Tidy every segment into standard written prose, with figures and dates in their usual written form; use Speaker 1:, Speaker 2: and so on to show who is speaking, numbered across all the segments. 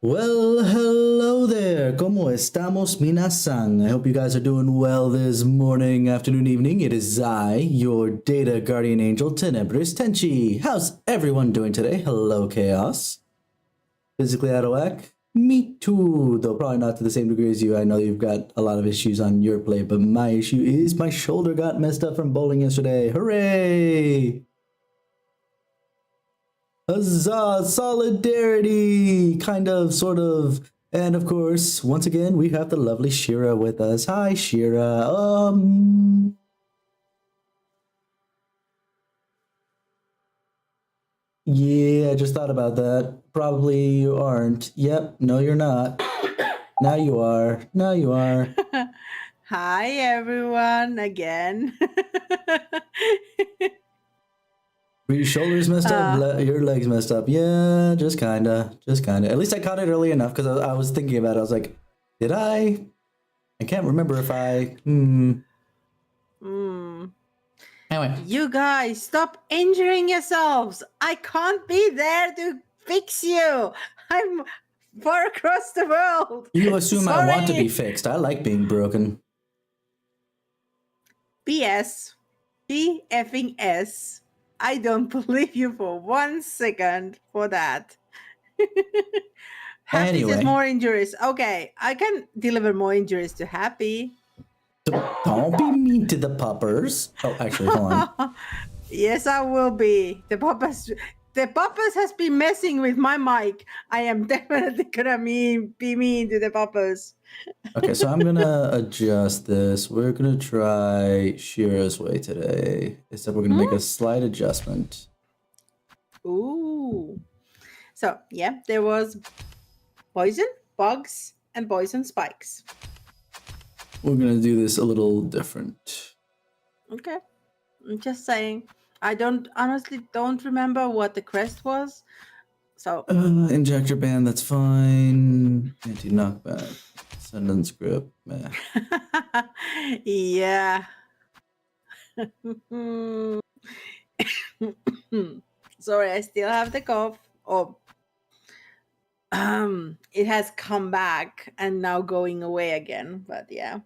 Speaker 1: Well, hello there. ¿Cómo estamos, minasan? I hope you guys are doing well this morning, afternoon, evening. It is I, your data guardian angel, TenebrisTenshi. How's everyone doing today? Hello, Chaos. Physically out of whack? Me too, though probably not to the same degree as you. I know you've got a lot of issues on your plate, but my issue is my shoulder got messed up from bowling yesterday. Hooray! Huzzah! Solidarity! Kind of, sort of. And of course, once again, we have the lovely Shira with us. Hi, Shira. Yeah, I just thought about that. Probably you aren't. Yep, no, you're not. Now you are. Now you are.
Speaker 2: Hi, everyone, again.
Speaker 1: Your shoulders messed up, your legs messed up. Yeah, just kinda. At least I caught it early enough because I was thinking about it. I was like, did I? I can't remember if I. Anyway.
Speaker 2: You guys, stop injuring yourselves. I can't be there to fix you. I'm far across the world.
Speaker 1: You assume I want to be fixed. I like being broken.
Speaker 2: BS. B-effing-S. I don't believe you for 1 second for that. Happy
Speaker 1: Anyway.
Speaker 2: says more injuries. Okay, I can deliver more injuries to Happy.
Speaker 1: Don't be mean to the puppers. Oh, actually, hold on.
Speaker 2: Yes, I will be. The puppers has been messing with my mic. I am definitely gonna be mean to the puppers.
Speaker 1: Okay, so I'm gonna adjust this. We're gonna try Shira's way today. Except we're gonna make a slight adjustment.
Speaker 2: Ooh. So yeah, there was poison, bugs, and poison spikes.
Speaker 1: We're gonna do this a little different.
Speaker 2: Okay. I'm just saying. I honestly don't remember what the crest was. So
Speaker 1: injector band, that's fine. Anti-knockback. Sentence grip. Meh.
Speaker 2: Yeah. Sorry, I still have the cough. Oh. It has come back and now going away again, but yeah.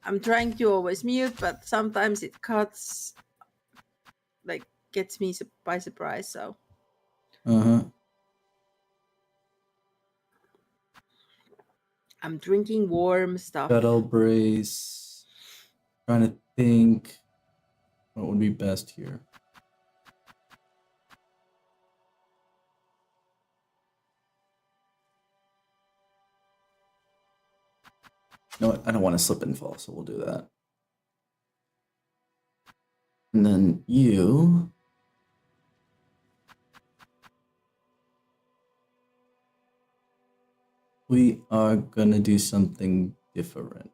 Speaker 2: I'm trying to always mute, but sometimes it cuts, like, gets me by surprise, so. I'm drinking warm stuff.
Speaker 1: Cuddle brace. Trying to think what would be best here. No, I don't want to slip and fall, so we'll do that. And then you. We are gonna do something different.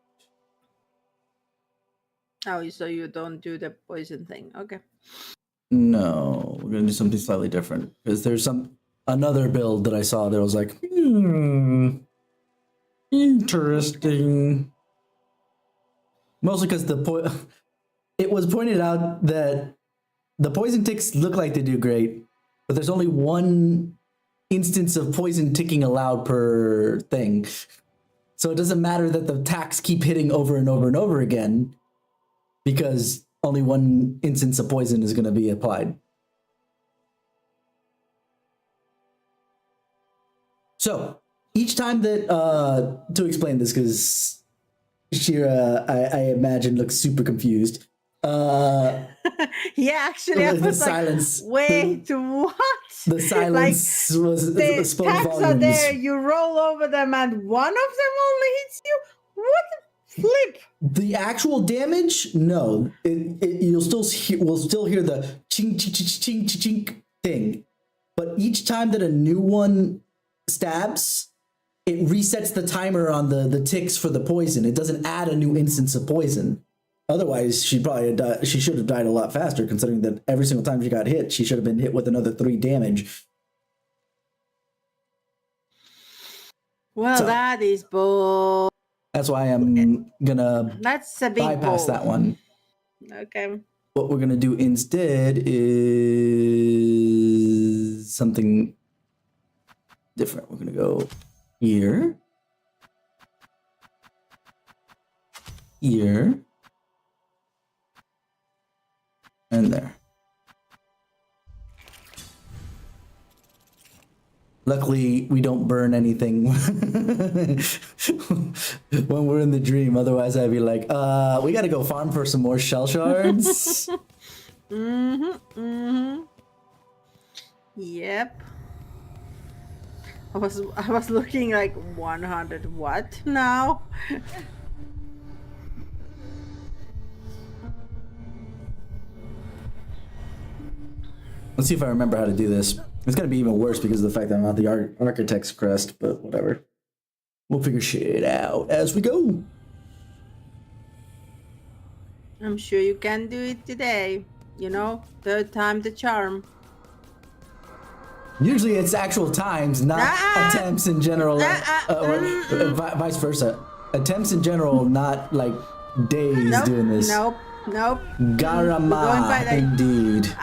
Speaker 2: Oh, so you don't do the poison thing. Okay.
Speaker 1: No, we're gonna do something slightly different because there's another build that I saw that was like, interesting. Mostly because it was pointed out that the poison ticks look like they do great, but there's only one instance of poison ticking allowed per thing. So it doesn't matter that the attacks keep hitting over and over and over again because only one instance of poison is going to be applied. So each time that, to explain this, because Shira, I imagine, looks super confused.
Speaker 2: Yeah, actually, I was
Speaker 1: silence,
Speaker 2: like, wait, what?
Speaker 1: The silence
Speaker 2: like,
Speaker 1: was
Speaker 2: the
Speaker 1: spoke
Speaker 2: attacks
Speaker 1: volumes.
Speaker 2: are there, you roll over them, and one of them only hits you? What the flip?
Speaker 1: The actual damage, no. We'll still hear the ching, ching, ching, ching, ching thing. But each time that a new one stabs, it resets the timer on the ticks for the poison. It doesn't add a new instance of poison. Otherwise, she should have died a lot faster, considering that every single time she got hit, she should have been hit with another 3 damage.
Speaker 2: Well, that is bull.
Speaker 1: That's why I'm gonna
Speaker 2: That's a big
Speaker 1: bypass that one.
Speaker 2: Okay.
Speaker 1: What we're gonna do instead is something different. We're gonna go here, here, and there. Luckily, we don't burn anything when we're in the dream. Otherwise, I'd be like, we gotta go farm for some more shell shards.
Speaker 2: Yep. I was looking like 100 what now?
Speaker 1: Let's see if I remember how to do this. It's gonna be even worse because of the fact that I'm not the architect's crest, but whatever. We'll figure shit out as we go.
Speaker 2: I'm sure you can do it today. You know, third time the charm.
Speaker 1: Usually it's actual times, not attempts in general. Vice versa. Attempts in general, not like days doing this.
Speaker 2: Nope.
Speaker 1: Garama, indeed.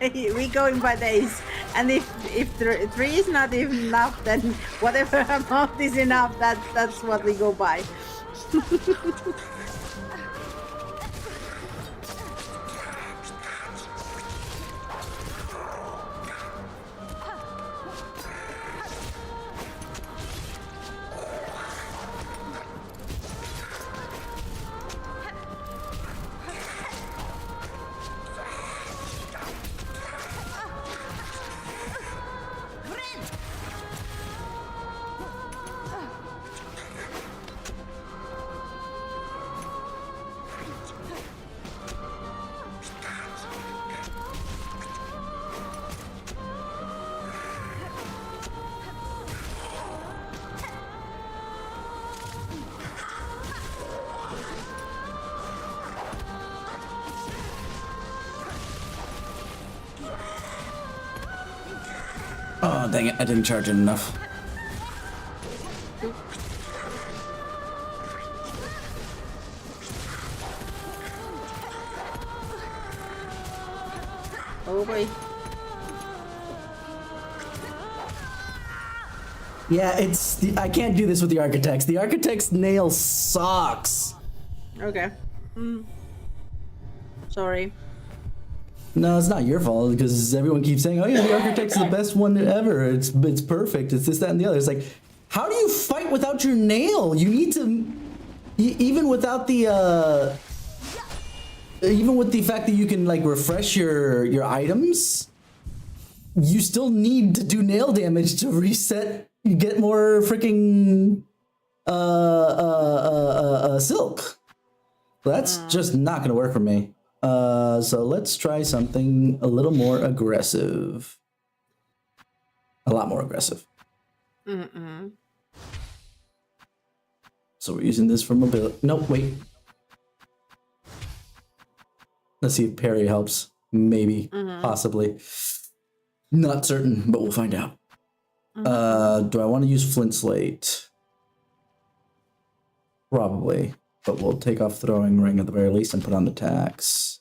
Speaker 2: We going by days, and if three is not enough, then whatever amount is enough. That's what we go by.
Speaker 1: Oh, dang it, I didn't charge it enough.
Speaker 2: Oh boy.
Speaker 1: Yeah, I can't do this with the architects. The architect's nail sucks.
Speaker 2: Okay. Sorry.
Speaker 1: No, it's not your fault because everyone keeps saying, "Oh yeah, the architect's the best one ever. It's perfect. It's this, that, and the other." It's like, how do you fight without your nail? You need to, even without the, even with the fact that you can like refresh your items, you still need to do nail damage to reset. You get more freaking silk. That's just not gonna work for me. So let's try something a little more aggressive. A lot more aggressive. So we're using this for mobility. Nope, wait. Let's see if parry helps. Maybe, possibly. Not certain, but we'll find out. Do I want to use flint slate? Probably, but we'll take off throwing ring at the very least and put on the tax.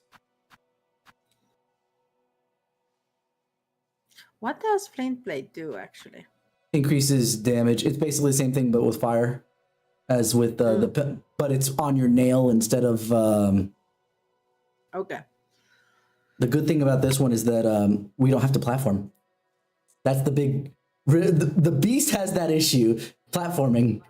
Speaker 2: What does flint blade do actually?
Speaker 1: Increases damage. It's basically the same thing, but with fire, as with but it's on your nail instead of.
Speaker 2: Okay.
Speaker 1: The good thing about this one is that we don't have to platform. That's the big. The beast has that issue, platforming.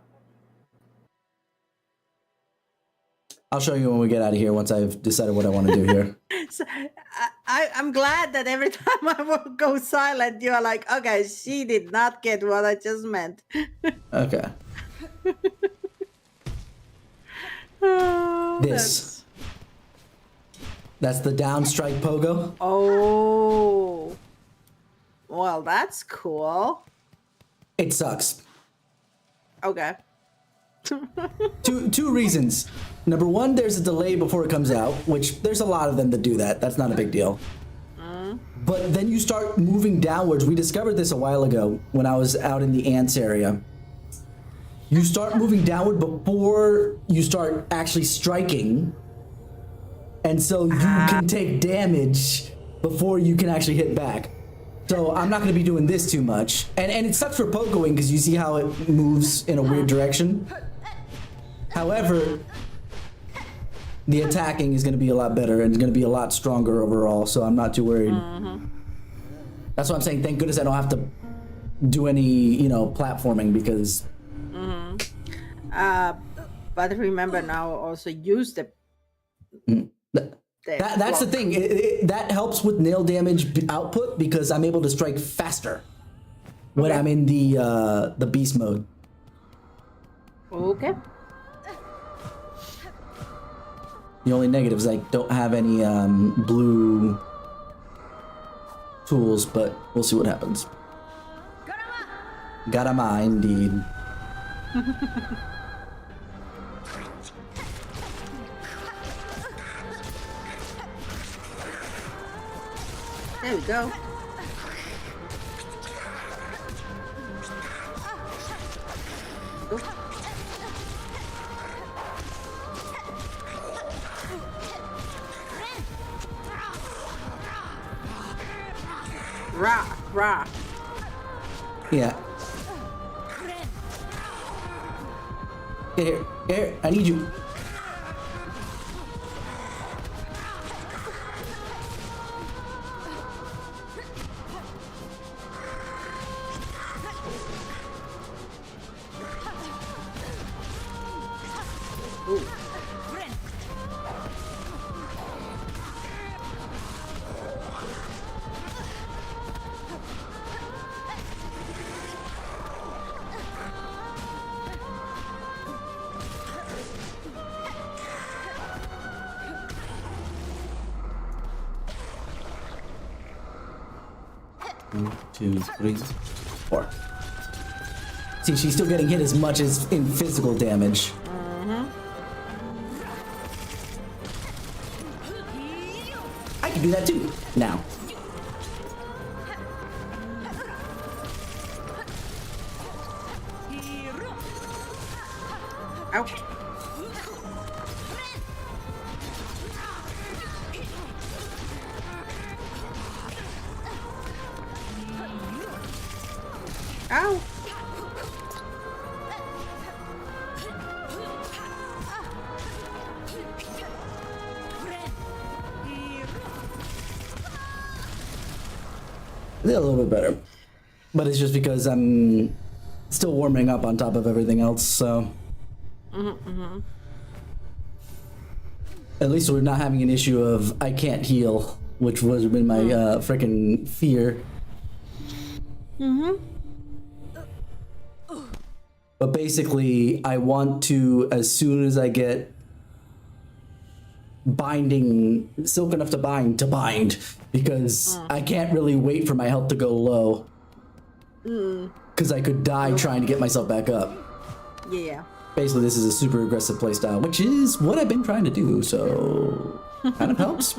Speaker 1: I'll show you when we get out of here once I've decided what I want to do here.
Speaker 2: So, I'm glad that every time I will go silent, you are like, okay, she did not get what I just meant.
Speaker 1: Okay.
Speaker 2: Oh,
Speaker 1: that's the down strike pogo.
Speaker 2: Oh. Well, that's cool.
Speaker 1: It sucks.
Speaker 2: Okay.
Speaker 1: Two reasons. Number one, there's a delay before it comes out, which there's a lot of them that do that. That's not a big deal. But then you start moving downwards. We discovered this a while ago when I was out in the ants area. You start moving downward before you start actually striking. And so you can take damage before you can actually hit back. So I'm not going to be doing this too much. And it sucks for pogoing because you see how it moves in a weird direction. However, the attacking is going to be a lot better and it's going to be a lot stronger overall, so I'm not too worried. That's why I'm saying thank goodness I don't have to do any, you know, platforming because...
Speaker 2: But remember now also use the...
Speaker 1: That's the thing. That helps with nail damage output because I'm able to strike faster when I'm in the beast mode.
Speaker 2: Okay.
Speaker 1: The only negative is I don't have any blue tools, but we'll see what happens. Garama, indeed.
Speaker 2: There we go. Rah.
Speaker 1: Yeah. Here, I need you. One, two, three, four. See, she's still getting hit as much as in physical damage. I can do that too, now.
Speaker 2: Ouch. Ow.
Speaker 1: They're a little bit better. But it's just because I'm still warming up on top of everything else, so... At least we're not having an issue of I can't heal, which was been my freaking fear. But basically, I want to, as soon as I get binding, silk enough to bind, because I can't really wait for my health to go low. Because I could die trying to get myself back up.
Speaker 2: Yeah.
Speaker 1: Basically, this is a super aggressive playstyle, which is what I've been trying to do, so kind of helps.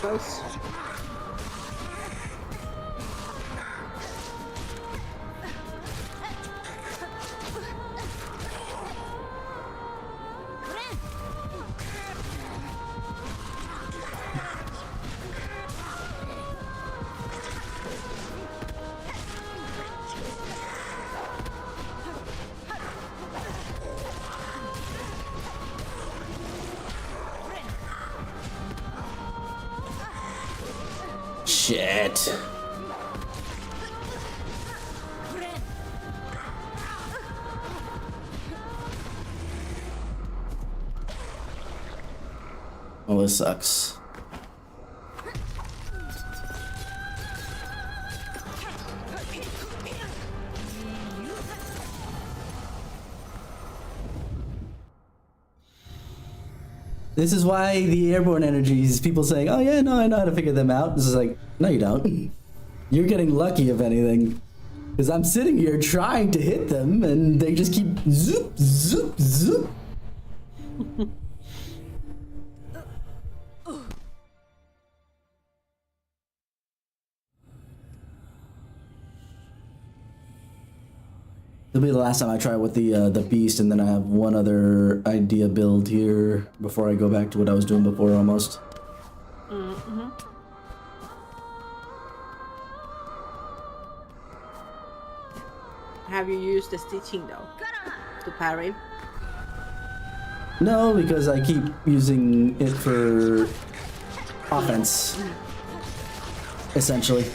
Speaker 2: Close.
Speaker 1: Shit. Oh, this sucks. This is why the airborne energies, people saying, oh yeah, no, I know how to figure them out. This is like, no, you don't. You're getting lucky, if anything. Because I'm sitting here trying to hit them, and they just keep zoop, zoop, zoop. It'll be the last time I try with the beast, and then I have one other idea build here before I go back to what I was doing before almost.
Speaker 2: Mm-hmm. Have you used the stitching though to parry?
Speaker 1: No, because I keep using it for offense, essentially.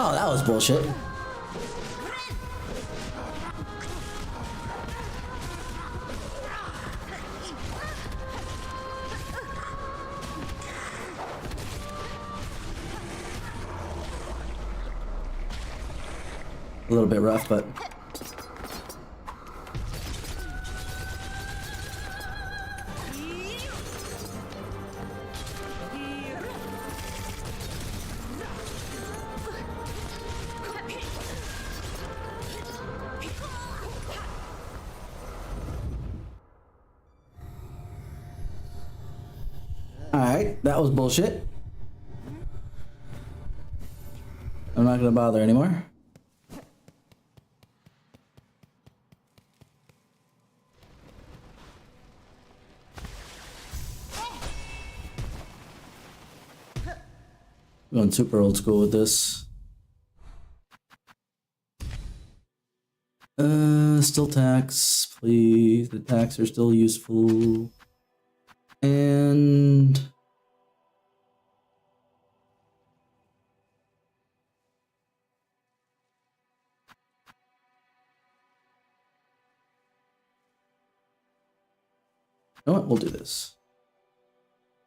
Speaker 1: Oh, that was bullshit. A little bit rough, but... Alright, that was bullshit. I'm not gonna bother anymore. Going super old school with this. Still tax, please. The tax are still useful. And... you know what? We'll do this.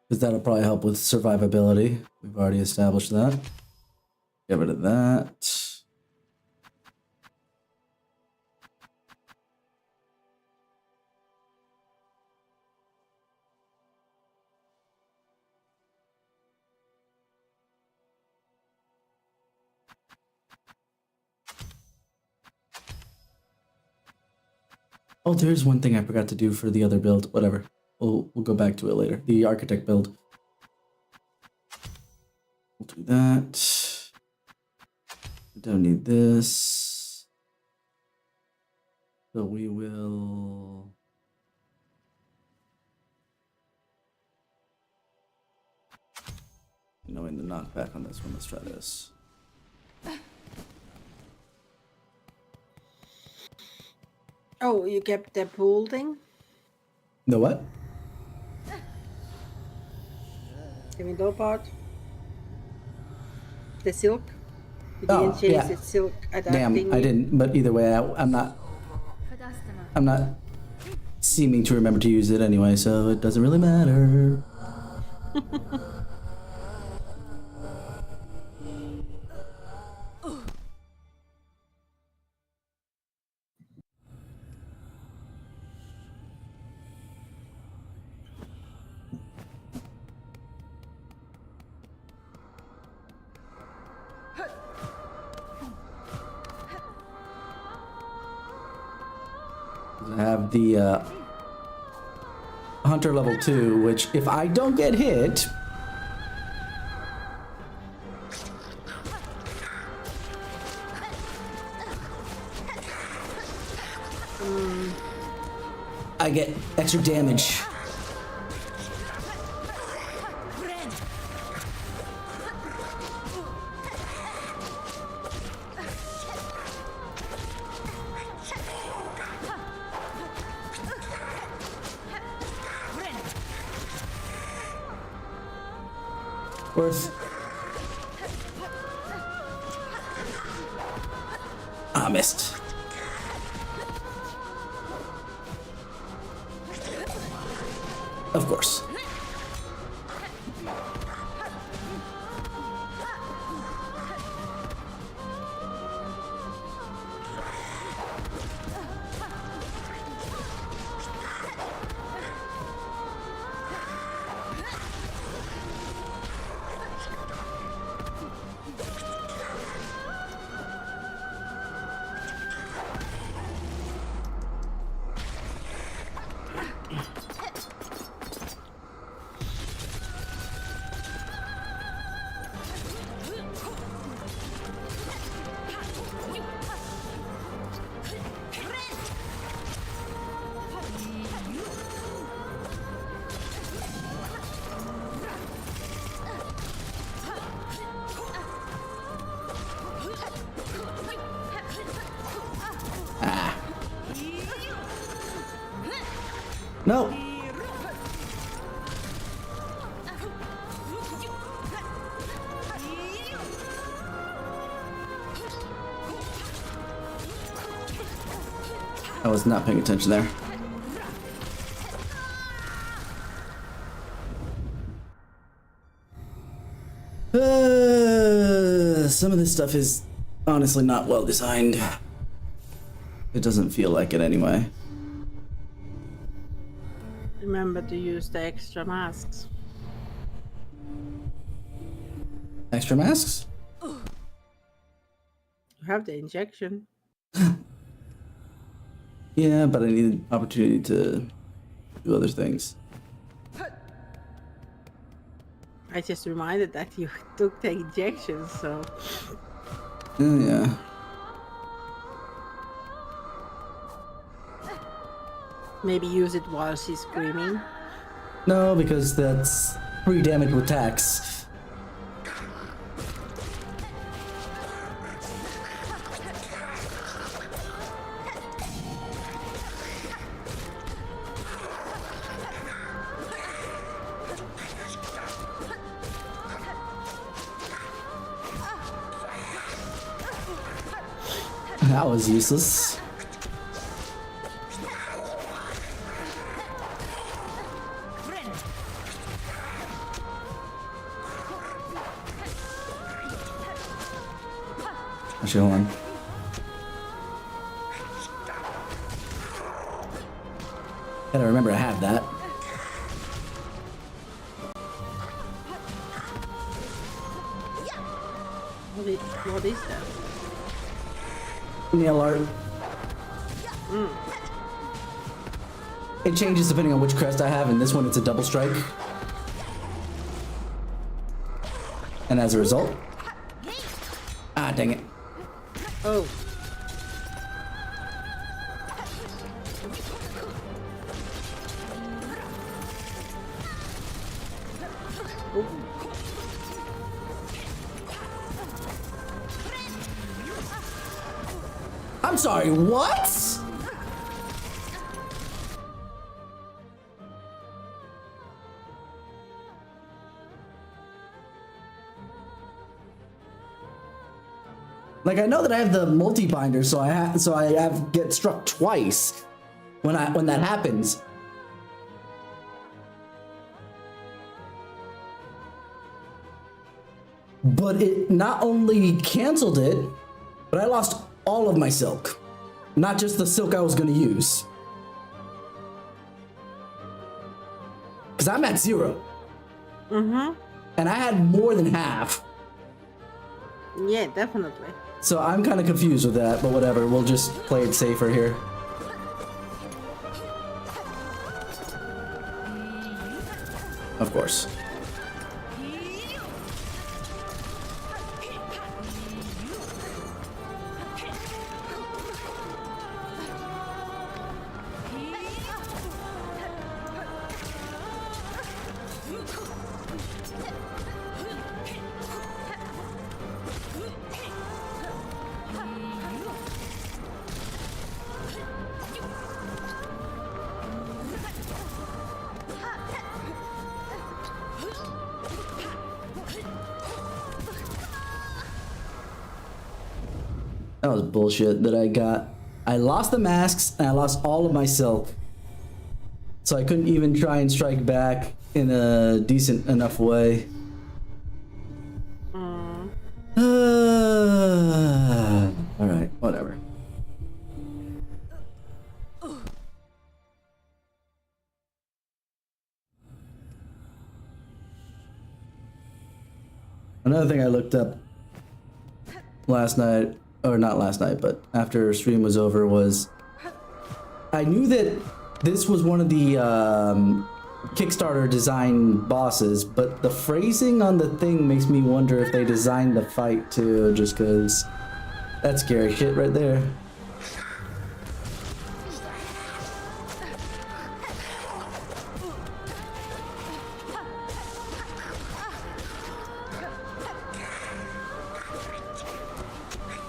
Speaker 1: Because that'll probably help with survivability. We've already established that. Get rid of that. Oh, there's one thing I forgot to do for the other build. Whatever. We'll go back to it later. The architect build. We'll do that. Don't need this. So we will... knowing the knockback on this one, let's try this.
Speaker 2: Oh, you kept the pool thing?
Speaker 1: The what?
Speaker 2: The window part? The silk? You
Speaker 1: Oh,
Speaker 2: didn't change
Speaker 1: yeah.
Speaker 2: the silk
Speaker 1: Damn,
Speaker 2: adapting?
Speaker 1: I didn't. But either way, I'm not seeming to remember to use it anyway, so it doesn't really matter. I have the Hunter level 2, which if I don't get hit, I get extra damage. Worth. Ah, missed. Of course. No. I was not paying attention there. Some of this stuff is honestly not well designed. It doesn't feel like it anyway.
Speaker 2: Remember to use the extra masks.
Speaker 1: Extra masks?
Speaker 2: You have the injection.
Speaker 1: Yeah, but I need an opportunity to do other things.
Speaker 2: I just reminded that you took the injection, so.
Speaker 1: Yeah.
Speaker 2: Maybe use it while she's screaming.
Speaker 1: No, because that's free damage with tax. That was useless. Actually, hold on. Gotta remember I have that.
Speaker 2: What is that?
Speaker 1: Nail art. It changes depending on which crest I have. In this one, it's a double strike. And as a result... Ah, dang it.
Speaker 2: Oh.
Speaker 1: I'm sorry, what? Like, I know that I have the multi-binder, so I have get struck twice when that happens. But it not only canceled it, but I lost all of my silk. Not just the silk I was gonna use. Because I'm at 0.
Speaker 2: Mm-hmm.
Speaker 1: And I had more than half.
Speaker 2: Yeah, definitely.
Speaker 1: So I'm kind of confused with that, but whatever. We'll just play it safer here. Of course. That was bullshit that I got. I lost the masks and I lost all of my silk. So I couldn't even try and strike back in a decent enough way. Alright, whatever. Another thing I looked up last night, or not last night, but after stream was over, was I knew that this was one of the Kickstarter design bosses, but the phrasing on the thing makes me wonder if they designed the fight too, just because that's scary shit right there.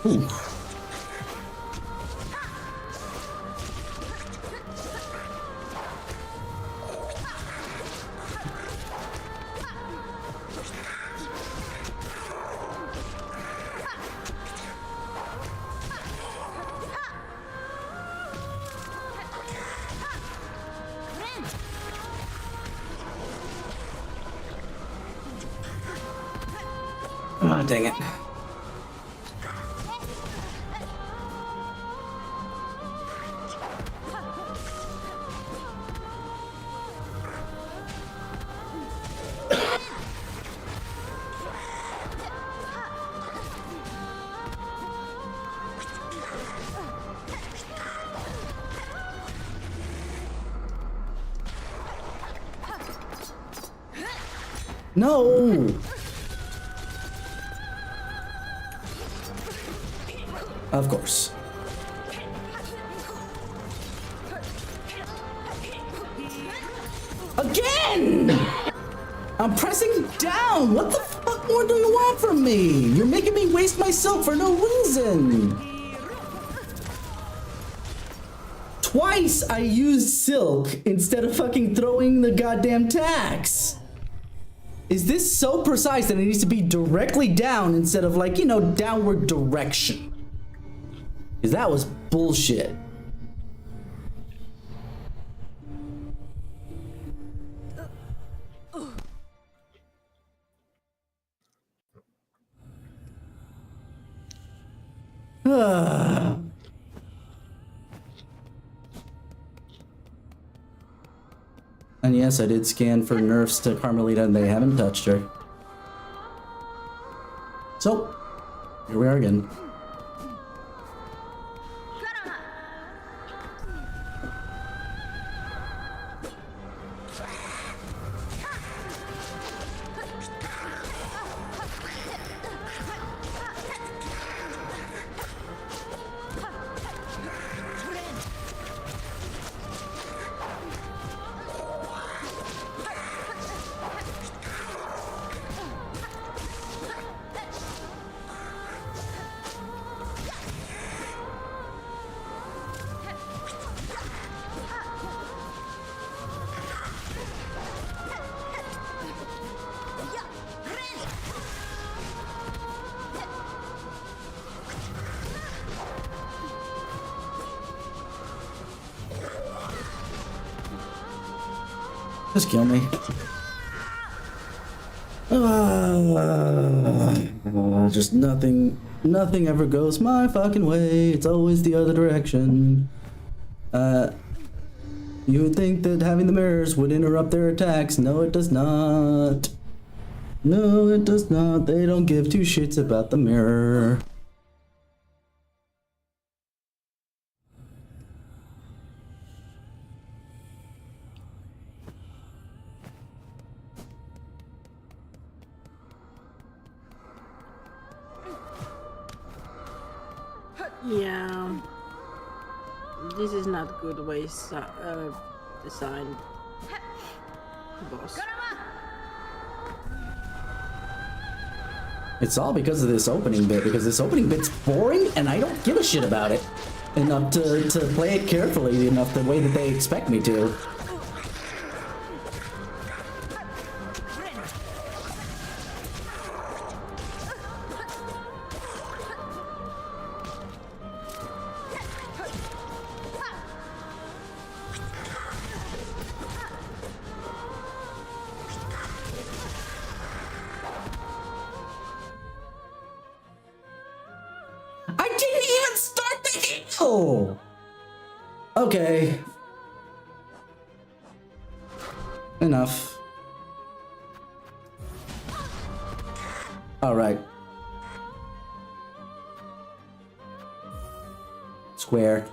Speaker 1: Ooh. Ah, dang it. No! Of course. Again! I'm pressing down! What the fuck more do you want from me? You're making me waste my silk for no reason! Twice I used silk instead of fucking throwing the goddamn tax! Is this so precise that it needs to be directly down instead of, like, you know, downward direction? Because that was bullshit. And yes, I did scan for nerfs to Carmelita and they haven't touched her. So, here we are again. Just kill me. Just nothing ever goes my fucking way. It's always the other direction. You would think that having the mirrors would interrupt their attacks. No, it does not. No, it does not. They don't give two shits about the mirror.
Speaker 2: Yeah. This is not good way designed, boss.
Speaker 1: It's all because of this opening bit, because this opening bit's boring and I don't give a shit about it enough to play it carefully enough the way that they expect me to. I didn't even start the heal! Okay. Enough. Alright. Square.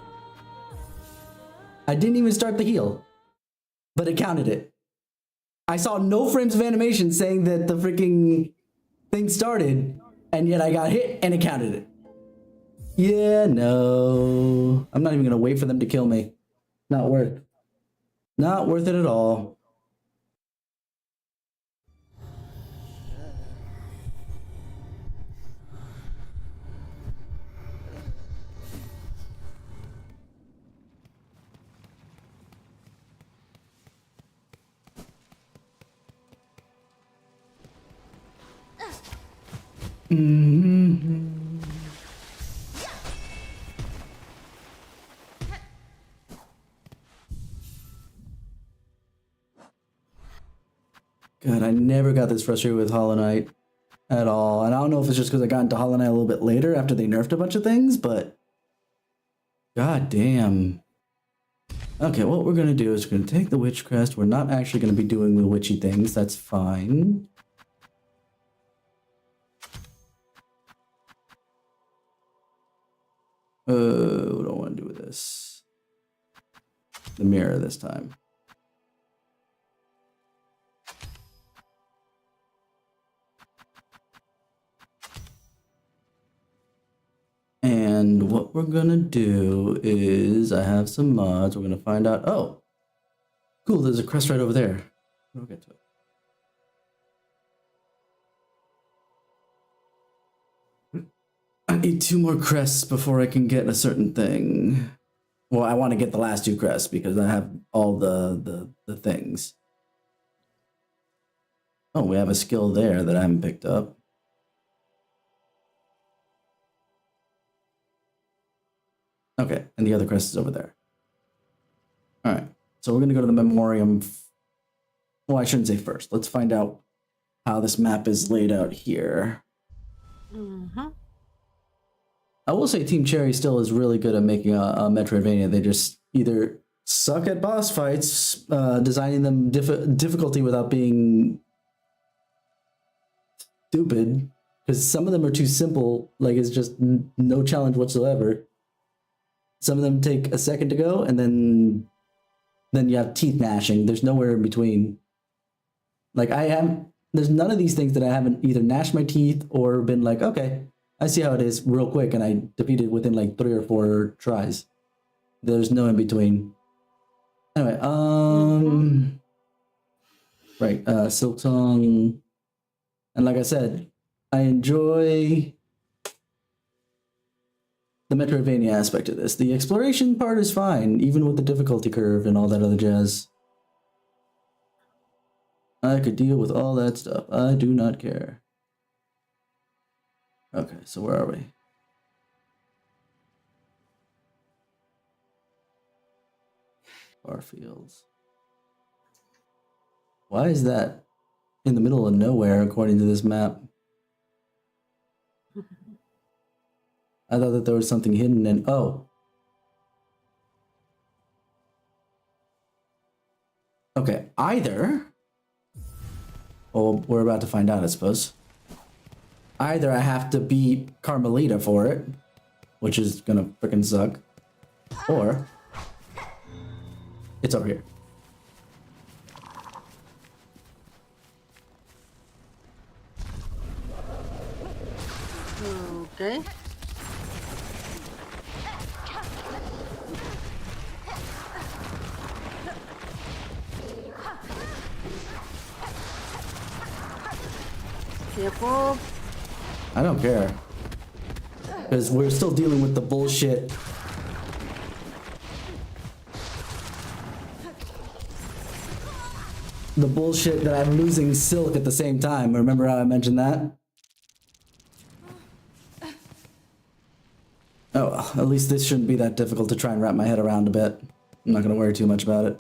Speaker 1: I didn't even start the heal, but it counted it. I saw no frames of animation saying that the freaking thing started, and yet I got hit and it counted it. Yeah, no. I'm not even gonna wait for them to kill me. Not worth. Not worth it at all. God, I never got this frustrated with Hollow Knight. at all. And I don't know if it's just because I got into Hollow Knight a little bit later after they nerfed a bunch of things, but god damn. Okay, what we're gonna do is we're gonna take the Witch Crest. We're not actually gonna be doing the witchy things. That's fine. What do I want to do with this? The mirror this time. And what we're gonna do is, I have some mods. We're gonna find out. Oh, cool! There's a crest right over there. We'll get to it. I need 2 more crests before I can get a certain thing. Well, I want to get the last 2 crests because I have all the things. Oh, we have a skill there that I haven't picked up. Okay, and the other crest is over there. All right, so we're gonna go to the Memoriam. Well, I shouldn't say first. Let's find out how this map is laid out here.
Speaker 2: Mm-hmm.
Speaker 1: I will say Team Cherry still is really good at making a Metroidvania. They just either suck at boss fights, designing them difficulty without being stupid, because some of them are too simple, like it's just no challenge whatsoever. Some of them take a second to go, and then you have teeth gnashing. There's nowhere in between. Like there's none of these things that I haven't either gnashed my teeth or been like, okay, I see how it is real quick, and I defeated within like 3 or 4 tries. There's no in between. Anyway, right, Silk Tongue. And like I said, I enjoy the Metroidvania aspect of this. The exploration part is fine, even with the difficulty curve and all that other jazz. I could deal with all that stuff. I do not care. Okay, so where are we? Barfields. Why is that in the middle of nowhere according to this map? I thought that there was something hidden and oh. Okay, either. Well, we're about to find out, I suppose. Either I have to beat Carmelita for it, which is gonna frickin' suck, or it's over here.
Speaker 2: Okay. Careful.
Speaker 1: I don't care. Because we're still dealing with the bullshit. The bullshit that I'm losing Silk at the same time. Remember how I mentioned that? Oh, well, at least this shouldn't be that difficult to try and wrap my head around a bit. I'm not going to worry too much about it.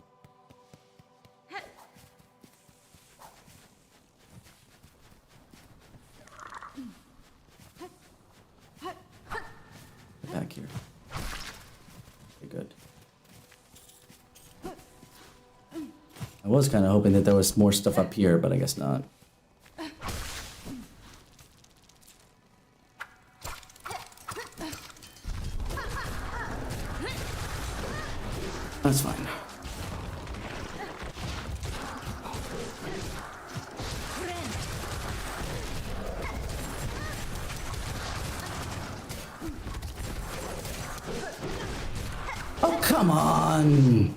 Speaker 1: Back here. Okay, good. I was kind of hoping that there was more stuff up here, but I guess not. That's fine. Oh, come on!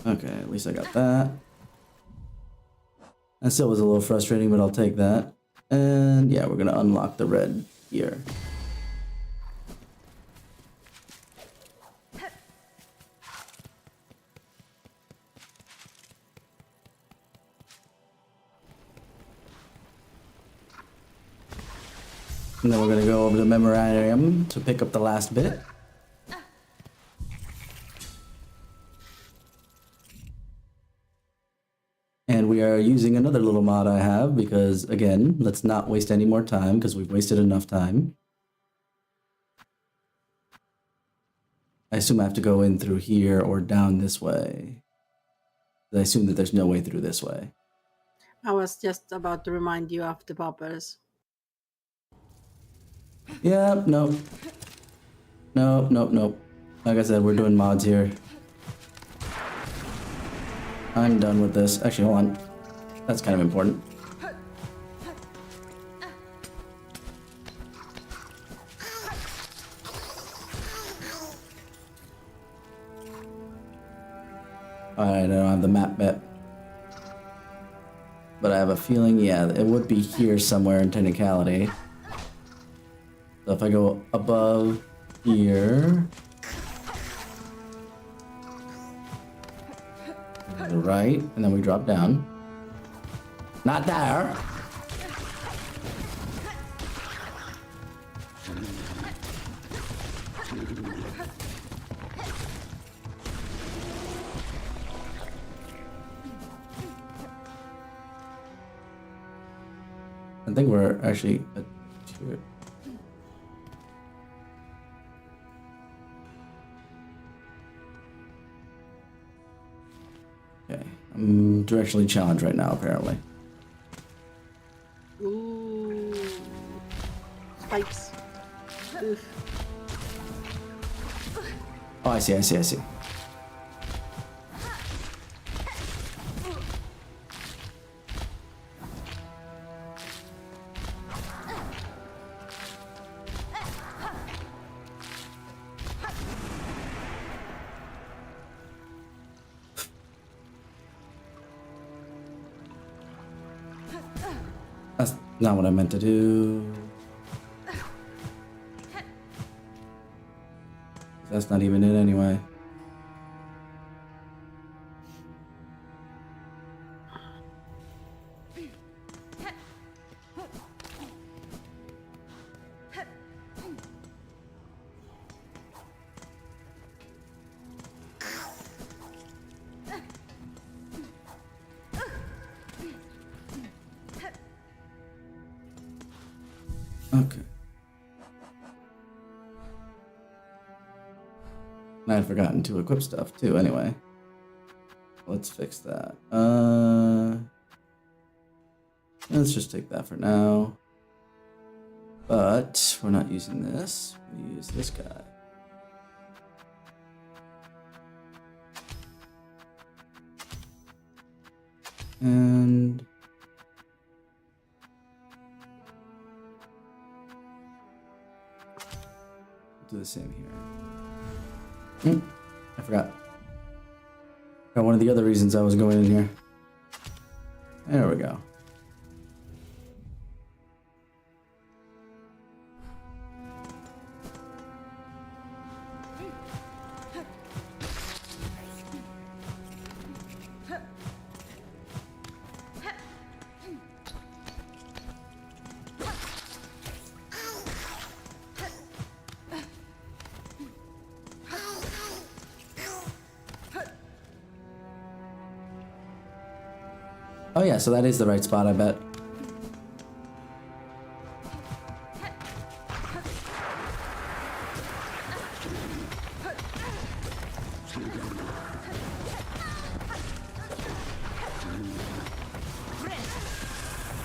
Speaker 1: Okay, at least I got that. That still was a little frustrating, but I'll take that. And yeah, we're gonna unlock the red here. And then we're gonna go over to the memorandum to pick up the last bit. And we are using another little mod I have because, again, let's not waste any more time because we've wasted enough time. I assume I have to go in through here or down this way. I assume that there's no way through this way.
Speaker 2: I was just about to remind you of the poppers.
Speaker 1: Yeah, nope. Nope, nope, nope. Like I said, we're doing mods here. I'm done with this. Actually, hold on. That's kind of important. I don't have the map bit. But I have a feeling, yeah, it would be here somewhere in technicality. So if I go above here, right, and then we drop down. Not there. I think we're actually here. Okay, I'm directionally challenged right now, apparently.
Speaker 2: Ooh. Spikes. Oof.
Speaker 1: Oh, I see, I see, I see. That's not what I meant to do. That's not even it anyway. Okay. I had forgotten to equip stuff too, anyway. Let's fix that. Let's just take that for now. But we're not using this. We use this guy. And do the same here. I forgot. Got one of the other reasons I was going in here. There we go. Oh yeah, so that is the right spot, I bet.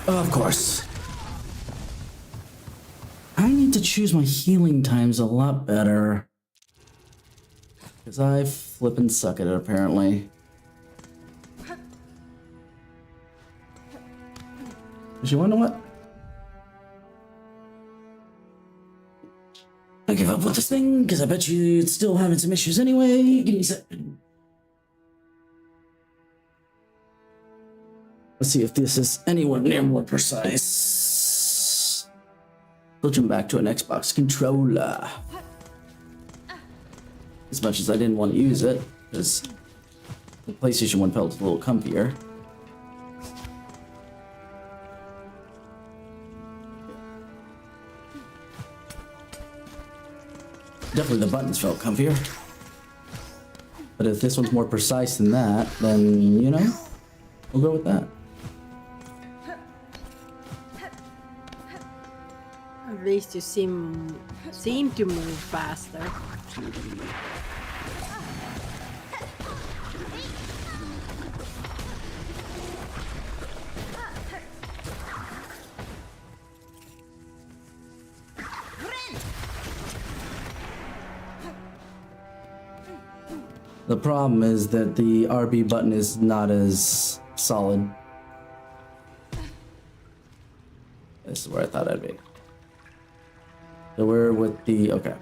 Speaker 1: Of course. I need to choose my healing times a lot better. Because I flippin' suck at it, apparently. You wanna know what? I give up with this thing because I bet you it's still having some issues anyway. Give me a second. Let's see if this is anywhere near more precise. Switching back to an Xbox controller. As much as I didn't want to use it, because the PlayStation 1 felt a little comfier. Definitely the buttons felt comfier. But if this one's more precise than that, then, you know, we'll go with that.
Speaker 2: At least you seem to move faster.
Speaker 1: The problem is that the RB button is not as solid. This is where I thought I'd be. So we're with the, okay.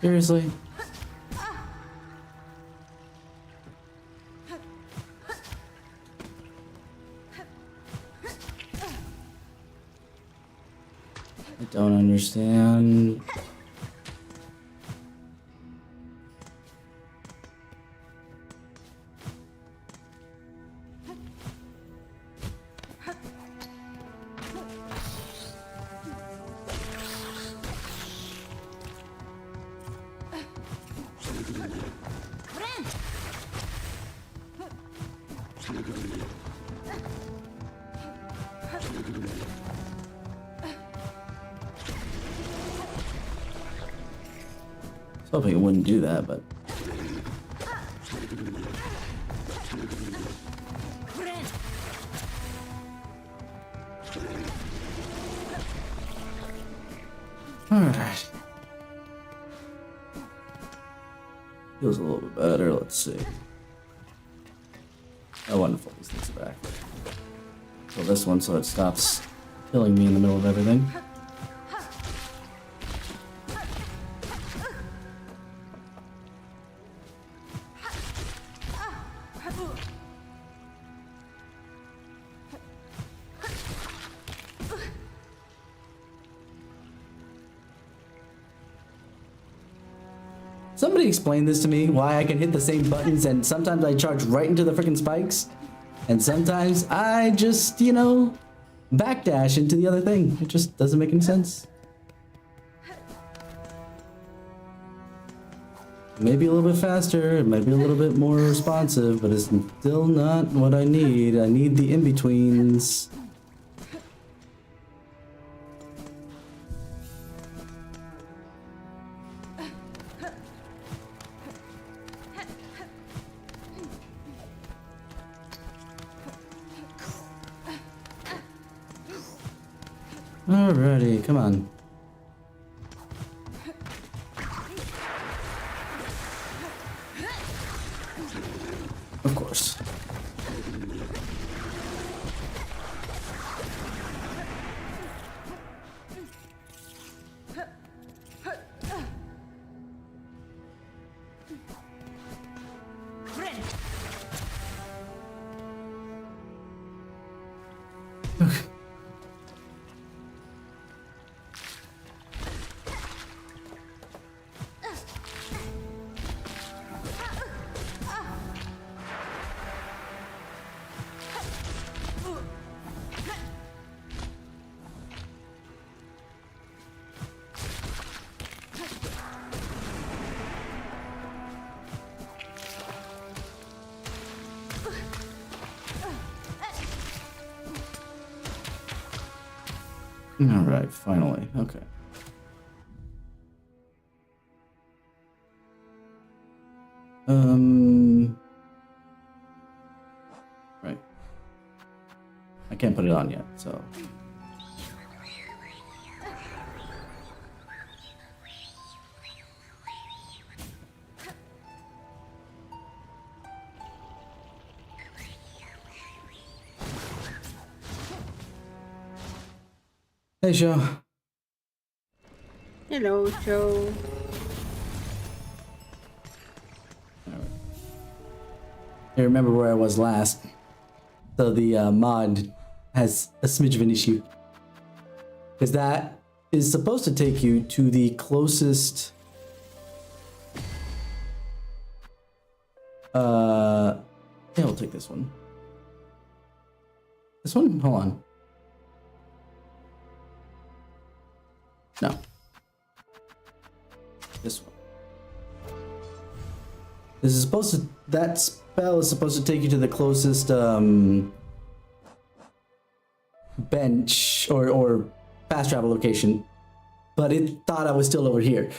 Speaker 1: Seriously? I don't understand. I was hoping it wouldn't do that, but... Alright. Feels a little bit better, let's see. Oh, wonderful, these things are back. Well, this one so it stops killing me in the middle of everything. Somebody explain this to me, why I can hit the same buttons and sometimes I charge right into the freaking spikes and sometimes I just, you know, backdash into the other thing. It just doesn't make any sense. Maybe a little bit faster, maybe a little bit more responsive, but it's still not what I need. I need the in-betweens. Alrighty, come on. Of course. All right, finally. Okay. Right. I can't put it on yet, so. Hey, Joe.
Speaker 2: Hello, Joe.
Speaker 1: Hey, remember where I was last. So the mod has a smidge of an issue. Because that is supposed to take you to the closest... yeah, we'll take this one. This one? Hold on. No. This one. This is supposed to... That spell is supposed to take you to the closest, bench or fast travel location. But it thought I was still over here.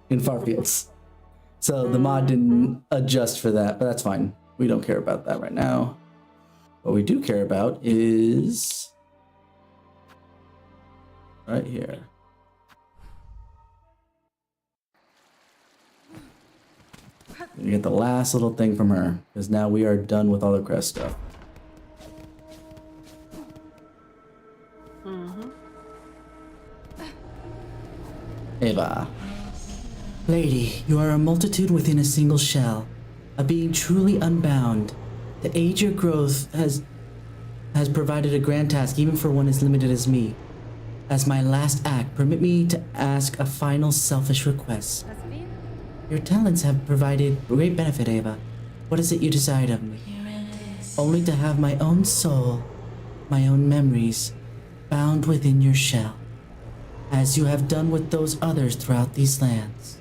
Speaker 1: In Farfields. So the mod didn't adjust for that, but that's fine. We don't care about that right now. What we do care about is... right here. We get the last little thing from her, because now we are done with all the crest stuff. Eva.
Speaker 3: Lady, you are a multitude within a single shell, a being truly unbound. The age your growth has provided a grand task even for one as limited as me. As my last act, permit me to ask a final selfish request. Your talents have provided great benefit, Eva. What is it you desire of me? Only to have my own soul, my own memories, bound within your shell, as you have done with those others throughout these lands.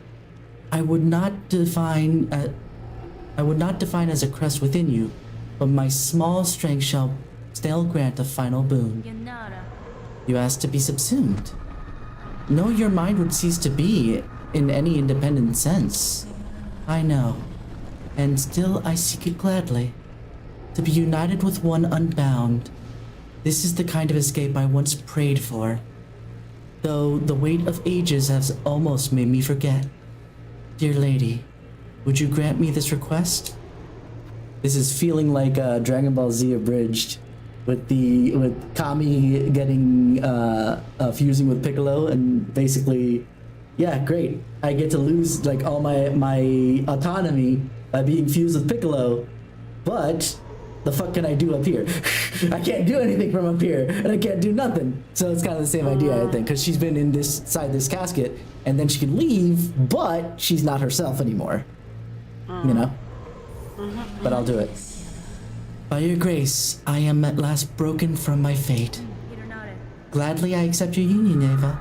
Speaker 3: I would not define as a crest within you, but my small strength shall still grant a final boon. You ask to be subsumed. No, your mind would cease to be in any independent sense. I know, and still I seek it gladly. To be united with one unbound. This is the kind of escape I once prayed for, though the weight of ages has almost made me forget. Dear lady, would you grant me this request?
Speaker 1: This is feeling like Dragon Ball Z abridged, with Kami getting fusing with Piccolo, and basically, yeah, great. I get to lose like all my autonomy by being fused with Piccolo, but the fuck can I do up here? I can't do anything from up here, and I can't do nothing. So it's kind of the same idea, I think, because she's been in this casket, and then she can leave, but she's not herself anymore. You know? But I'll do it.
Speaker 3: By your grace, I am at last broken from my fate. Gladly I accept your union, Eva.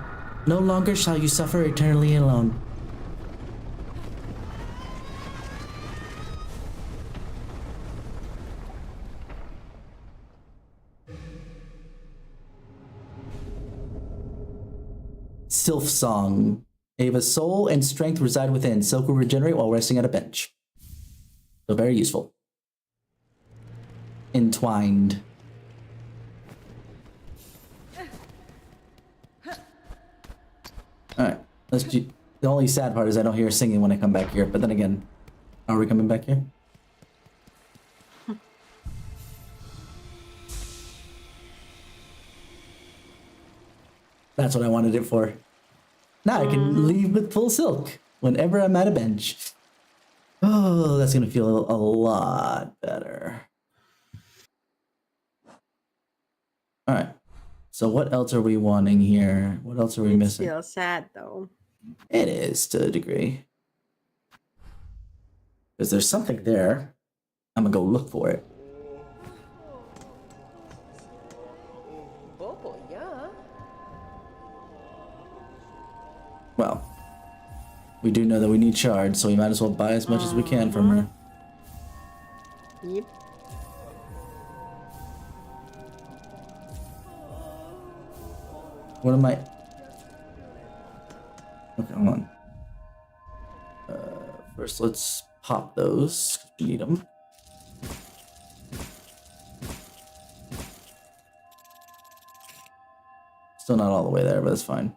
Speaker 3: No longer shall you suffer eternally alone.
Speaker 1: Sylph Song. Ava's soul and strength reside within. Silk will regenerate while resting at a bench. So very useful. Entwined. Alright, let's do... The only sad part is I don't hear singing when I come back here, but then again, are we coming back here? That's what I wanted it for. Now I can leave with full silk whenever I'm at a bench. Oh, that's gonna feel a lot better. Alright. So what else are we wanting here? What else are we missing?
Speaker 2: It's still sad though.
Speaker 1: It is to a degree. Because there's something there. I'm gonna go look for it. Well, we do know that we need shards, so we might as well buy as much as we can from her.
Speaker 2: Yep.
Speaker 1: What am I... Okay, hold on. First, let's pop those. We need them. Still not all the way there, but it's fine.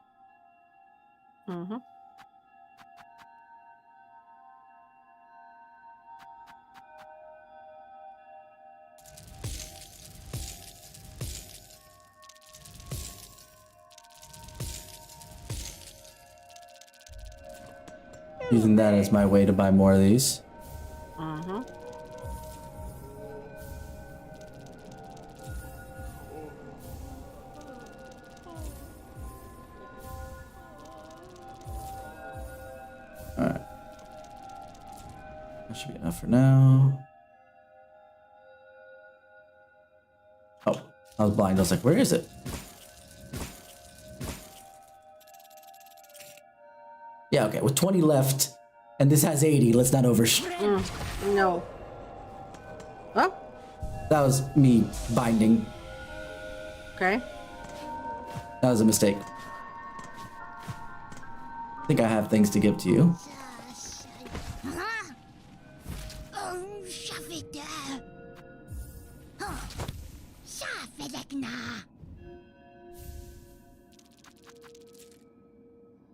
Speaker 1: Using that as my way to buy more of these. should be enough for now. Oh, I was blind. I was like, where is it? Yeah, okay, with 20 left, and this has 80, let's not overshoot.
Speaker 2: No. Oh,
Speaker 1: That was me binding.
Speaker 2: okay.
Speaker 1: That was a mistake. I think I have things to give to you.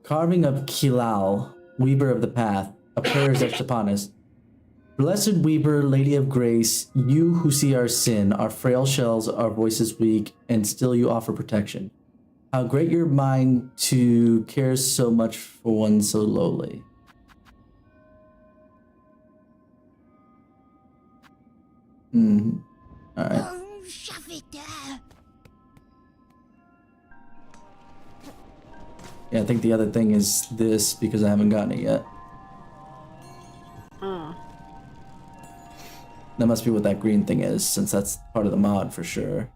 Speaker 1: Carving of Kilal, Weaver of the Path, a prayer is etched upon us. Blessed Weaver, Lady of Grace, you who see our sin, our frail shells, our voices weak, and still you offer protection. How great your mind to care so much for one so lowly. Alright. Yeah, I think the other thing is this because I haven't gotten it yet. That must be what that green thing is, since that's part of the mod for sure.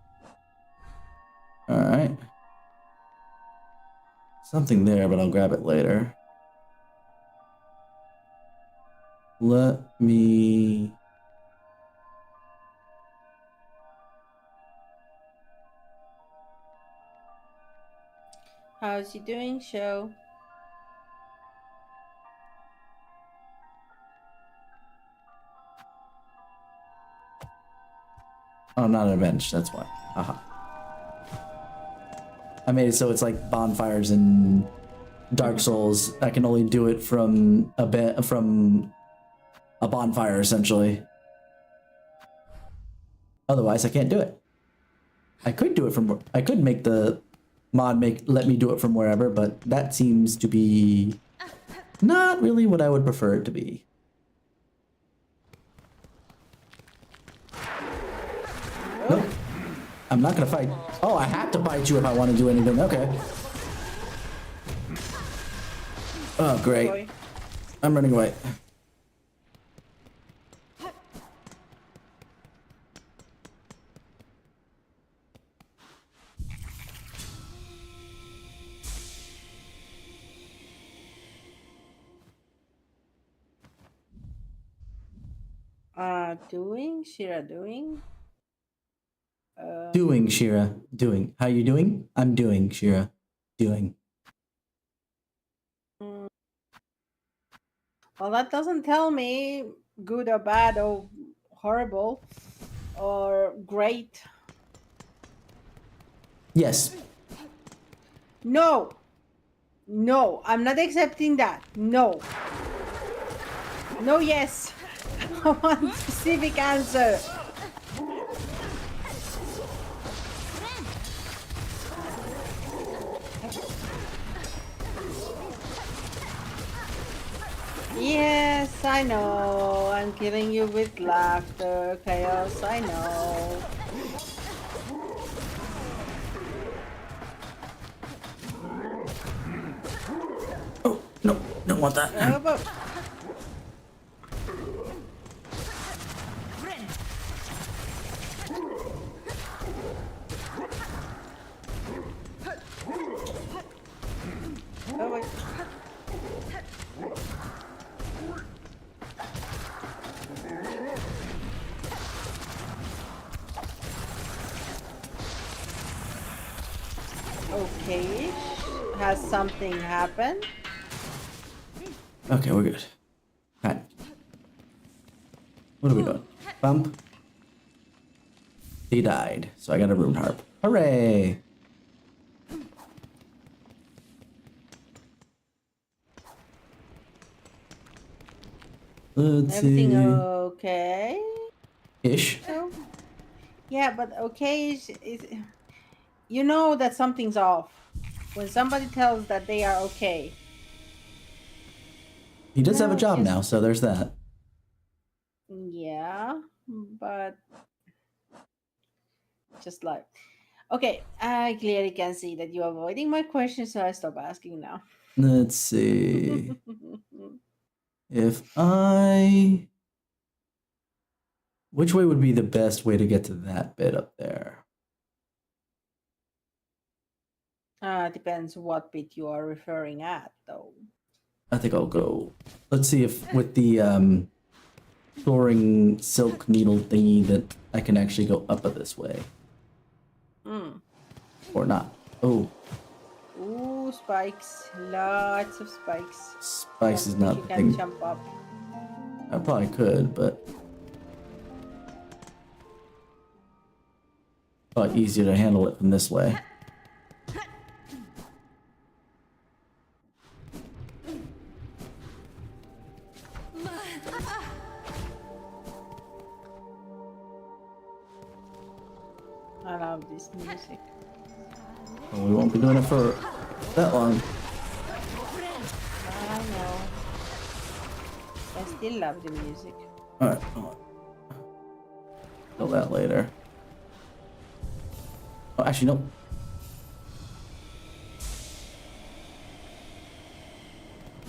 Speaker 1: Alright. Something there, but I'll grab it later. Let me...
Speaker 2: How's he doing, show?
Speaker 1: Oh, not an bench, that's why. Haha. I made it so it's like bonfires in Dark Souls. I can only do it from a bonfire, essentially. Otherwise, I can't do it. I could do it from... I could make the mod let me do it from wherever, but that seems to be not really what I would prefer it to be. Nope. I'm not gonna fight. Oh, I have to fight you if I want to do anything. Okay. Oh, great.
Speaker 2: Boy.
Speaker 1: I'm running away.
Speaker 2: Doing? Shira doing?
Speaker 1: Doing, Shira. Doing. How you doing? I'm doing, Shira. Doing.
Speaker 2: Well, that doesn't tell me good or bad or horrible or great.
Speaker 1: Yes.
Speaker 2: No. No, I'm not accepting that. No. No, yes. I want a specific answer. Yes, I know. I'm killing you with laughter, chaos. I know.
Speaker 1: Oh, no. Don't want that.
Speaker 2: But oh, wait. Okay. Has something happened?
Speaker 1: Okay, we're good. Alright. What are we doing? Bump. He died, so I got a rune harp. Hooray! Let's
Speaker 2: Everything
Speaker 1: see.
Speaker 2: okay?
Speaker 1: Ish.
Speaker 2: So, yeah, but okay is you know that something's off when somebody tells that they are okay.
Speaker 1: He does have a
Speaker 2: No,
Speaker 1: job
Speaker 2: just-
Speaker 1: now, so there's that.
Speaker 2: Yeah, but just like okay, I clearly can see that you're avoiding my question, so I stop asking now.
Speaker 1: Let's see. If I Which way would be the best way to get to that bit up there?
Speaker 2: Depends what bit you are referring at, though.
Speaker 1: I think I'll go. Let's see if with the soaring silk needle thingy that I can actually go up this way. Or not. Oh.
Speaker 2: Ooh, spikes. Lots of spikes.
Speaker 1: Spice is
Speaker 2: Don't
Speaker 1: not
Speaker 2: think
Speaker 1: the
Speaker 2: you can
Speaker 1: thing.
Speaker 2: jump up.
Speaker 1: I probably could, but probably easier to handle it from this way.
Speaker 2: I love this music.
Speaker 1: Well, we won't be doing it for that long.
Speaker 2: I know. I still love the music.
Speaker 1: Alright, hold on. Tell that later. Oh, actually, no.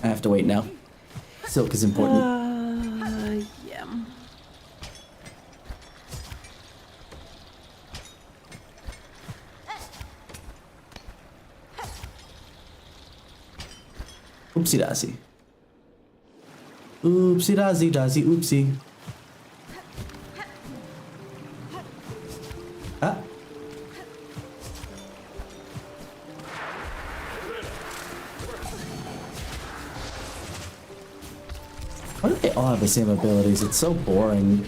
Speaker 1: I have to wait now. Silk is important.
Speaker 2: Yeah.
Speaker 1: Oopsie daisy. Oopsie daisy daisy oopsie. Ah. Why do they all have the same abilities? It's so boring.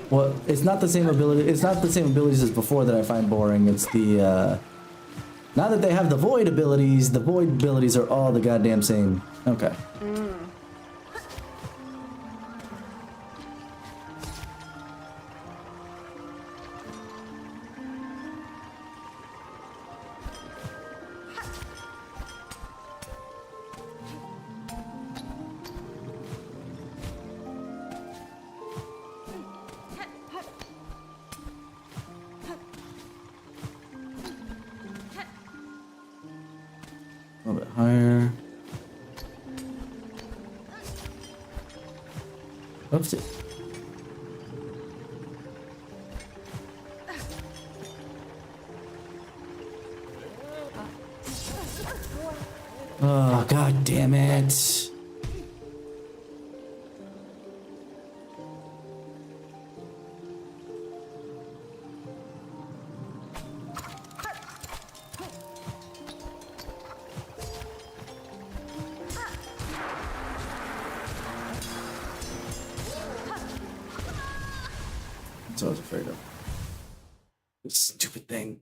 Speaker 1: Well, it's not the same ability. It's not the same abilities as before that I find boring. It's the now that they have the void abilities. The void abilities are all the goddamn same. Okay. A little bit higher. Oops. Oh, god damn it. That's what I was afraid of. This stupid thing.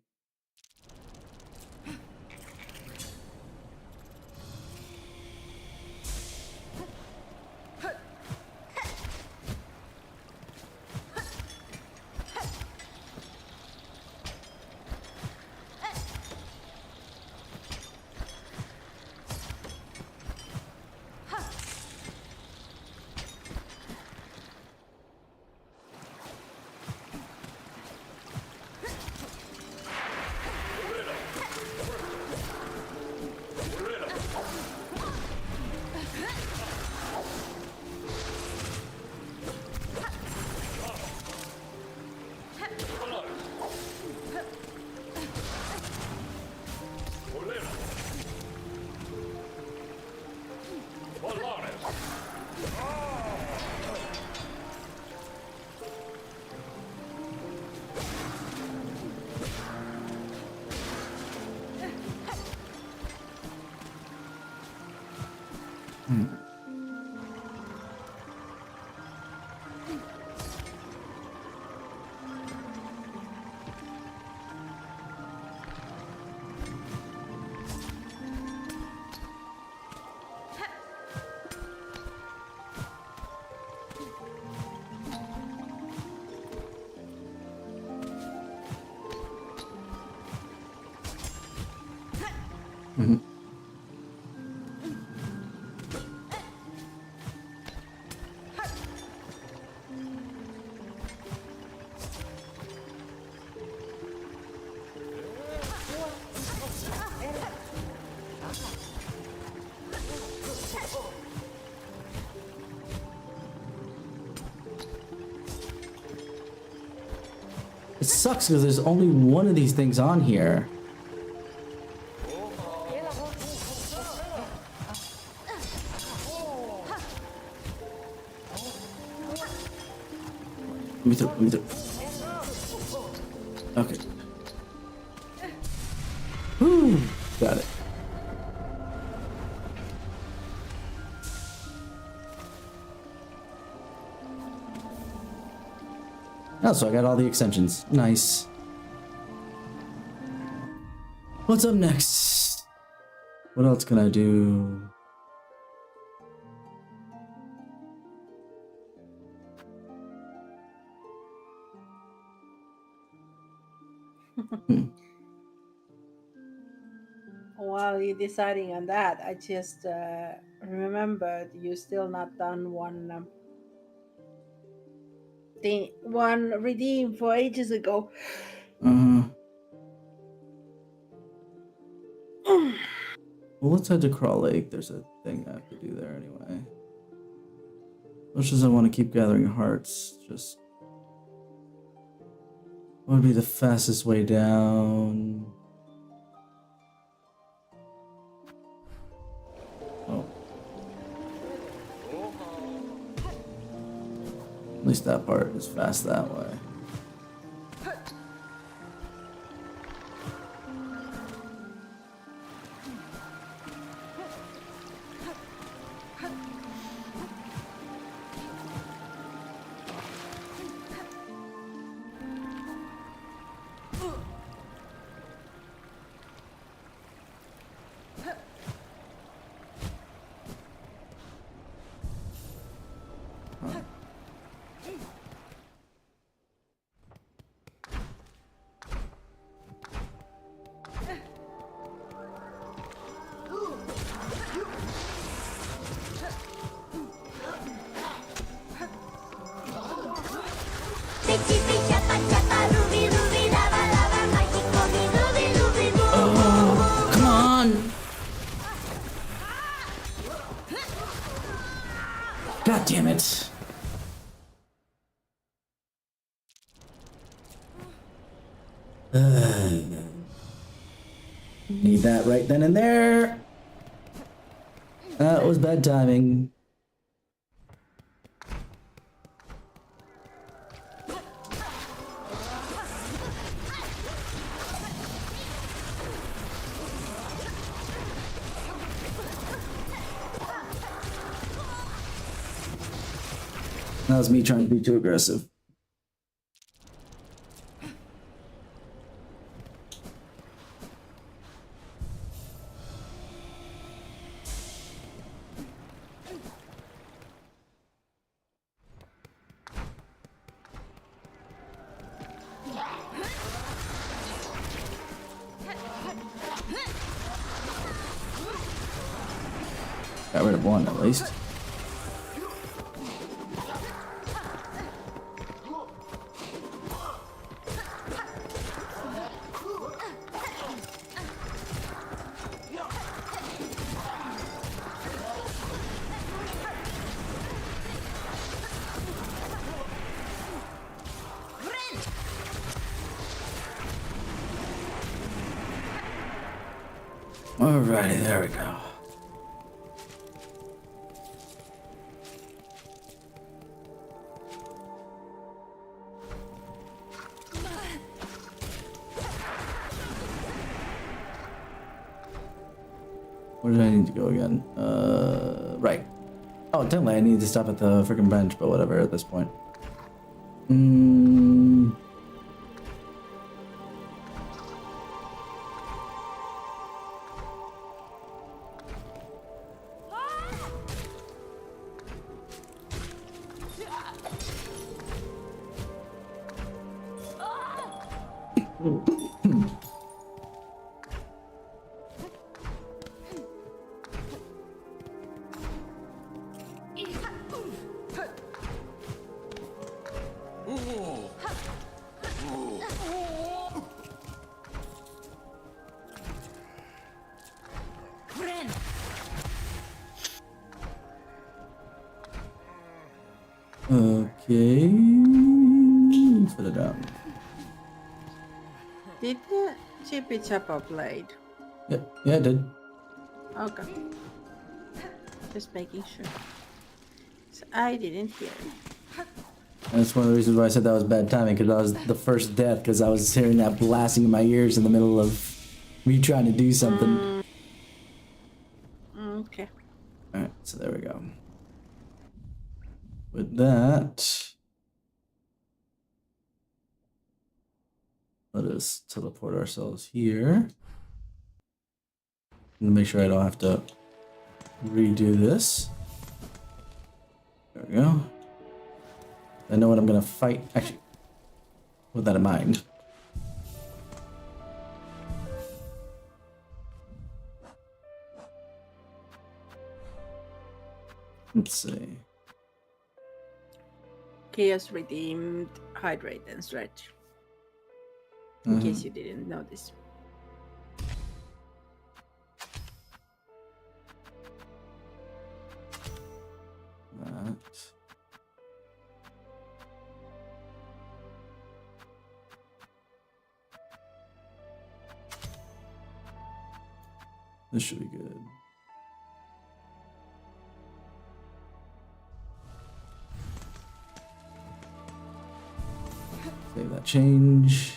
Speaker 1: It sucks because there's only one of these things on here. Let me through. Okay. Whew. Got it. Oh, so I got all the extensions. Nice. What's up next? What else can I do?
Speaker 2: While you're deciding on that, I just remembered you still not done one one redeem for ages ago.
Speaker 1: Well, let's head to Crawl Lake. There's a thing I have to do there anyway. Much as I want to keep gathering hearts, just what would be the fastest way down? Oh. At least that part is fast that way. Oh, come on! God damn it! Need that right then and there. That was bad timing. That was me trying to be too aggressive. Got rid of one at least. Alrighty, there we go. Where did I need to go again? Right. Oh, technically I need to stop at the freaking bench, but whatever at this point. Okay. Let's put it down.
Speaker 2: Did the Chippy Chappa played?
Speaker 1: Yeah, yeah, I did.
Speaker 2: Okay. Just making sure. So I didn't hear it.
Speaker 1: And that's one of the reasons why I said that was bad timing, because that was the first death, because I was hearing that blasting in my ears in the middle of me trying to do something.
Speaker 2: Okay.
Speaker 1: Alright, so there we go. With that, let us teleport ourselves here. And make sure I don't have to redo this. There we go. I know what I'm gonna fight. Actually, with that in mind. Let's see.
Speaker 2: Chaos redeemed hydrate and stretch. In case you didn't notice.
Speaker 1: That. This should be good. Save that change.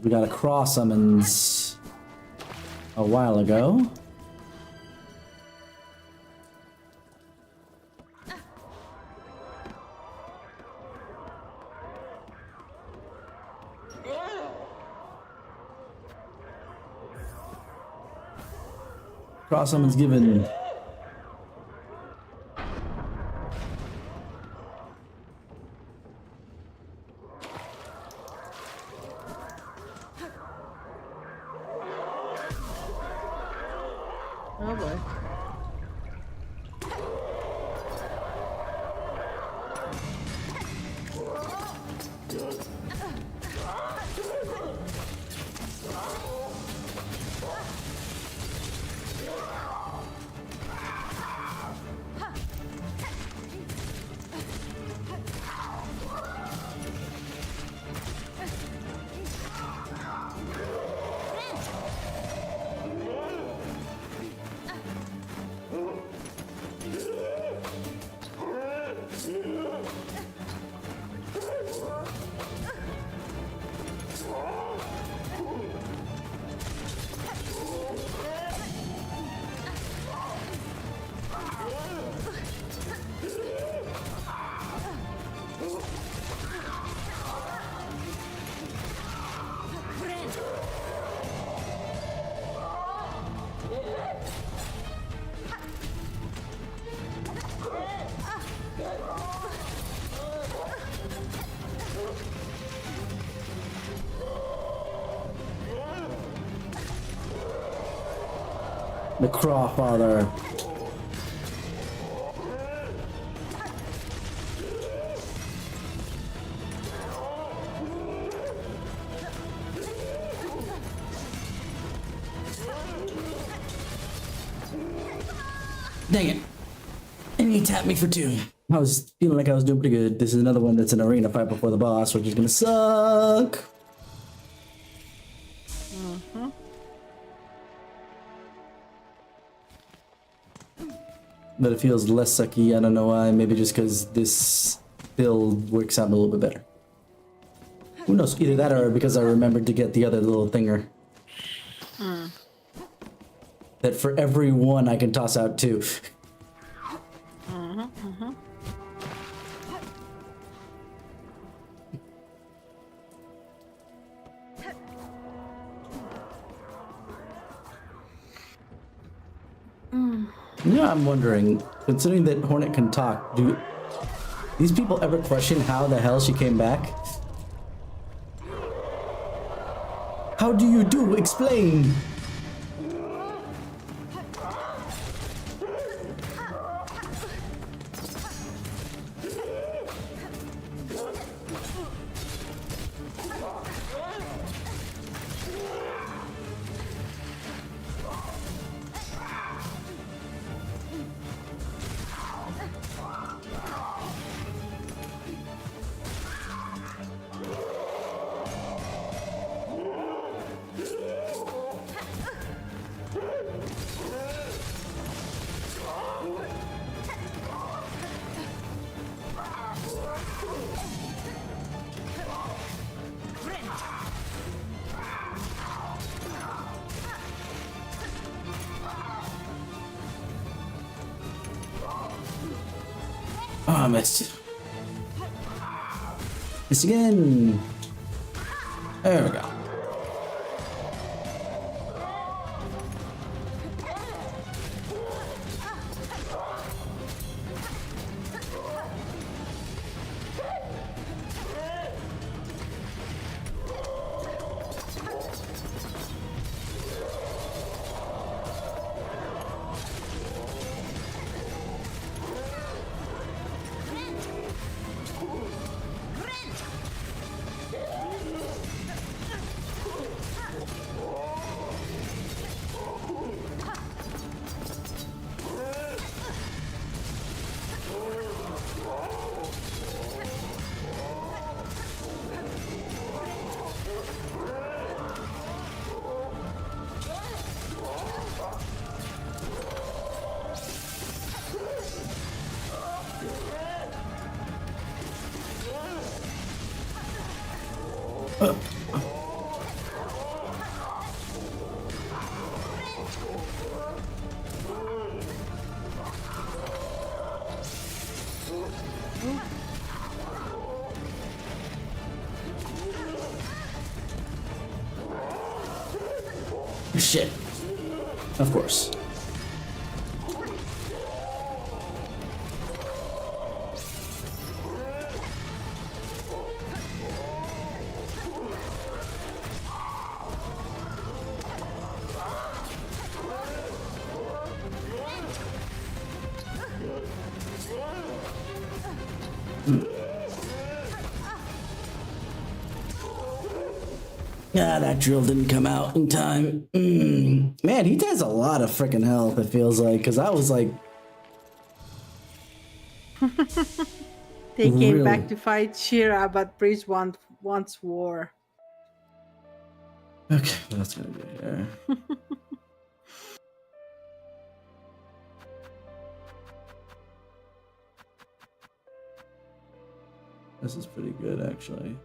Speaker 1: We got a cross summons a while ago. Cross summons given.
Speaker 2: Oh boy. The Crawfather. Dang it. And he tapped me for 2. I was feeling like I was doing pretty good. This is another one that's an arena fight before the boss, which is gonna suck. But it feels less sucky. I don't know why. Maybe just because this build works out a little bit better. Who knows? Either that or because I remembered to get the other little thinger. That for every one I can toss out 2. Yeah, I'm wondering, considering that Hornet can talk, do these people ever question how the hell she came back? How do you do? Explain!
Speaker 1: I missed. Miss again. There we go. Shit. Of course. Ah, that drill didn't come out in time. Man, he has a lot of freaking health, it feels like, because I was like...
Speaker 4: They came
Speaker 1: Really?
Speaker 4: back to fight Shira, but Priest wants war.
Speaker 1: Okay, that's gonna be here. This is pretty good, actually.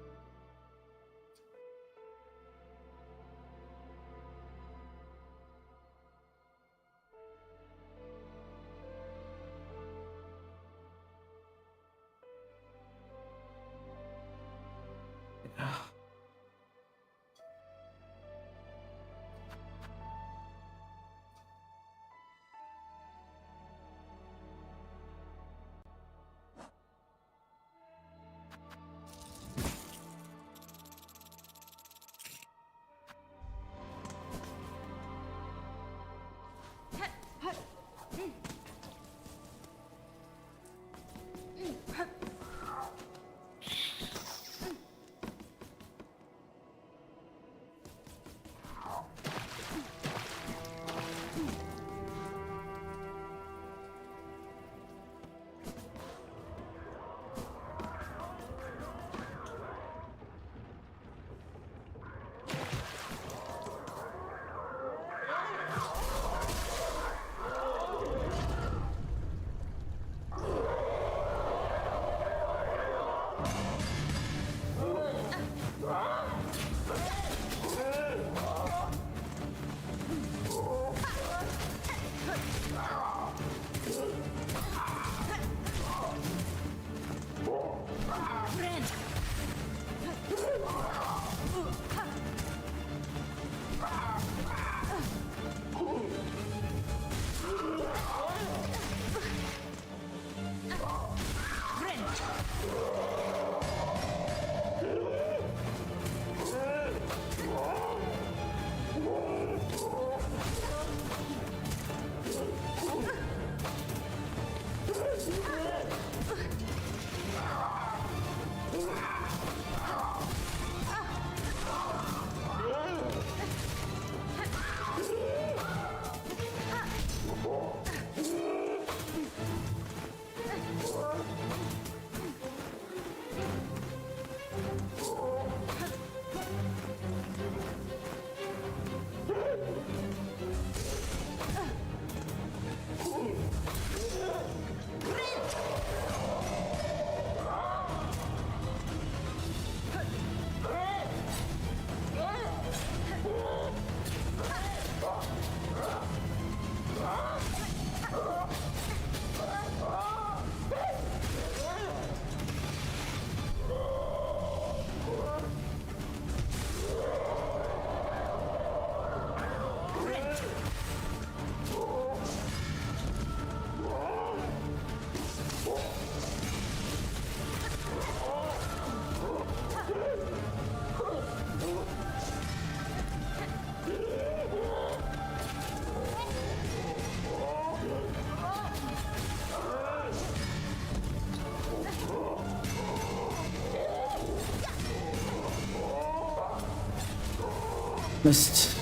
Speaker 2: Missed.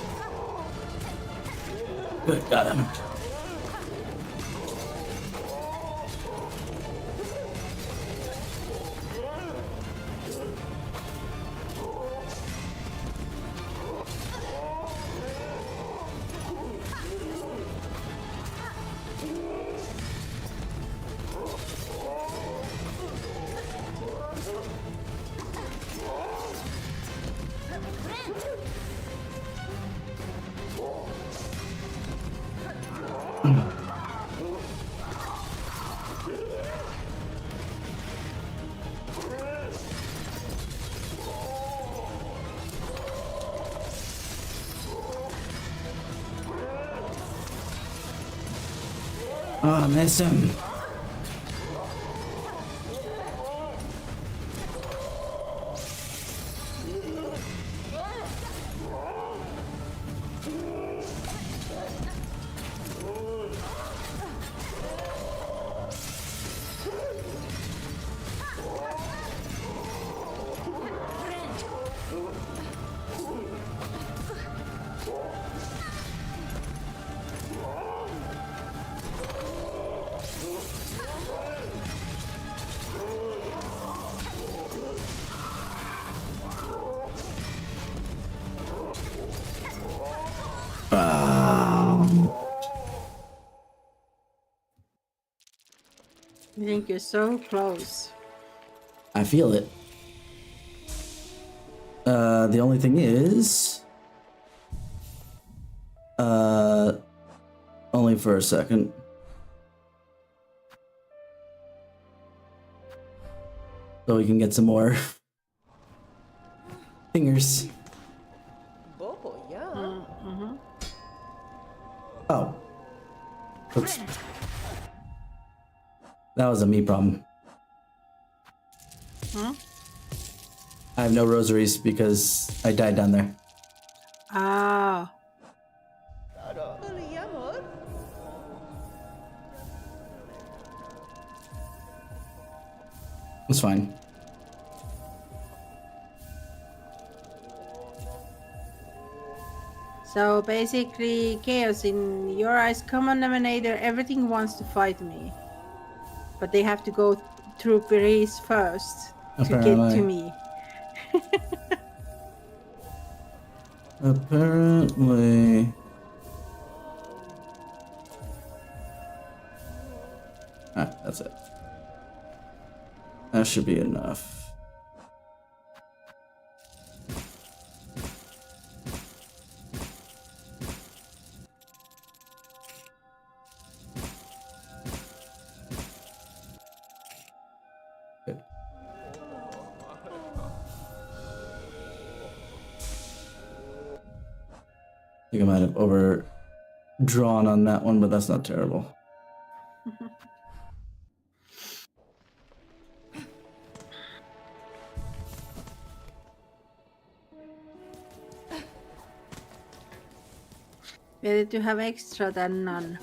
Speaker 2: Good, got him. Oh, I missed him.
Speaker 4: I think you're so close.
Speaker 2: I feel it. The only thing is... only for a second. So we can get some more fingers. Oh. Oops. That was a me problem.
Speaker 4: Huh?
Speaker 2: I have no rosaries because I died down there.
Speaker 4: Ah.
Speaker 2: It's fine.
Speaker 4: So basically, Chaos, in your eyes, common emanator, everything wants to fight me. But they have to go through Beres first to get to me.
Speaker 2: Apparently. Ah, that's it. That should be enough. Good. I think I might have overdrawn on that one, but that's not terrible.
Speaker 4: Better to have extra than none.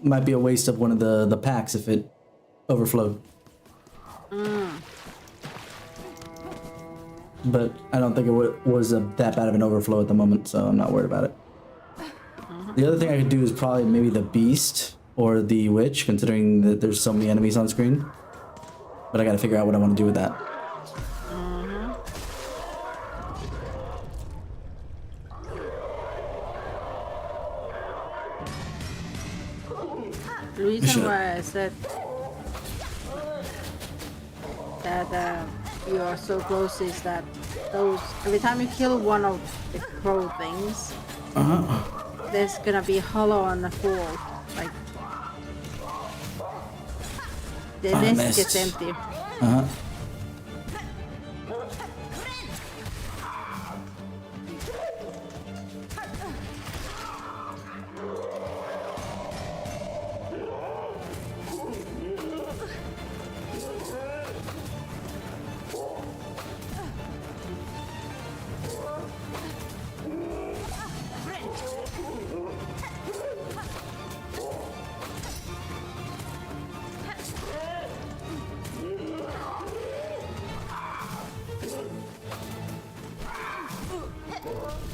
Speaker 2: Might be a waste of one of the packs if it overflowed. But I don't think it was that bad of an overflow at the moment, so I'm not worried about it. The other thing I could do is probably maybe the beast or the witch, considering that there's so many enemies on screen. But I gotta figure out what I want to do with that.
Speaker 4: The reason why I said that you are so close is that those every time you kill one of the crow things, there's gonna be hollow on the floor, like the nest gets empty.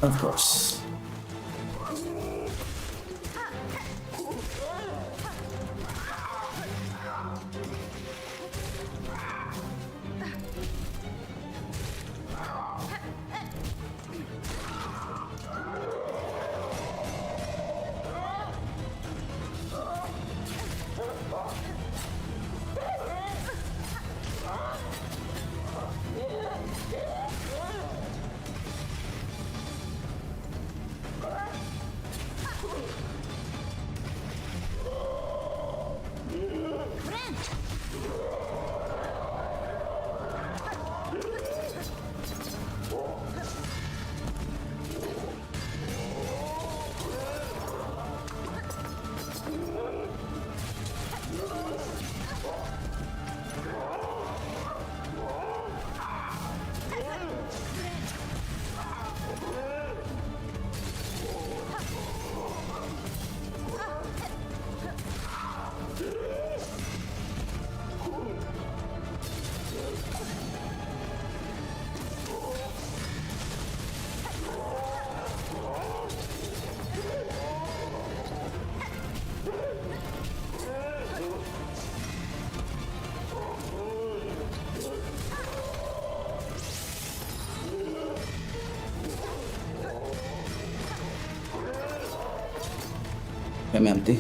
Speaker 2: Of course. I'm empty.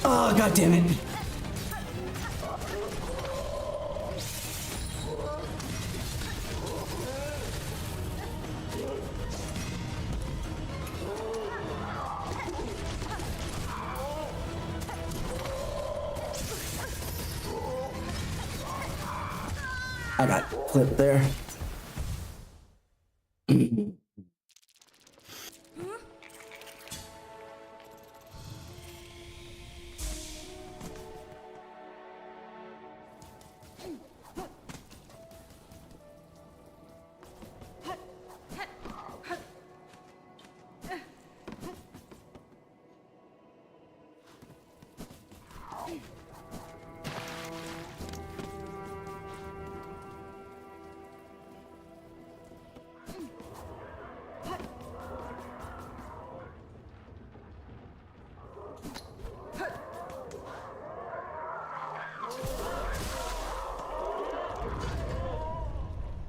Speaker 2: Oh, god damn it. I got clipped there.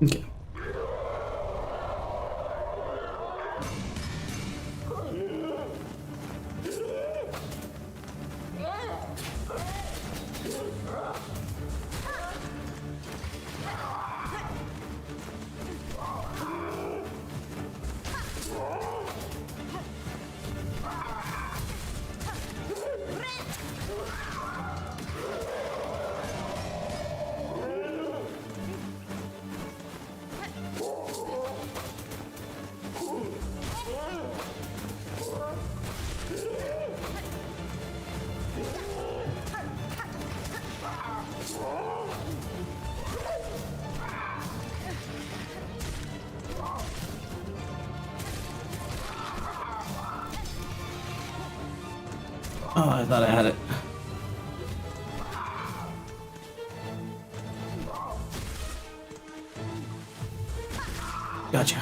Speaker 2: Okay. Oh, I thought I had it. Gotcha.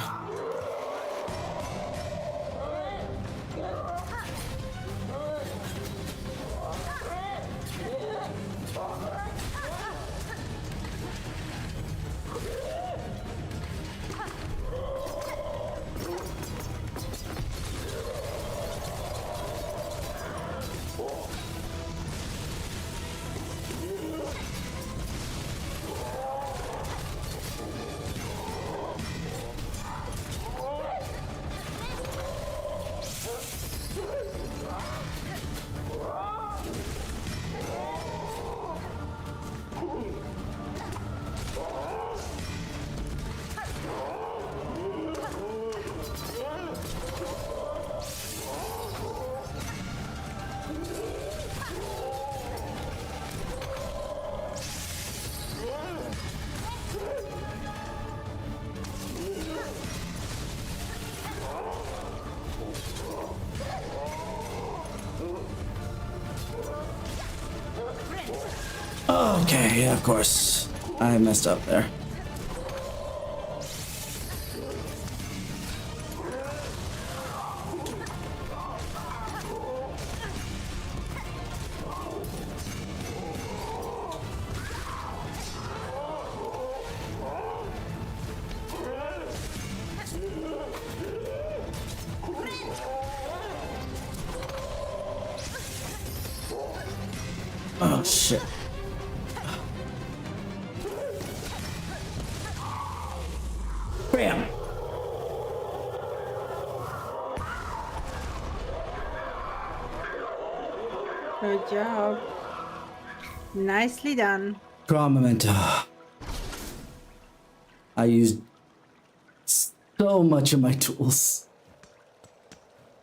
Speaker 2: Okay, yeah, of course. I messed up there. Oh shit. Bam!
Speaker 4: Good job. Nicely done.
Speaker 2: Draw memento. I used so much of my tools.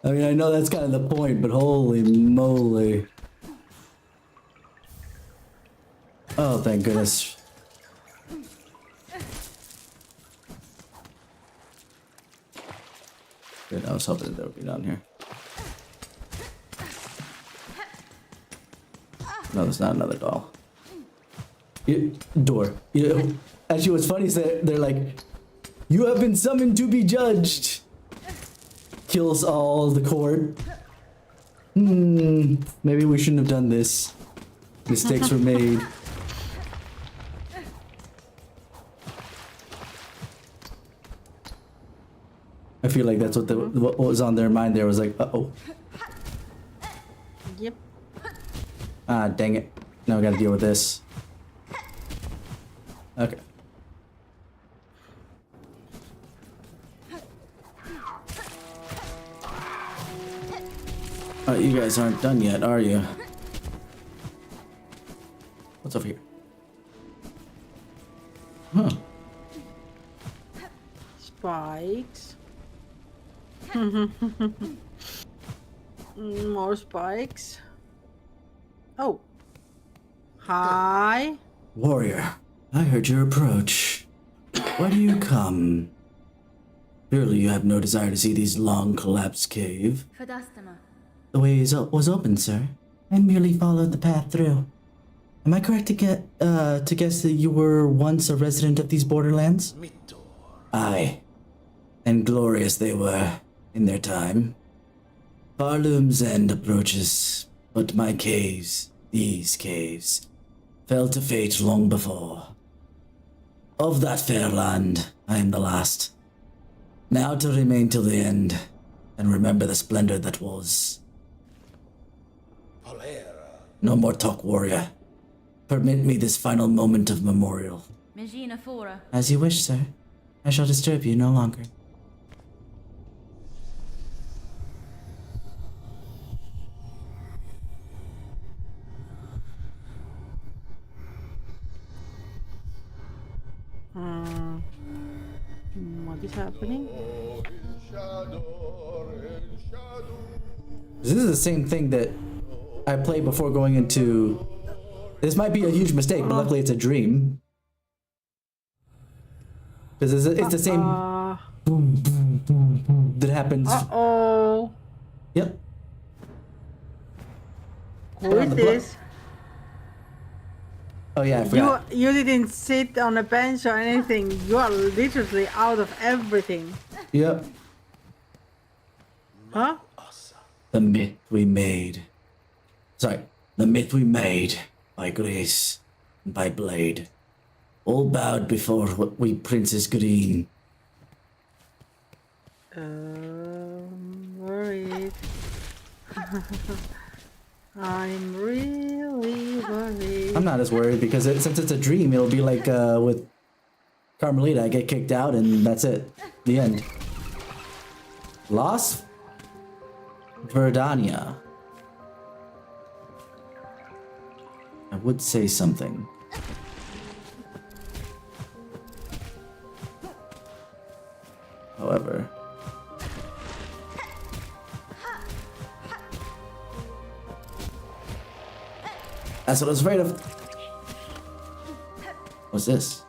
Speaker 2: I mean, I know that's kind of the point, but holy moly. Oh, thank goodness. Good, I was hoping that would be down here. No, there's not another doll. Door. Actually, what's funny is that they're like, "You have been summoned to be judged." Kills all the court. Maybe we shouldn't have done this. Mistakes were made. I feel like that's what was on their mind there was like, uh-oh.
Speaker 4: Yep.
Speaker 2: Ah, dang it. Now we gotta deal with this. Okay. Oh, you guys aren't done yet, are you? What's over here? Huh.
Speaker 4: Spikes. More spikes. Oh. Hi.
Speaker 2: Warrior, I heard your approach. Why do you come? Surely you have no desire to see this long collapsed cave.
Speaker 3: The way was open, sir. I merely followed the path through. Am I correct to guess that you were once a resident of these borderlands?
Speaker 2: Aye. And glorious they were in their time. Barloom's end approaches, but my caves, these caves, fell to fate long before. Of that fair land, I am the last. Now to remain till the end, and remember the splendor that was. No more talk, warrior. Permit me this final moment of memorial.
Speaker 3: As you wish, sir. I shall disturb you no longer.
Speaker 4: What is happening?
Speaker 2: This is the same thing that I played before going into... This might be a huge mistake, but luckily it's a dream. Because it's the same boom, boom, boom, boom that happens.
Speaker 4: Uh-oh.
Speaker 2: Yep.
Speaker 4: Who is this?
Speaker 2: Oh yeah, I forgot.
Speaker 4: You didn't sit on a bench or anything. You are literally out of everything.
Speaker 2: Yep.
Speaker 4: Huh?
Speaker 2: The myth we made. Sorry, the myth we made by grace and by blade. All bowed before what we Princess Green.
Speaker 4: Worried. I'm really worried.
Speaker 2: I'm not as worried because since it's a dream, it'll be like with Carmelita. I get kicked out and that's it. The end. Lost Verdania. I would say something. However, that's what I was afraid of. What's this?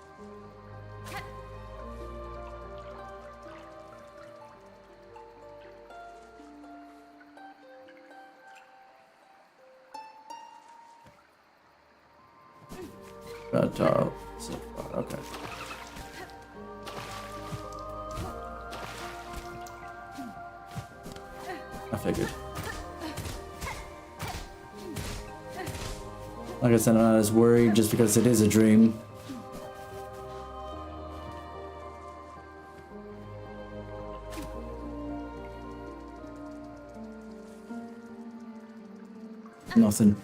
Speaker 2: Taro. Okay. I figured. Like I said, I'm not as worried just because it is a dream. Nothing.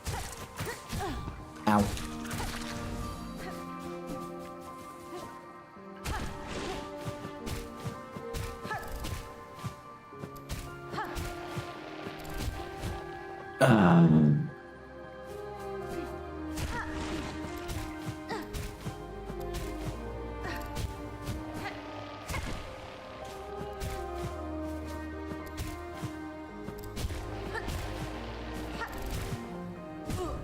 Speaker 2: Ow.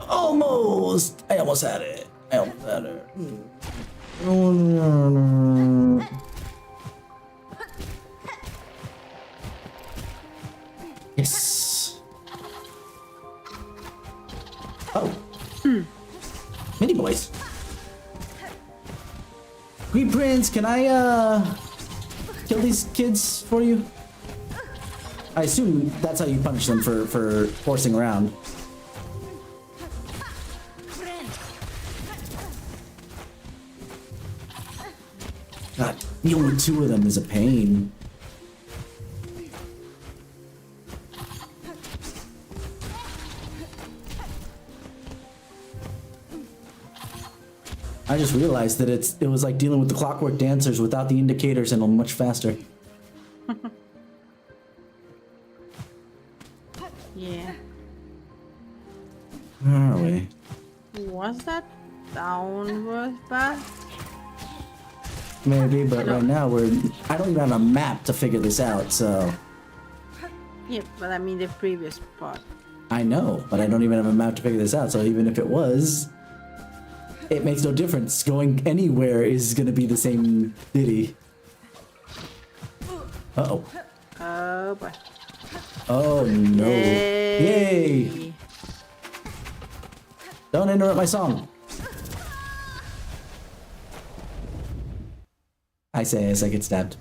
Speaker 2: Almost! I almost had it. I almost had it. Yes. Oh. Mini boys. Green Prince, can I kill these kids for you? I assume that's how you punish them for forcing around. God, dealing with two of them is a pain. I just realized that it was like dealing with the Clockwork Dancers without the indicators and much faster.
Speaker 4: Yeah.
Speaker 2: Where are we?
Speaker 4: Was that downward path?
Speaker 2: Maybe, but right now I don't even have a map to figure this out, so.
Speaker 4: Yeah, but I mean the previous part.
Speaker 2: I know, but I don't even have a map to figure this out, so even if it was, it makes no difference. Going anywhere is gonna be the same ditty. Uh-oh.
Speaker 4: Oh boy.
Speaker 2: Oh no. Yay! Don't interrupt my song. I say as I get stabbed.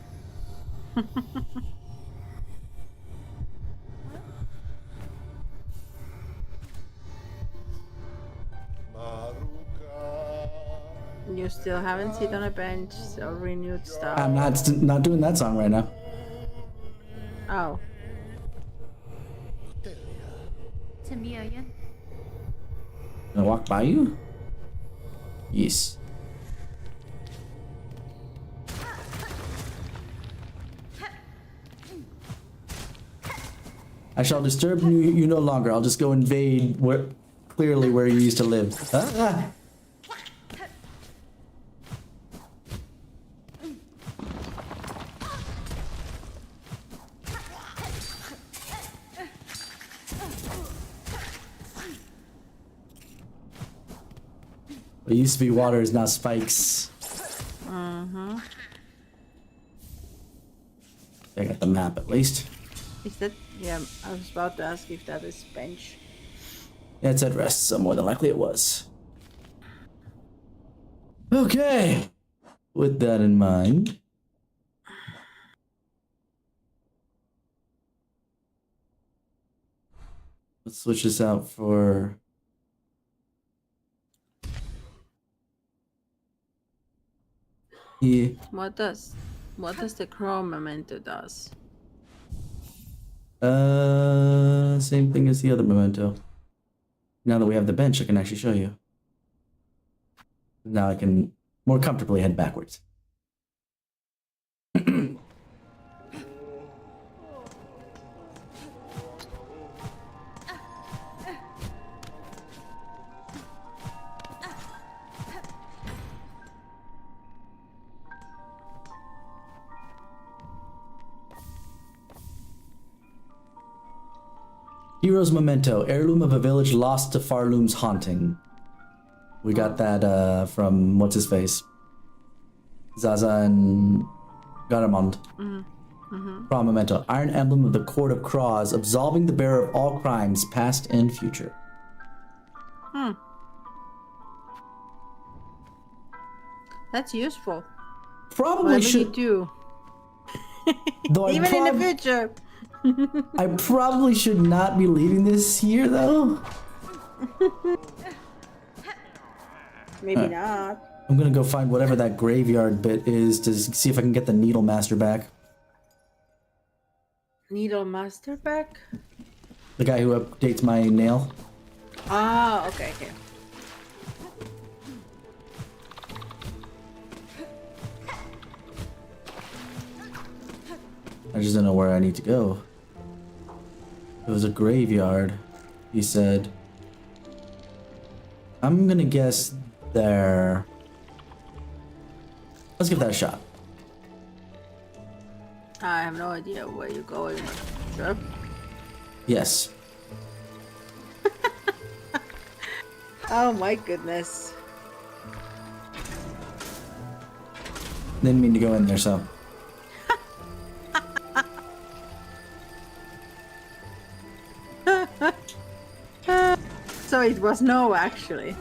Speaker 4: You still haven't sit on a bench or renewed stuff.
Speaker 2: I'm not doing that song right now.
Speaker 4: Oh.
Speaker 2: Can I walk by you? Yes. I shall disturb you no longer. I'll just go invade clearly where you used to live. Ah. What used to be water is now spikes.
Speaker 4: Mm-hmm.
Speaker 2: I got the map at least.
Speaker 4: Is that? Yeah, I was about to ask if that is bench.
Speaker 2: Yeah, it said rest, so more than likely it was. Okay. With that in mind. Let's switch this out for... Yeah.
Speaker 4: What does the Chrome memento does?
Speaker 2: Same thing as the other memento. Now that we have the bench, I can actually show you. Now I can more comfortably head backwards. Hero's Memento, heirloom of a village lost to Farloom's haunting. We got that from what's his face, Zaza and Garamond. Craw Memento, iron emblem of the Court of Craws, absolving the bearer of all crimes, past and future.
Speaker 4: That's useful.
Speaker 1: Probably
Speaker 4: Whatever you
Speaker 1: should.
Speaker 4: do.
Speaker 1: Though
Speaker 4: Even in the future.
Speaker 1: I probably should not be leaving this here, though.
Speaker 4: Maybe not.
Speaker 1: I'm gonna go find whatever that graveyard bit is to see if I can get the Needle Master back.
Speaker 4: Needle Master back?
Speaker 1: The guy who updates my nail.
Speaker 4: Ah, okay, okay.
Speaker 1: I just don't know where I need to go. It was a graveyard, he said. I'm gonna guess there. Let's give that a shot.
Speaker 4: I have no idea where you're going. Sure.
Speaker 1: Yes.
Speaker 4: Oh my goodness.
Speaker 1: Didn't mean to go in there, so.
Speaker 4: So it was no, actually.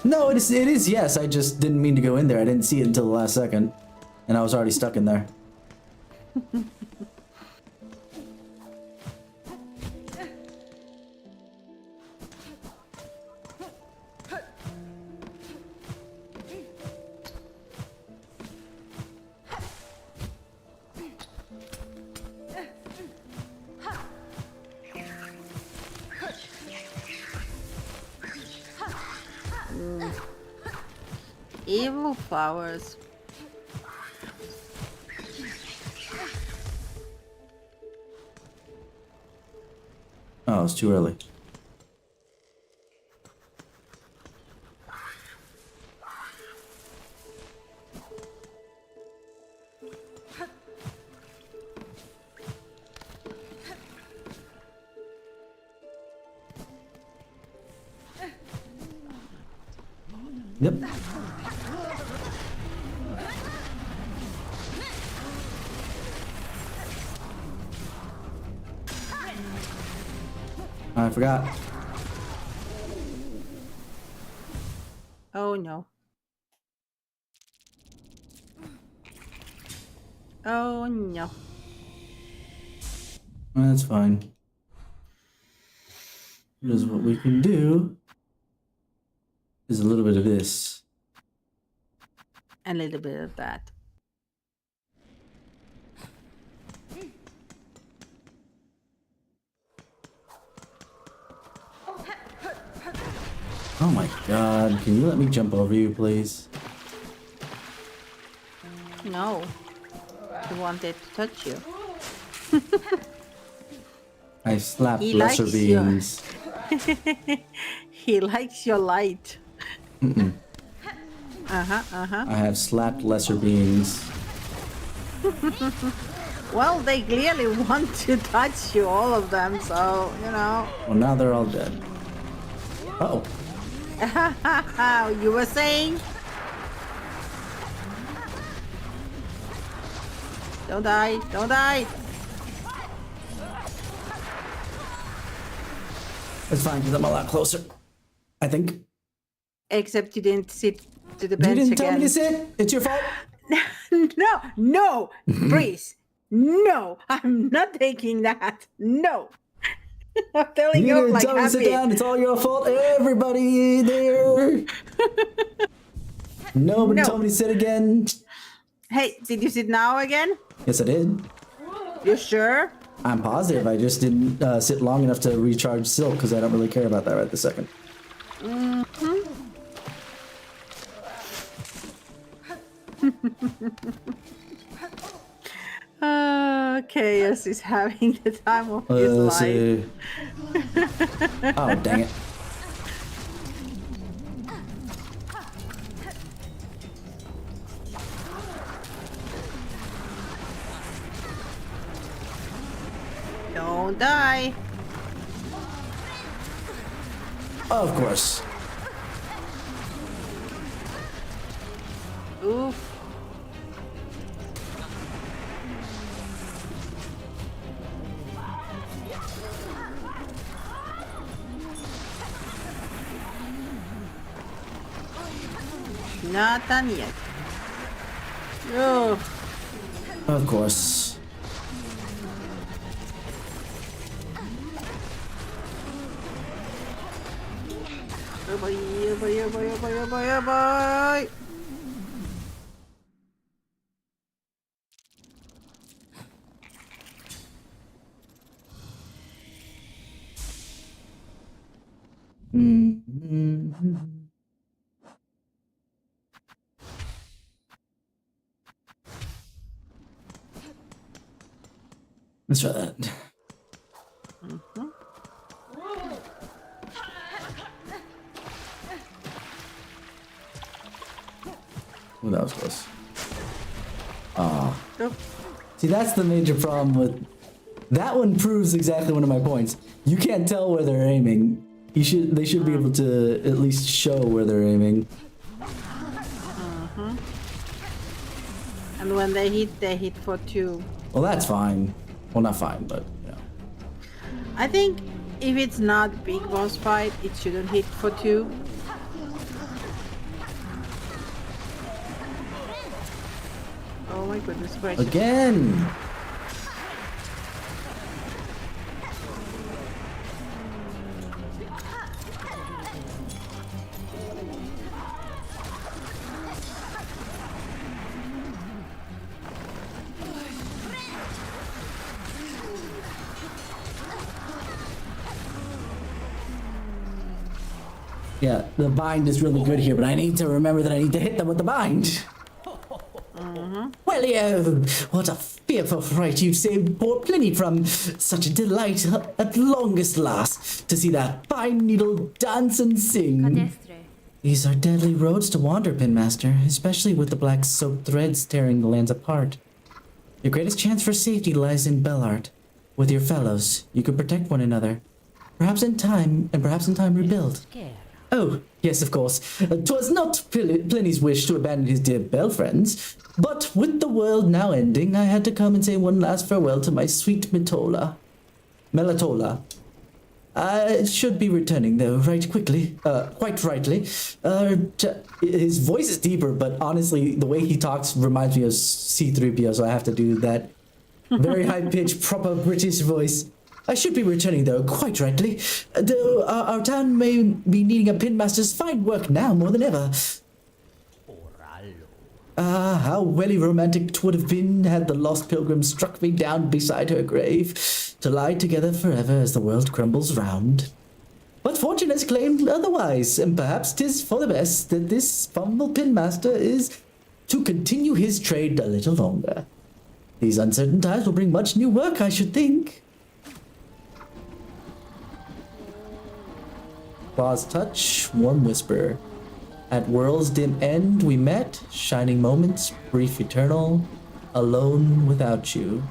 Speaker 1: No, it is yes. I just didn't mean to go in there. I didn't see it until the last second. And I was already stuck in there.
Speaker 4: Evil flowers.
Speaker 1: Oh, it's too early. Yep. I forgot.
Speaker 4: Oh no. Oh no.
Speaker 1: That's fine. Because what we can do is a little bit of this.
Speaker 4: A little bit of that.
Speaker 1: Oh my god, can you let me jump over you, please?
Speaker 4: No. He wanted to touch you.
Speaker 1: I slapped
Speaker 4: He
Speaker 1: lesser
Speaker 4: likes you.
Speaker 1: beings.
Speaker 4: He likes your light.
Speaker 1: Mm-mm.
Speaker 4: Uh-huh.
Speaker 1: I have slapped lesser beings.
Speaker 4: Well, they clearly want to touch you, all of them, so, you know.
Speaker 1: Well, now they're all dead. Uh-oh.
Speaker 4: You were saying? Don't die, don't die.
Speaker 1: It's fine, because I'm a lot closer. I think.
Speaker 4: Except you didn't sit to the
Speaker 1: You
Speaker 4: bench
Speaker 1: didn't
Speaker 4: again.
Speaker 1: tell me to sit? It's your fault?
Speaker 4: No, please. No, I'm not taking that. No. I'm telling
Speaker 1: You
Speaker 4: you,
Speaker 1: didn't
Speaker 4: like
Speaker 1: tell me to sit
Speaker 4: happy.
Speaker 1: down. It's all your fault. Everybody there. Nobody
Speaker 4: No.
Speaker 1: told me to sit again.
Speaker 4: Hey, did you sit now again?
Speaker 1: Yes, I did.
Speaker 4: You sure?
Speaker 1: I'm positive. I just didn't sit long enough to recharge silk because I don't really care about that right this second.
Speaker 4: Chaos is having the time of his
Speaker 1: Let's
Speaker 4: life.
Speaker 1: see. Oh, dang it.
Speaker 4: Don't die.
Speaker 1: Of course.
Speaker 4: Oof. Not done yet. Oh.
Speaker 2: Of course.
Speaker 4: Oh boy, oh boy, oh boy, oh boy, oh boy, oh boy.
Speaker 2: Let's try that. Ooh, that was close.
Speaker 4: Oh.
Speaker 2: See, that's the major problem with that one. Proves exactly one of my points. You can't tell where they're aiming. They should be able to at least show where they're aiming.
Speaker 4: And when they hit for 2.
Speaker 2: Well, that's fine. Well, not fine, but you know.
Speaker 4: I think if it's not big boss fight, it shouldn't hit for 2. Oh my goodness gracious.
Speaker 2: Again. Yeah, the bind is really good here, but I need to remember that I need to hit them with the bind. Well, what a fearful fright you saved poor Pliny from. Such a delight at longest last to see that fine needle dance and sing.
Speaker 3: These are deadly roads to wander, Pinmaster, especially with the black soaked threads tearing the lands apart. Your greatest chance for safety lies in Bellart. With your fellows, you could protect one another. Perhaps in time rebuild. Oh, yes, of course. 'Twas not Pliny's wish to abandon his dear bell friends, but with the world now ending, I had to come and say one last farewell to my sweet Melatola. I should be returning, though, right quickly. Quite rightly. His voice is deeper, but honestly, the way he talks reminds me of C-3PO, so I have to do that very high-pitched, proper British voice. I should be returning, though, quite rightly. Though our town may be needing a pinmaster's fine work now more than ever. Ah, how welly romantic 'twould have been had the lost pilgrim struck me down beside her grave, to lie together forever as the world crumbles round. But fortune has claimed otherwise, and perhaps 'tis for the best that this fumble pinmaster is to continue his trade a little longer. These uncertain times will bring much new work, I should think. Claw's touch, warm whisper. At world's dim end we met, shining moments, brief eternal, alone without you.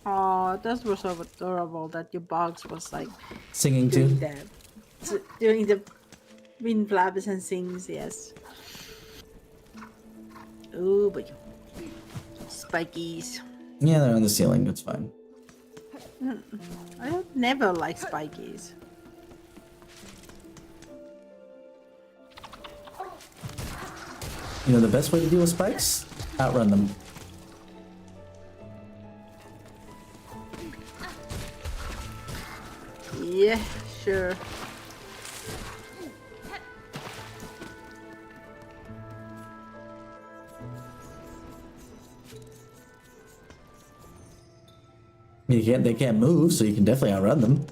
Speaker 4: Oh, that was so adorable that your box was like
Speaker 2: Singing
Speaker 4: doing
Speaker 2: too.
Speaker 4: doing the wind flaps and sings, yes. Oh, but spikies.
Speaker 2: Yeah, they're on the ceiling, that's fine.
Speaker 4: I don't never like spikies.
Speaker 2: You know the best way to deal with spikes? Outrun them.
Speaker 4: Yeah, sure.
Speaker 2: They can't move, so you can definitely outrun them.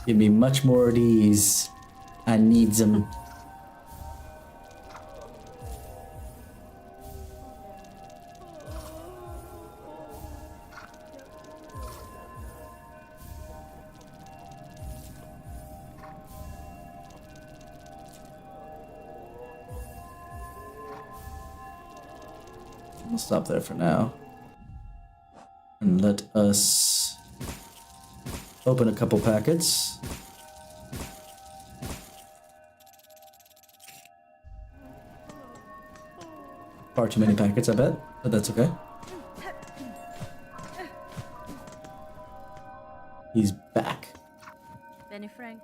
Speaker 2: Give me much more at ease. I need them. We'll stop there for now. And let us open a couple packets. Far too many packets, I bet, but that's okay. He's back.
Speaker 5: Benny Frank.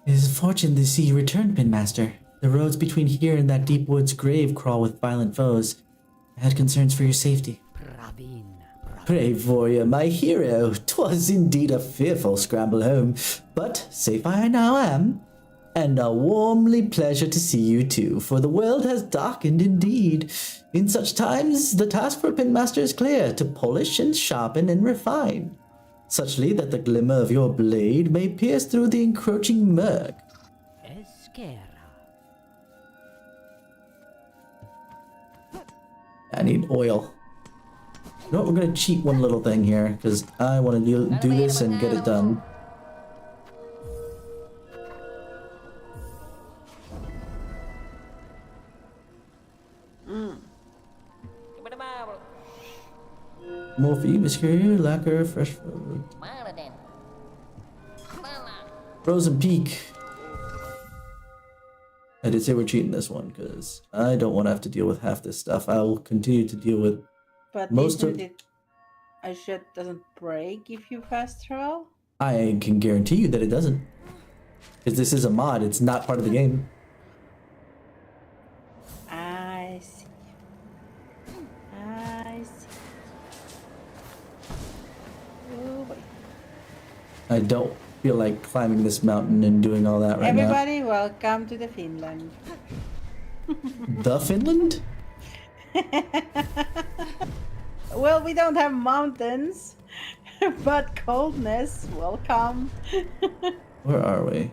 Speaker 3: It is fortunate to see you return, Pinmaster. The roads between here and that deep woods grave crawl with violent foes. I had concerns for your safety.
Speaker 1: Brave warrior, my hero. 'Twas indeed a fearful scramble home, but safe I now am. And a warmly pleasure to see you too, for the world has darkened indeed. In such times, the task for a Pinmaster is clear, to polish and sharpen and refine, suchly that the glimmer of your blade may pierce through the encroaching murk.
Speaker 2: I need oil. You know what, we're gonna cheat one little thing here, because I want to do this and get it done. Morphe, Whisker, Lacquer, Fresh Food. Frozen Peak. I did say we're cheating this one, because I don't want to have to deal with half this stuff. I will continue to deal with
Speaker 4: But
Speaker 2: most
Speaker 4: isn't
Speaker 2: of...
Speaker 4: it a shit doesn't break if you fast travel?
Speaker 2: I can guarantee you that it doesn't. Because this is a mod, it's not part of the game.
Speaker 4: I see. I see. Oh boy.
Speaker 2: I don't feel like climbing this mountain and doing all that right
Speaker 4: Everybody, welcome to the Finland.
Speaker 2: now. The Finland?
Speaker 4: Well, we don't have mountains, but coldness. Welcome.
Speaker 2: Where are we?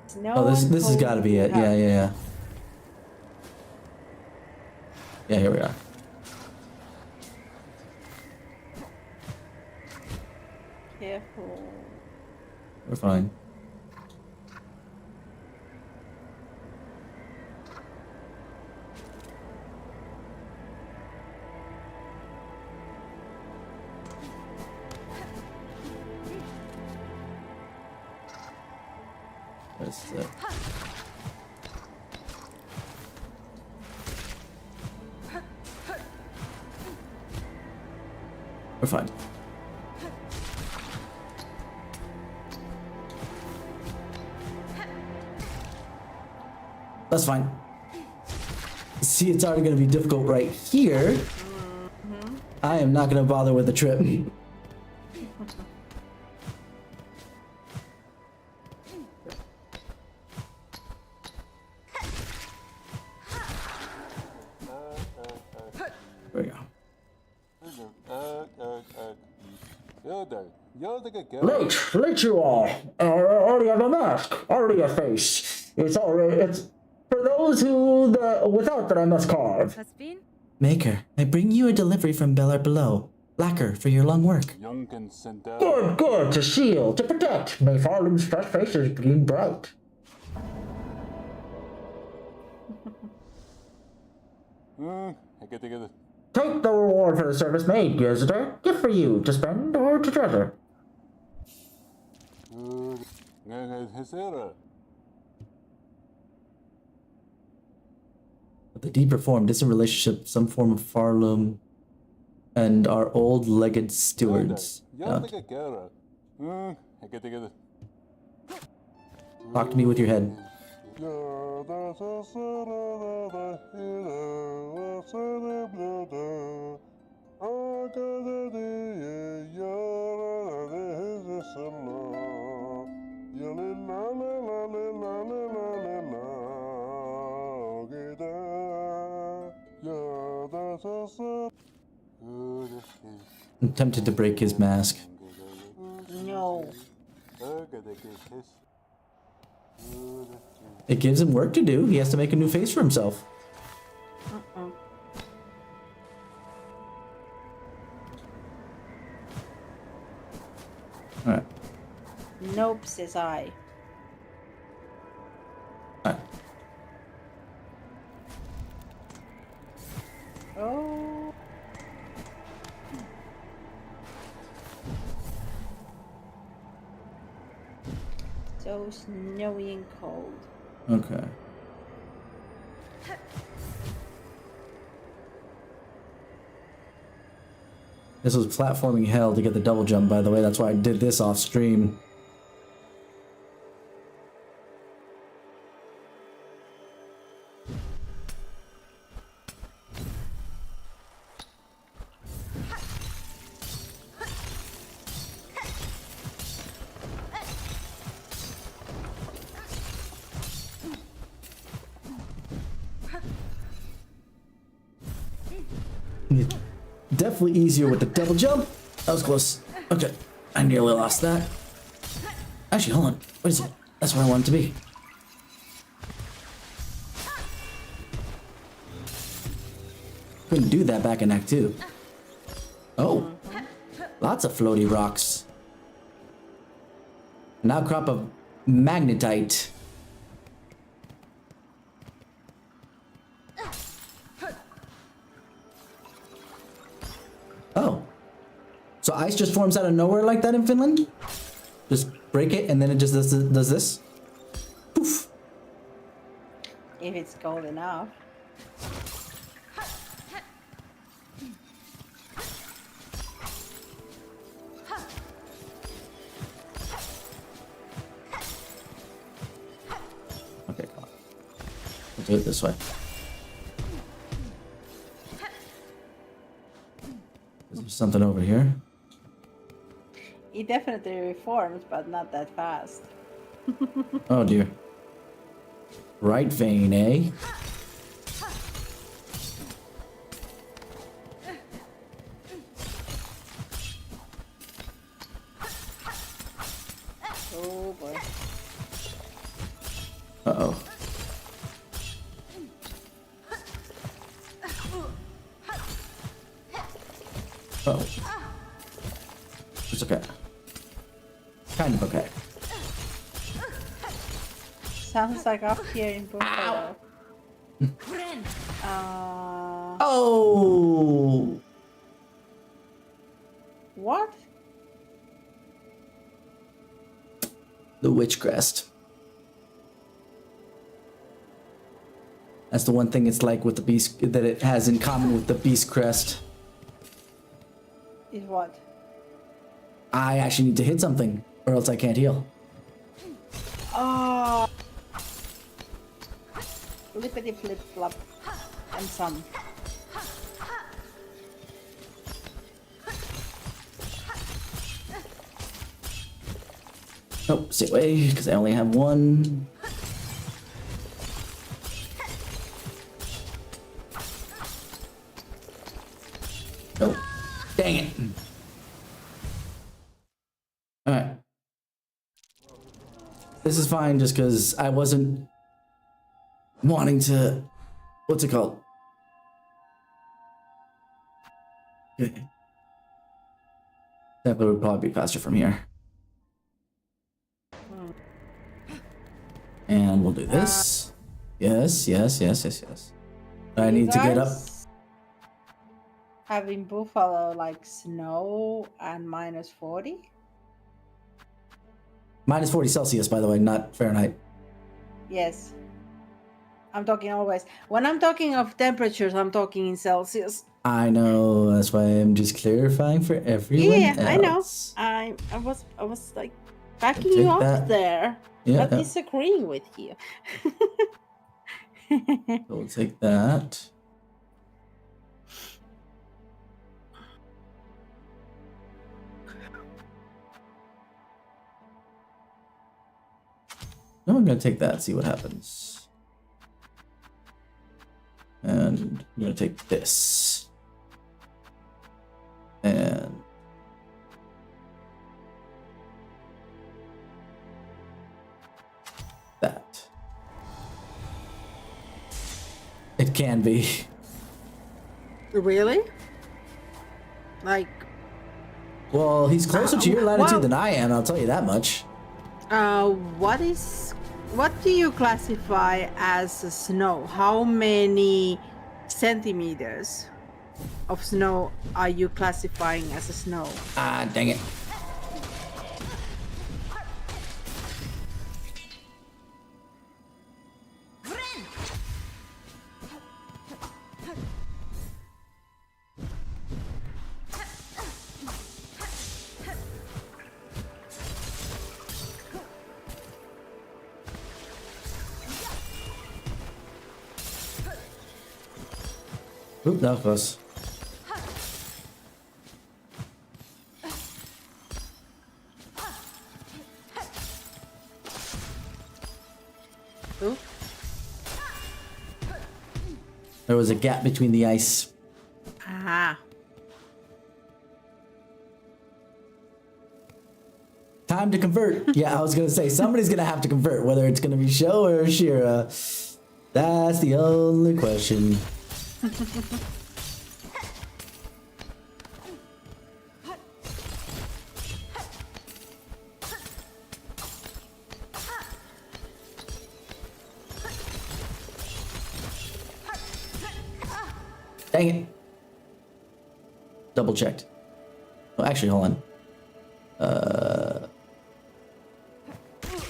Speaker 4: Snow
Speaker 2: Oh, this
Speaker 4: and
Speaker 2: has got to be it.
Speaker 4: cold.
Speaker 2: Yeah. Yeah, here we are.
Speaker 4: Careful.
Speaker 2: We're fine. That's it. We're fine. That's fine. See, it's already going to be difficult right here. I am not going to bother with the trip. There we go.
Speaker 6: Late you all. Already have a mask, already a face. It's for those without that I must carve.
Speaker 5: Has been?
Speaker 3: Maker, I bring you a delivery from Bellar Below. Lacquer for your long work.
Speaker 6: Good, to shield, to protect. May Farlum's fresh faces gleam bright. Take the reward for the service made, Visitor. Gift for you, to spend or to treasure.
Speaker 2: The deeper form, distant relationship, some form of Farlum and our old legged stewards. Talk to me with your head. I'm tempted to break his mask.
Speaker 4: No.
Speaker 2: It gives him work to do. He has to make a new face for himself. Alright.
Speaker 4: Nope, says I.
Speaker 2: Alright.
Speaker 4: Oh. So snowy and cold.
Speaker 2: Okay. This was platforming hell to get the double jump, by the way. That's why I did this off stream. Definitely easier with the double jump. That was close. Okay, I nearly lost that. Actually, hold on. What is it? That's where I want it to be. Couldn't do that back in Act 2. Oh, lots of floaty rocks. An outcrop of magnetite. Oh. So ice just forms out of nowhere like that in Finland? Just break it and then it just does this? Poof.
Speaker 4: If it's cold enough.
Speaker 2: Okay, come on. We'll do it this way. Is there something over here?
Speaker 4: It definitely reforms, but not that fast.
Speaker 2: Oh dear. Right vein, eh?
Speaker 4: Oh boy.
Speaker 2: Uh-oh. Oh. It's okay. Kind of okay.
Speaker 4: Sounds like up here in Buffalo.
Speaker 2: Oh!
Speaker 4: What?
Speaker 2: The witch crest. That's the one thing it's like with the beast that it has in common with the beast crest.
Speaker 4: Is what?
Speaker 2: I actually need to hit something, or else I can't heal.
Speaker 4: Oh. Flippity flip flop. And some.
Speaker 2: Oh, stay away, because I only have one. Oh, dang it. Alright. This is fine just because I wasn't wanting to... What's it called? Okay. That would probably be faster from here. And we'll do this. Yes. I need to get up.
Speaker 4: Having Buffalo like snow and minus 40?
Speaker 2: Minus 40 Celsius, by the way, not Fahrenheit.
Speaker 4: Yes. I'm talking always. When I'm talking of temperatures, I'm talking in Celsius.
Speaker 2: I know, that's why I'm just clarifying for everyone else.
Speaker 4: I know. I was like backing you up there.
Speaker 2: Yeah,
Speaker 4: not disagreeing with you.
Speaker 2: So we'll take that. No, I'm gonna take that, see what happens. And I'm gonna take this. And that. It can be.
Speaker 4: Really? Like,
Speaker 2: Well, he's closer to your latitude than I am, I'll tell you that much.
Speaker 4: what do you classify as snow? How many centimeters of snow are you classifying as snow?
Speaker 2: Ah, dang it. Oop, that was close.
Speaker 4: Ooh.
Speaker 2: There was a gap between the ice.
Speaker 4: Aha.
Speaker 2: Time to convert. Yeah, I was gonna say somebody's gonna have to convert, whether it's gonna be Sho or Shira. That's the only question. Dang it. Double checked. Oh, actually, hold on.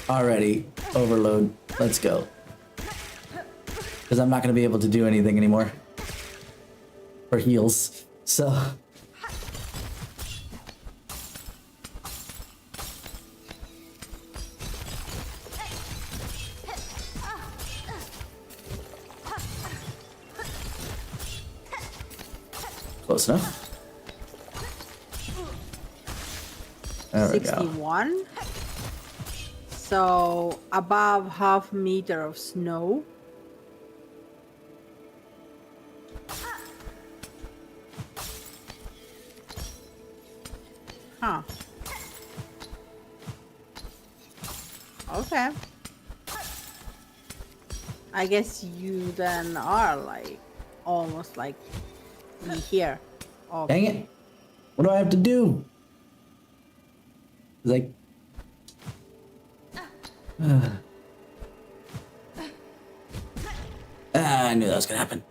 Speaker 2: Already. Overload. Let's go. Because I'm not going to be able to do anything anymore. For heals. So. Close enough. There we go.
Speaker 4: 61. So above half meter of snow. Huh. Okay. I guess you then are like almost like me here. Oh,
Speaker 2: Dang it. What do I have to do? Like. I knew that was gonna happen.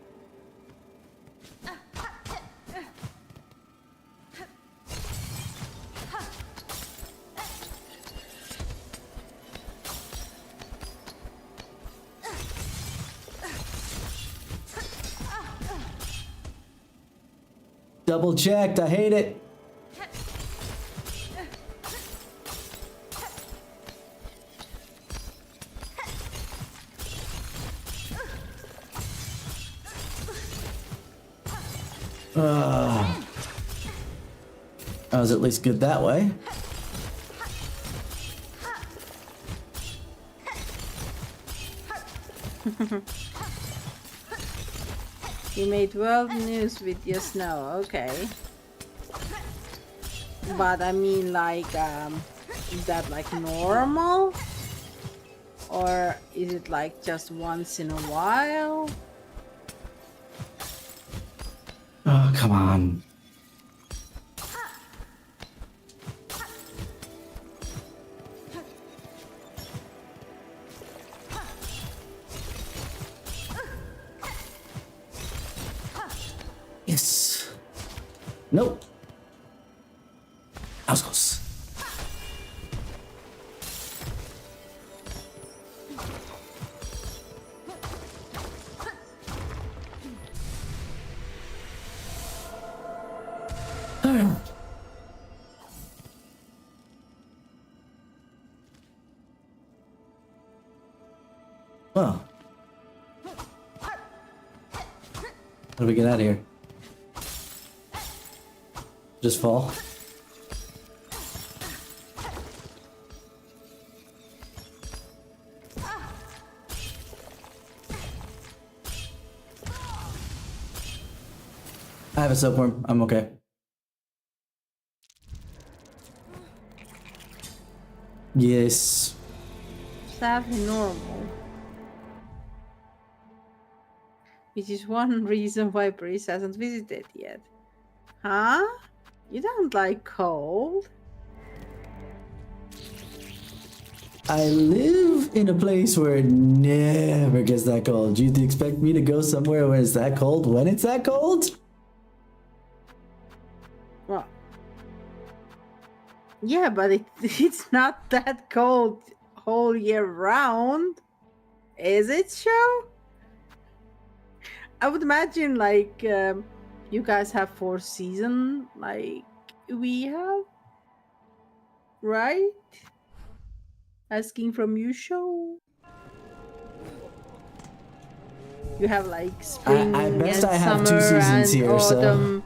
Speaker 2: Double checked. I hate it. I was at least good that way.
Speaker 4: you made world news with your snow, okay. But I mean like, is that like normal? Or is it like just once in a while?
Speaker 2: Oh, come on. Yes. Nope. That was close. Well, how do we get out of here? Just fall? I have a silkworm. I'm okay. Yes.
Speaker 4: Sadly normal. Which is one reason why Brice hasn't visited yet. Huh? You don't like cold?
Speaker 2: I live in a place where it never gets that cold. Do you expect me to go somewhere where it's that cold when it's that cold?
Speaker 4: Well, yeah, but it's not that cold whole year round, is it, Sho? I would imagine like you guys have 4 seasons like we have, right? Asking from you, Sho. You have like spring
Speaker 2: I
Speaker 4: and
Speaker 2: best I have 2
Speaker 4: summer
Speaker 2: seasons
Speaker 4: and
Speaker 2: here, so-
Speaker 4: autumn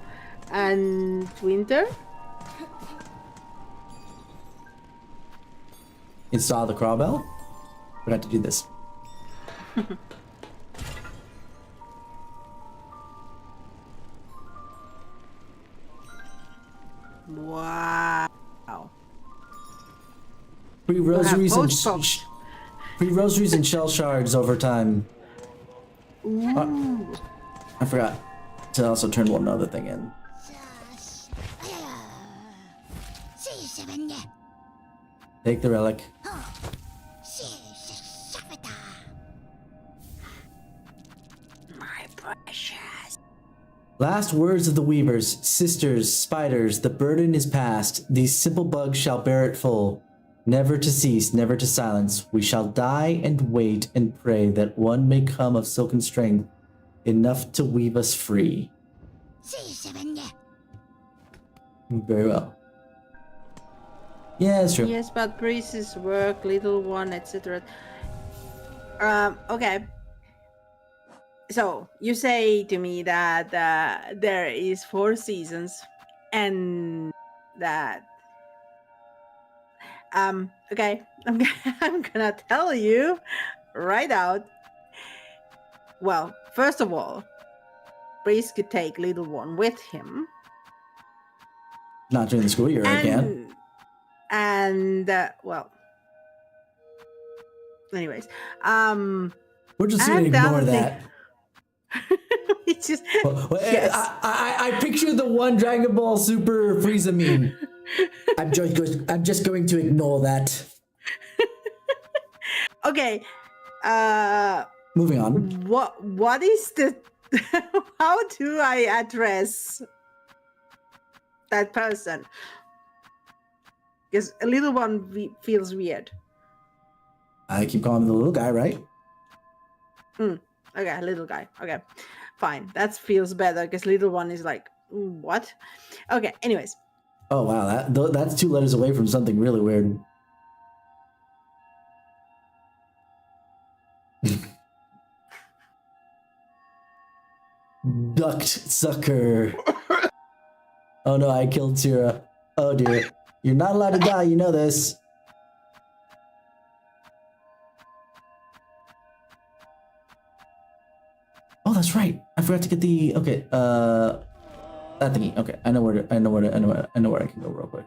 Speaker 4: and winter.
Speaker 2: Install the crawl bell. Forgot to do this.
Speaker 4: Wow.
Speaker 2: Free rosaries and
Speaker 4: post-box.
Speaker 2: free rosaries and shell shards over time. I forgot to also turn one other thing in. Take the relic.
Speaker 4: My precious.
Speaker 2: Last words of the weavers, sisters, spiders, the burden is past. These simple bugs shall bear it full. Never to cease, never to silence. We shall die and wait and pray that one may come of silken strength, enough to weave us free. Very well. Yeah, that's true.
Speaker 4: Yes, but priest's work, little one, etc. Okay. So you say to me that there is 4 seasons, and that okay, I'm gonna tell you right out. Well, first of all, priest could take little one with him,
Speaker 2: Not during the school year, I can.
Speaker 4: and well, anyways,
Speaker 2: We're just gonna
Speaker 4: and the
Speaker 2: ignore
Speaker 4: other thing-
Speaker 2: that.
Speaker 4: it's just
Speaker 2: Well,
Speaker 4: yes.
Speaker 2: I picture the one Dragon Ball Super Frieza meme. I'm just going to ignore that.
Speaker 4: Okay.
Speaker 2: Moving on.
Speaker 4: What is the how do I address that person? Because a little one feels weird.
Speaker 2: I keep calling him the little guy, right?
Speaker 4: Okay, little guy. Okay, fine. That feels better because little one is like, what? Okay, anyways.
Speaker 2: Oh wow, that's 2 letters away from something really weird. Duct sucker. Oh no, I killed Tira. Oh dear. You're not allowed to die, you know this. Oh, that's right. I forgot to get the that thingy. Okay, I know where I can go real quick.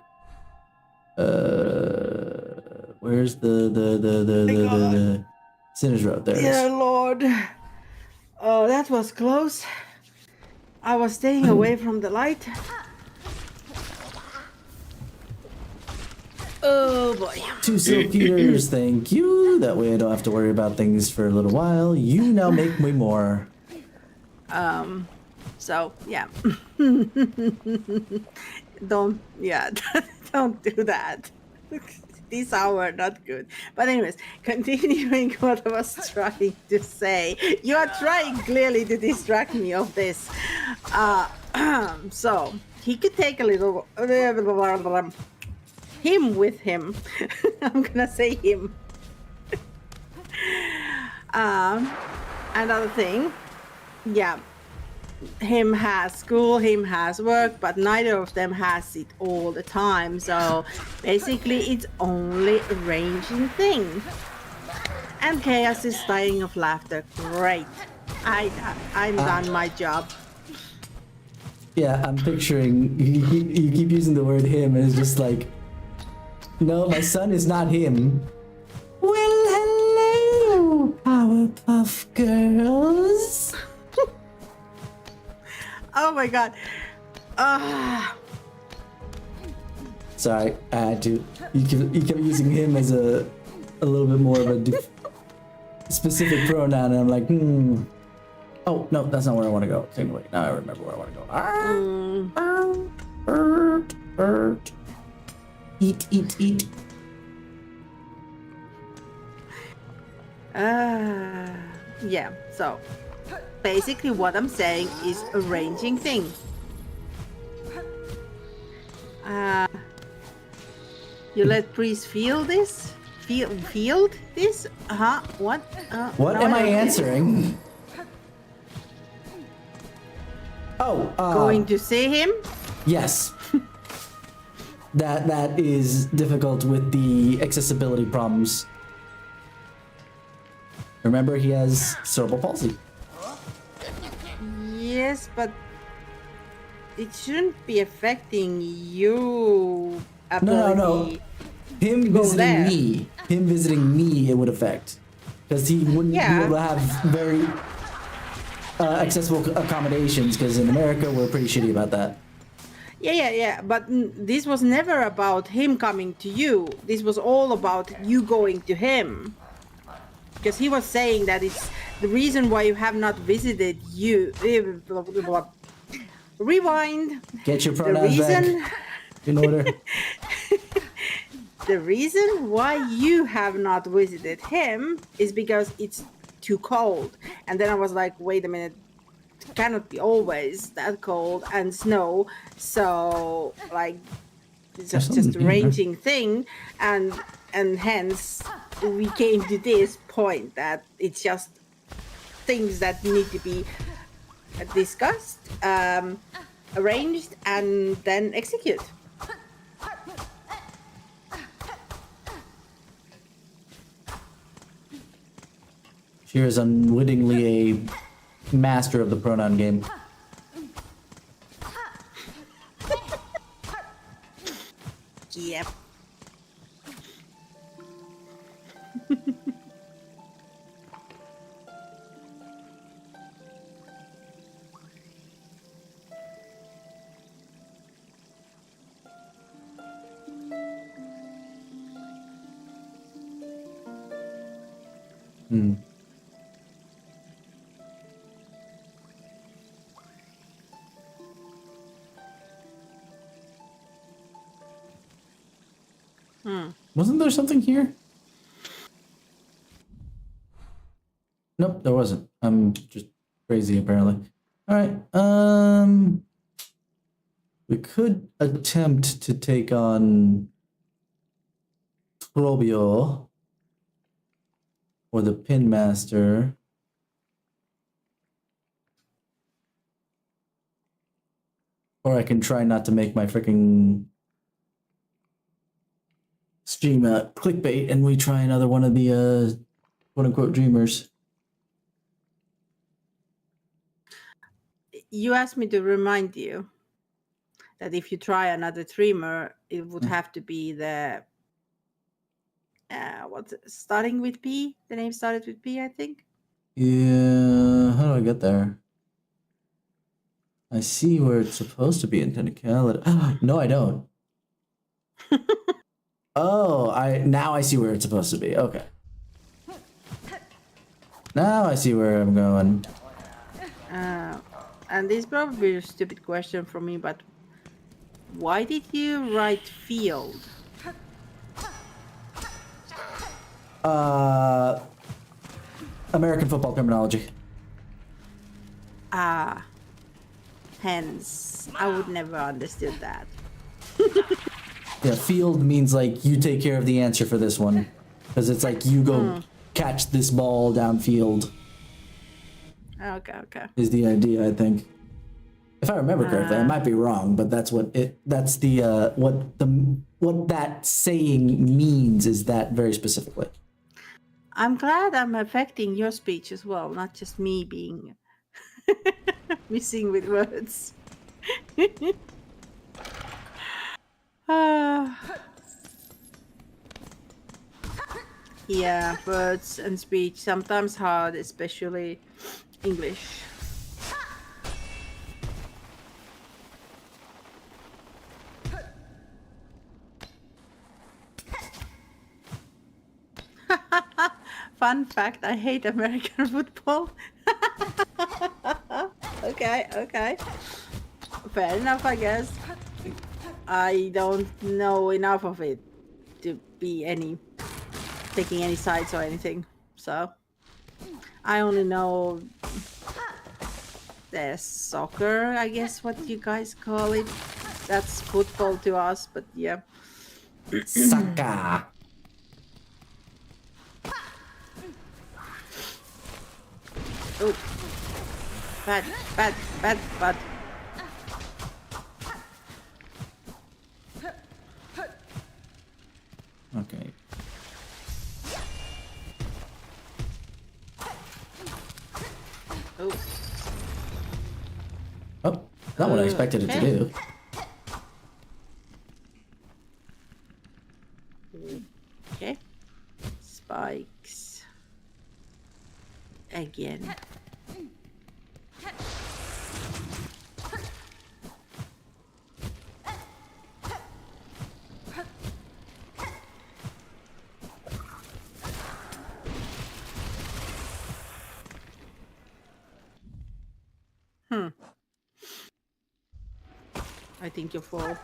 Speaker 2: Where's the Sinner's Road? There it
Speaker 4: Dear
Speaker 2: is.
Speaker 4: Lord. Oh, that was close. I was staying away from the light. Oh boy.
Speaker 2: 2 silk eaters, thank you. That way I don't have to worry about things for a little while. You now make me more.
Speaker 4: So yeah. don't do that. This hour not good. But anyways, continuing what I was trying to say. You are trying clearly to distract me of this. So he could take a little him with him. I'm gonna say him. Another thing, yeah, him has school, him has work, but neither of them has it all the time. So basically it's only arranging things. And Chaos is dying of laughter. Great. I'm done my job.
Speaker 2: Yeah, I'm picturing you keep using the word him, and it's just like, no, my son is not him. Well, hello, Powerpuff Girls.
Speaker 4: Oh my god.
Speaker 2: Sorry, I had to. You kept using him as a little bit more of a specific pronoun, and I'm like, Oh, no, that's not where I want to go. Anyway, now I remember where I want to go. Bird. Eat.
Speaker 4: Yeah, so basically what I'm saying is arranging things. You let Priest feel this? Feel this? What?
Speaker 2: What
Speaker 4: no,
Speaker 2: am
Speaker 4: I
Speaker 2: I
Speaker 4: don't-
Speaker 2: answering? Oh,
Speaker 4: going to see him?
Speaker 2: yes. That is difficult with the accessibility problems. Remember, he has cerebral palsy.
Speaker 4: Yes, but it shouldn't be affecting you ability.
Speaker 2: No. Him
Speaker 4: go
Speaker 2: visiting
Speaker 4: there.
Speaker 2: me, it would affect. Because he wouldn't be
Speaker 4: Yeah.
Speaker 2: able to have very accessible accommodations, because in America, we're pretty shitty about that.
Speaker 4: Yeah. But this was never about him coming to you. This was all about you going to him. Because he was saying that it's the reason why you have not visited you. Rewind.
Speaker 2: Get your
Speaker 4: The
Speaker 2: pronouns
Speaker 4: reason.
Speaker 2: back in order.
Speaker 4: The reason why you have not visited him is because it's too cold. And then I was like, wait a minute, it cannot be always that cold and snow. So like it's just a ranging thing, and hence we came to this point that it's just things that need to be discussed, arranged, and then execute.
Speaker 2: She is unwittingly a master of the pronoun game.
Speaker 4: Yep.
Speaker 2: Wasn't there something here? Nope, there wasn't. I'm just crazy, apparently. All right. We could attempt to take on Trobio or the Pin Master. Or I can try not to make my freaking stream clickbait, and we try another one of the quote-unquote dreamers.
Speaker 4: You asked me to remind you that if you try another dreamer, it would have to be the what's it, starting with P? The name started with P, I think.
Speaker 2: Yeah, how do I get there? I see where it's supposed to be in technicality. No, I don't. Oh, now I see where it's supposed to be. Okay. Now I see where I'm going.
Speaker 4: And this is probably a stupid question from me, but why did you write field?
Speaker 2: American football terminology.
Speaker 4: Hence, I would never understood that.
Speaker 2: Yeah, field means like you take care of the answer for this one. Because it's like you go catch this ball downfield.
Speaker 4: Okay.
Speaker 2: Is the idea, I think. If I remember correctly, I might be wrong, but that's what what that saying means, is that very specifically.
Speaker 4: I'm glad I'm affecting your speech as well, not just me being missing with words. Yeah, words and speech sometimes hard, especially English. Fun fact, I hate American football. Okay. Fair enough, I guess. I don't know enough of it to be taking any sides or anything. So I only know the soccer, I guess what you guys call it. That's football to us, but yeah.
Speaker 2: Saka.
Speaker 4: Oh, bad.
Speaker 2: Okay.
Speaker 4: Oh,
Speaker 2: Oh, not what I expected it to
Speaker 4: Okay.
Speaker 2: do.
Speaker 4: okay. Spikes. Again. I think you're full.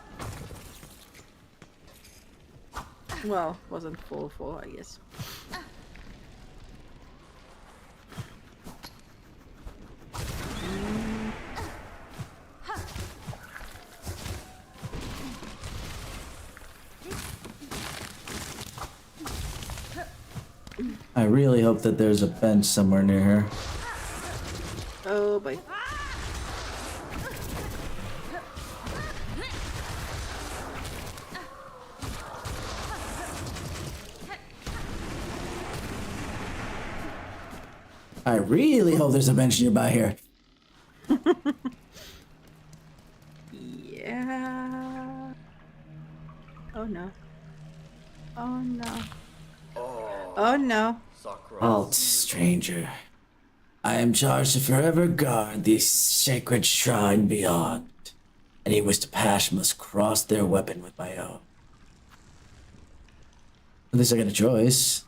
Speaker 4: Well, wasn't full, I guess.
Speaker 2: I really hope that there's a bench somewhere near here.
Speaker 4: Oh boy.
Speaker 2: I really hope there's a bench nearby here.
Speaker 4: Yeah. Oh no. Oh no. Oh no.
Speaker 2: Halt, stranger. I am charged to forever guard the sacred shrine beyond. Any who wish to pass must cross their weapon with my own. At least I get a choice.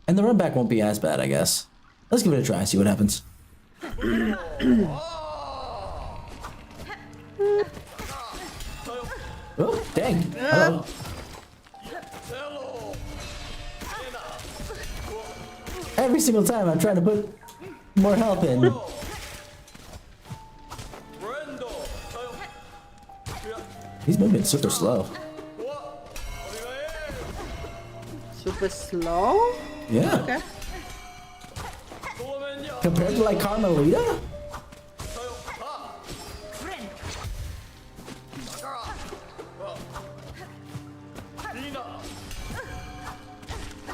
Speaker 2: And the run back won't be as bad, I guess. Let's give it a try, see what happens. Oh, dang. Hello. Every single time I'm trying to put more health in. He's moving super slow.
Speaker 4: Super slow?
Speaker 2: Yeah.
Speaker 4: Okay.
Speaker 2: Compared to like Carmelita?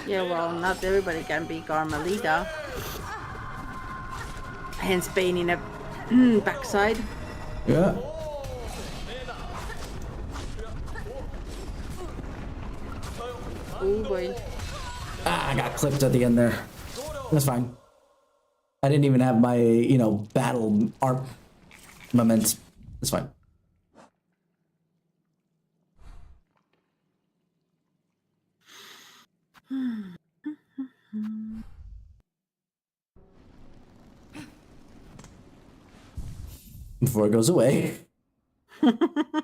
Speaker 4: Yeah, well, not everybody can be Carmelita. Hence pain in a backside.
Speaker 2: Yeah.
Speaker 4: Oh boy.
Speaker 2: Ah, I got clipped at the end there. That's fine. I didn't even have my, battle armament. That's fine. Before it goes away. Because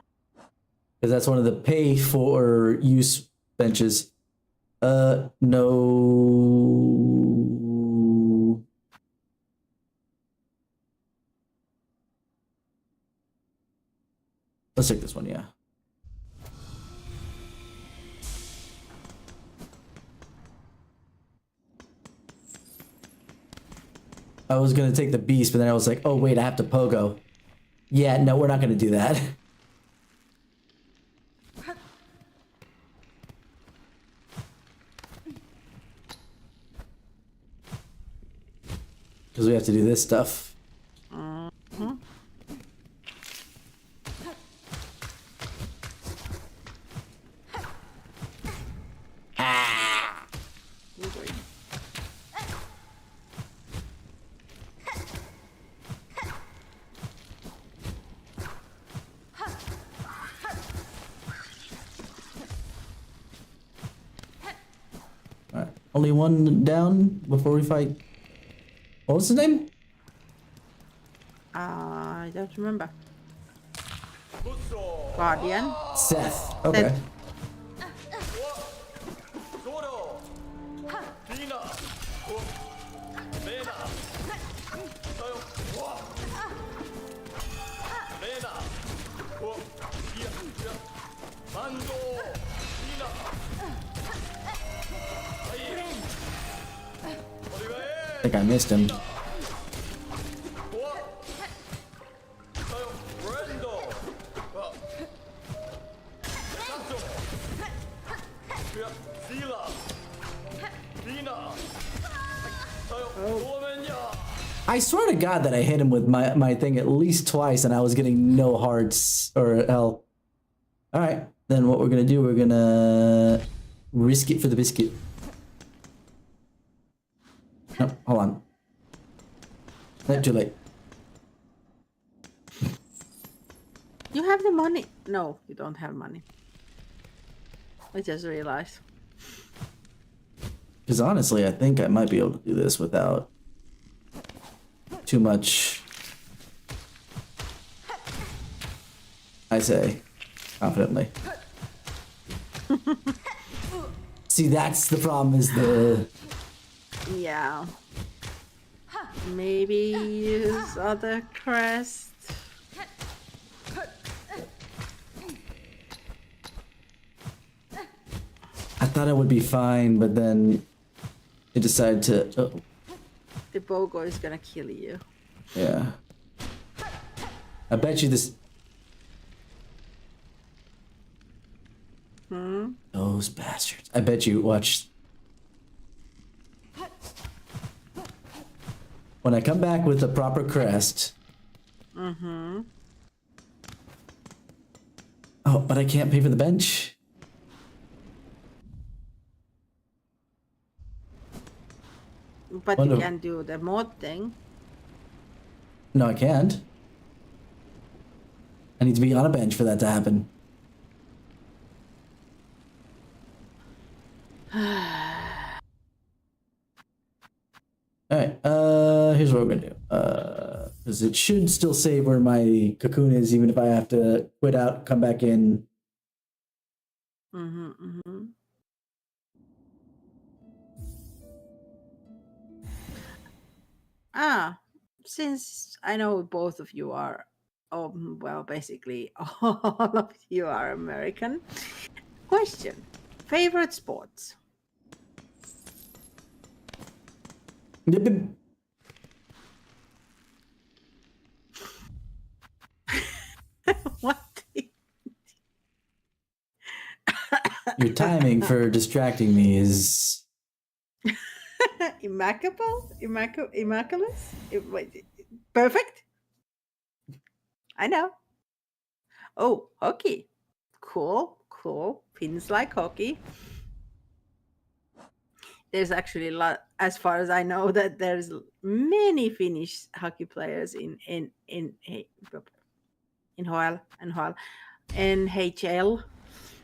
Speaker 2: that's one of the pay for use benches. No. Let's take this one, yeah. I was gonna take the beast, but then I was like, oh wait, I have to pogo. Yeah, no, we're not gonna do that. Because we have to do this stuff.
Speaker 4: Oh boy.
Speaker 2: Alright, only one down before we fight. What was his name?
Speaker 4: I don't remember. Guardian.
Speaker 2: Seth. Okay.
Speaker 4: Seth.
Speaker 2: I think I missed him. I swear to God that I hit him with my thing at least twice and I was getting no hearts or hell. Alright, then what we're gonna do, we're gonna risk it for the biscuit. No, hold on. Too late.
Speaker 4: You have the money. No, you don't have money. I just realized.
Speaker 2: Because honestly, I think I might be able to do this without too much, I say, confidently. See, that's the problem, is the...
Speaker 4: Yeah. Maybe use other crest.
Speaker 2: I thought I would be fine, but then it decided to... Oh,
Speaker 4: The BOGO is gonna kill you.
Speaker 2: yeah. I bet you this... Those bastards. I bet you, watch... When I come back with the proper crest... Oh, but I can't pay for the bench.
Speaker 4: But
Speaker 2: Wonder-
Speaker 4: you can do the mod thing.
Speaker 2: No, I can't. I need to be on a bench for that to happen. Alright, here's what we're gonna do. Because it should still save where my cocoon is, even if I have to quit out, come back in.
Speaker 4: Since I know both of you are, well, basically all of you are American. Question: favorite sports? What?
Speaker 2: Your timing for distracting me is...
Speaker 4: Immaculate? Wait, perfect? I know. Oh, hockey. Cool. Finns like hockey. There's actually a lot, as far as I know, that there's many Finnish hockey players in NHL.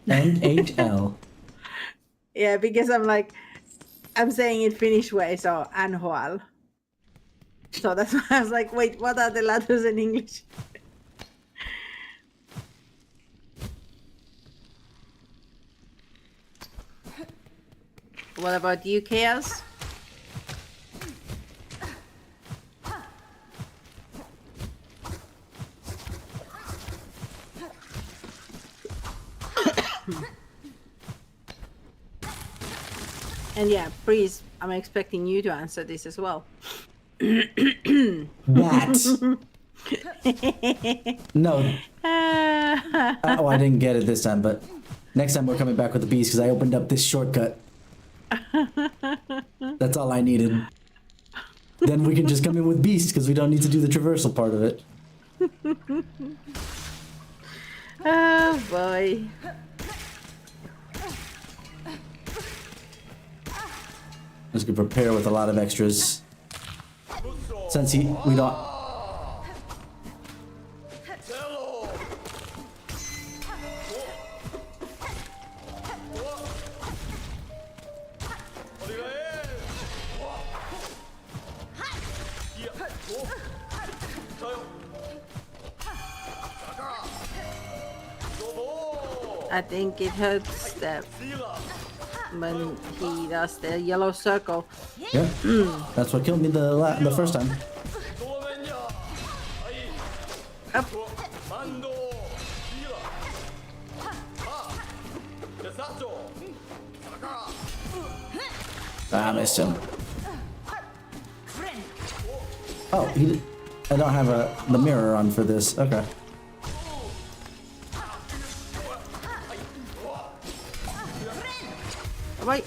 Speaker 2: NHL.
Speaker 4: Yeah, because I'm saying it Finnish way, so NHL. So that's why I was like, wait, what are the letters in English? What about you, Chaos? And yeah, please, I'm expecting you to answer this as well.
Speaker 2: That. No. Oh, I didn't get it this time, but next time we're coming back with the beast because I opened up this shortcut. That's all I needed. Then we can just come in with beast because we don't need to do the traversal part of it.
Speaker 4: Oh boy.
Speaker 2: I'm just gonna prepare with a lot of extras. Since we don't...
Speaker 4: I think it hurts that when he does the yellow circle.
Speaker 2: Yeah, that's what killed me the first time.
Speaker 4: Up.
Speaker 2: I missed him. Oh, I don't have the mirror on for this. Okay.
Speaker 4: Wait.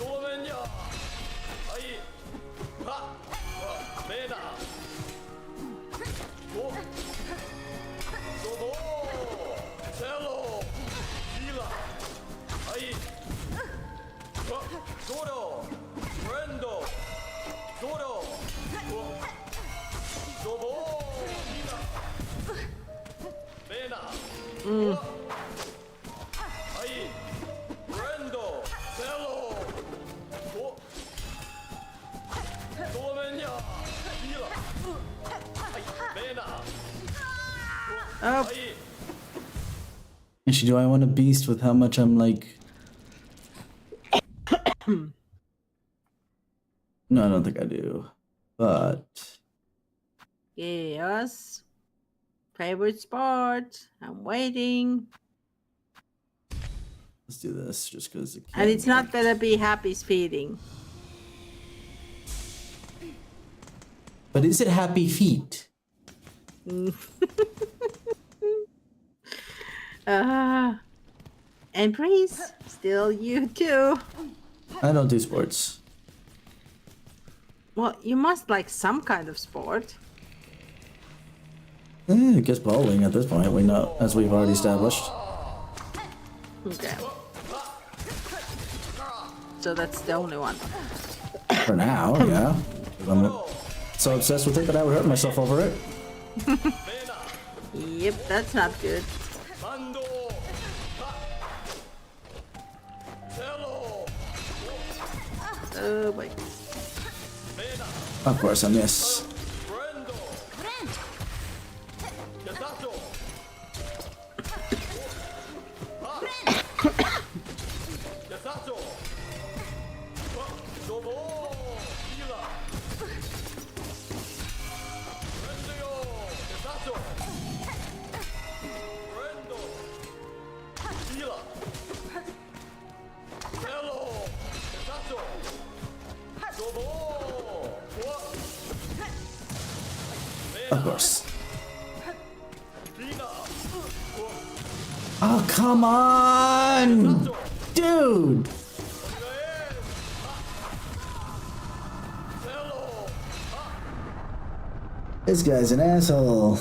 Speaker 4: Oh.
Speaker 2: Actually, do I want a beast with how much I'm like? No, I don't think I do. But
Speaker 4: Yes. Favorite sport. I'm waiting.
Speaker 2: let's do this just because.
Speaker 4: And it's not gonna be happy speeding.
Speaker 2: But is it happy feet?
Speaker 4: And please, still you too.
Speaker 2: I don't do sports.
Speaker 4: Well, you must like some kind of sport.
Speaker 2: I guess bowling at this point. We know, as we've already established.
Speaker 4: Okay. So that's the only one.
Speaker 2: For now, yeah. I'm so obsessed with it that I would hurt myself over it.
Speaker 4: Yep, that's not good. Oh boy.
Speaker 2: Of course, I miss. Of course. Oh, come on! Dude! This guy's an asshole.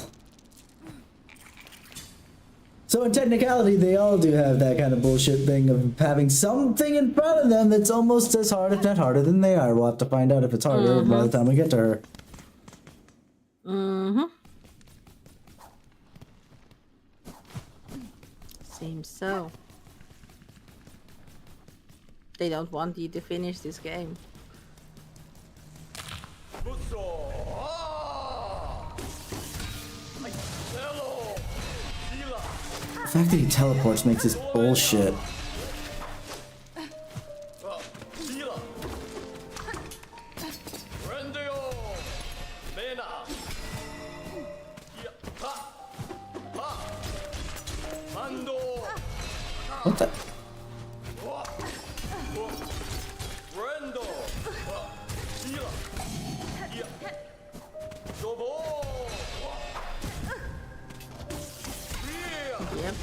Speaker 2: So in technicality, they all do have that kind of bullshit thing of having something in front of them that's almost as hard, if not harder than they are. We'll have to find out if it's harder by the time we get to her.
Speaker 4: Seems so. They don't want you to finish this game.
Speaker 2: The fact that he teleports makes this bullshit. What the?
Speaker 4: Yep.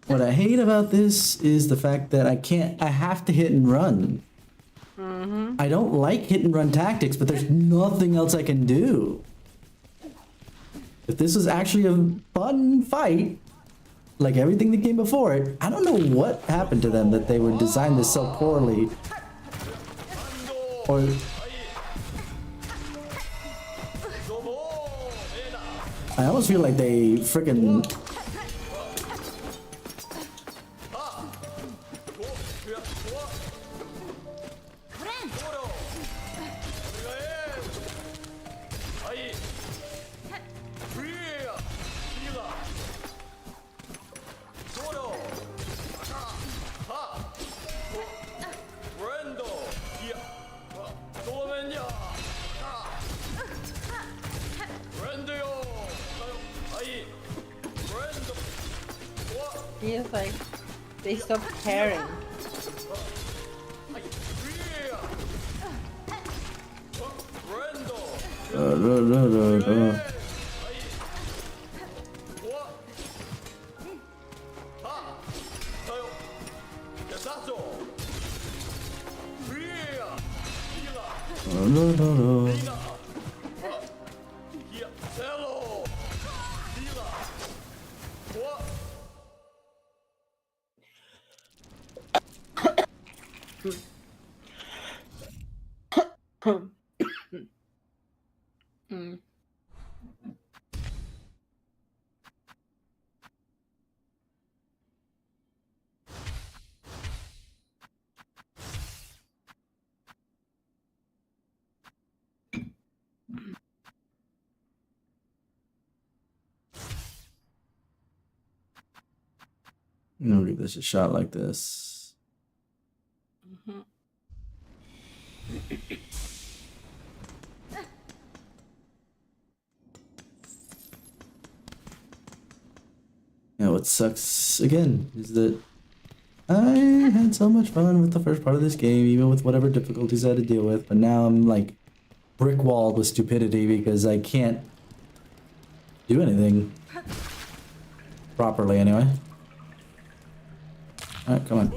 Speaker 2: What I hate about this is the fact that I have to hit and run. I don't like hit and run tactics, but there's nothing else I can do. If this was actually a fun fight, like everything that came before it, I don't know what happened to them that they would design this so poorly. Or I almost feel like they freaking
Speaker 4: Feels like they stop caring.
Speaker 2: I'm gonna give this a shot like this. Yeah, what sucks again is that I had so much fun with the first part of this game, even with whatever difficulties I had to deal with, but now I'm like brick walled with stupidity because I can't do anything properly anyway. Alright, come on.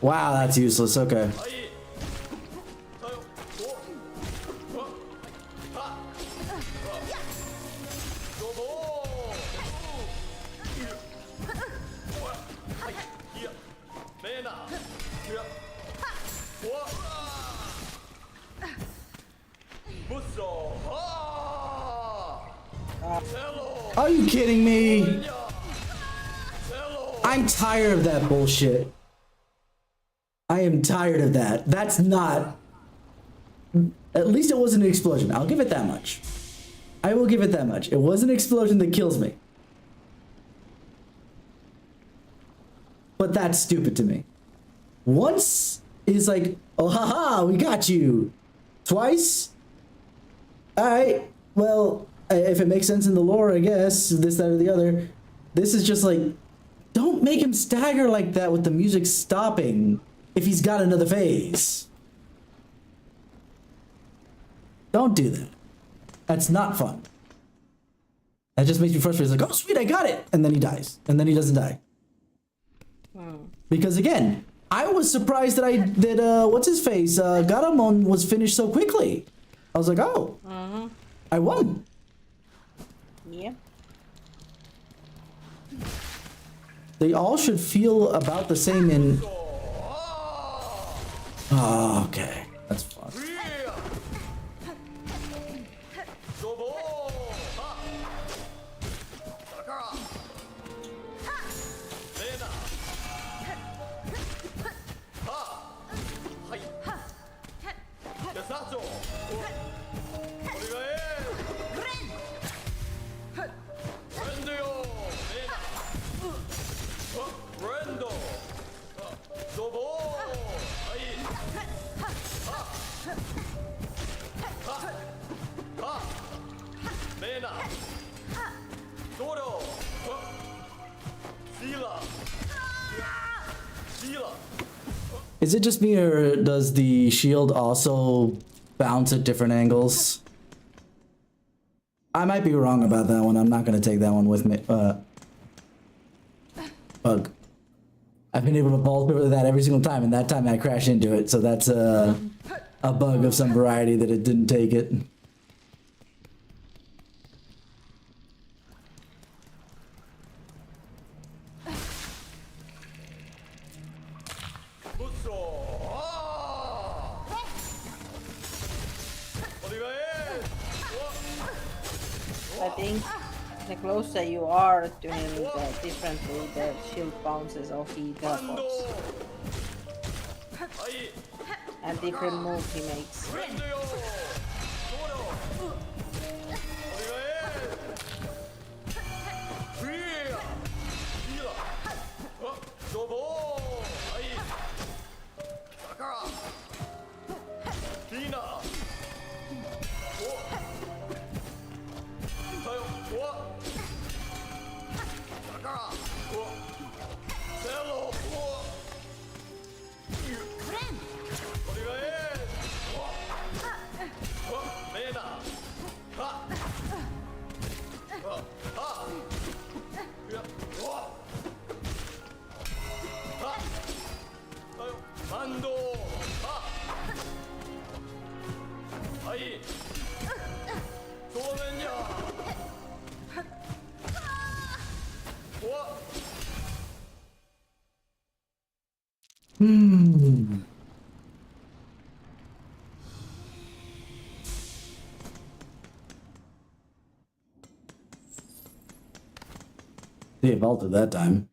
Speaker 2: Wow, that's useless. Okay. Are you kidding me? I'm tired of that bullshit. I am tired of that. That's not... At least it wasn't an explosion. I'll give it that much. I will give it that much. It was an explosion that kills me. But that's stupid to me. Once is like, oh haha, we got you. Twice? Alright, well, if it makes sense in the lore, I guess, this, that, or the other. This is just like, don't make him stagger like that with the music stopping if he's got another phase. Don't do that. That's not fun. That just makes me frustrated. It's like, oh sweet, I got it! And then he dies. And then he doesn't die. Because again, I was surprised that what's his face? Garamon was finished so quickly. I was like, oh, I won.
Speaker 4: Yeah.
Speaker 2: They all should feel about the same in... Oh, okay. That's fun. Is it just me, or does the shield also bounce at different angles? I might be wrong about that one. I'm not gonna take that one with me. Bug. I've been able to vault over that every single time, and that time I crash into it. So that's a bug of some variety that it didn't take it.
Speaker 4: I think the closer you are to him, the differently the shield bounces off he teleports. And different move he makes.
Speaker 2: They vaulted that time.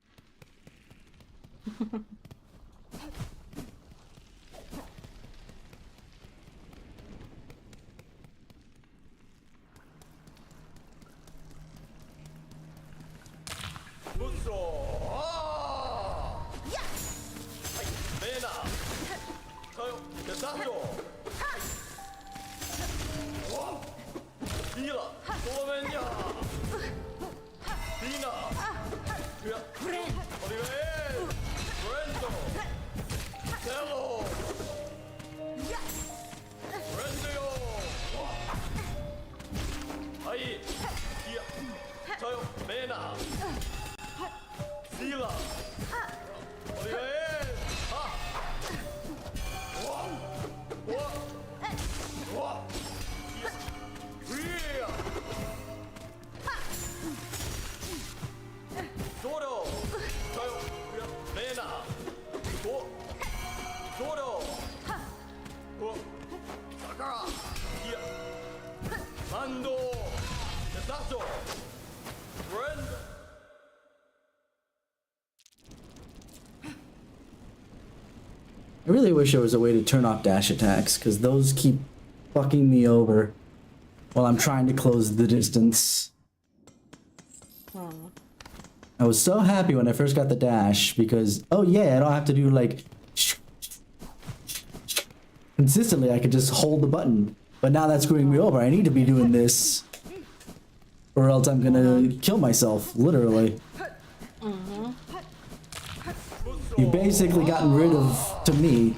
Speaker 2: I really wish there was a way to turn off dash attacks, because those keep fucking me over while I'm trying to close the distance. I was so happy when I first got the dash, because, oh yeah, I don't have to do like... consistently, I could just hold the button. But now that's screwing me over. I need to be doing this, or else I'm gonna kill myself, literally. You basically gotten rid of, to me.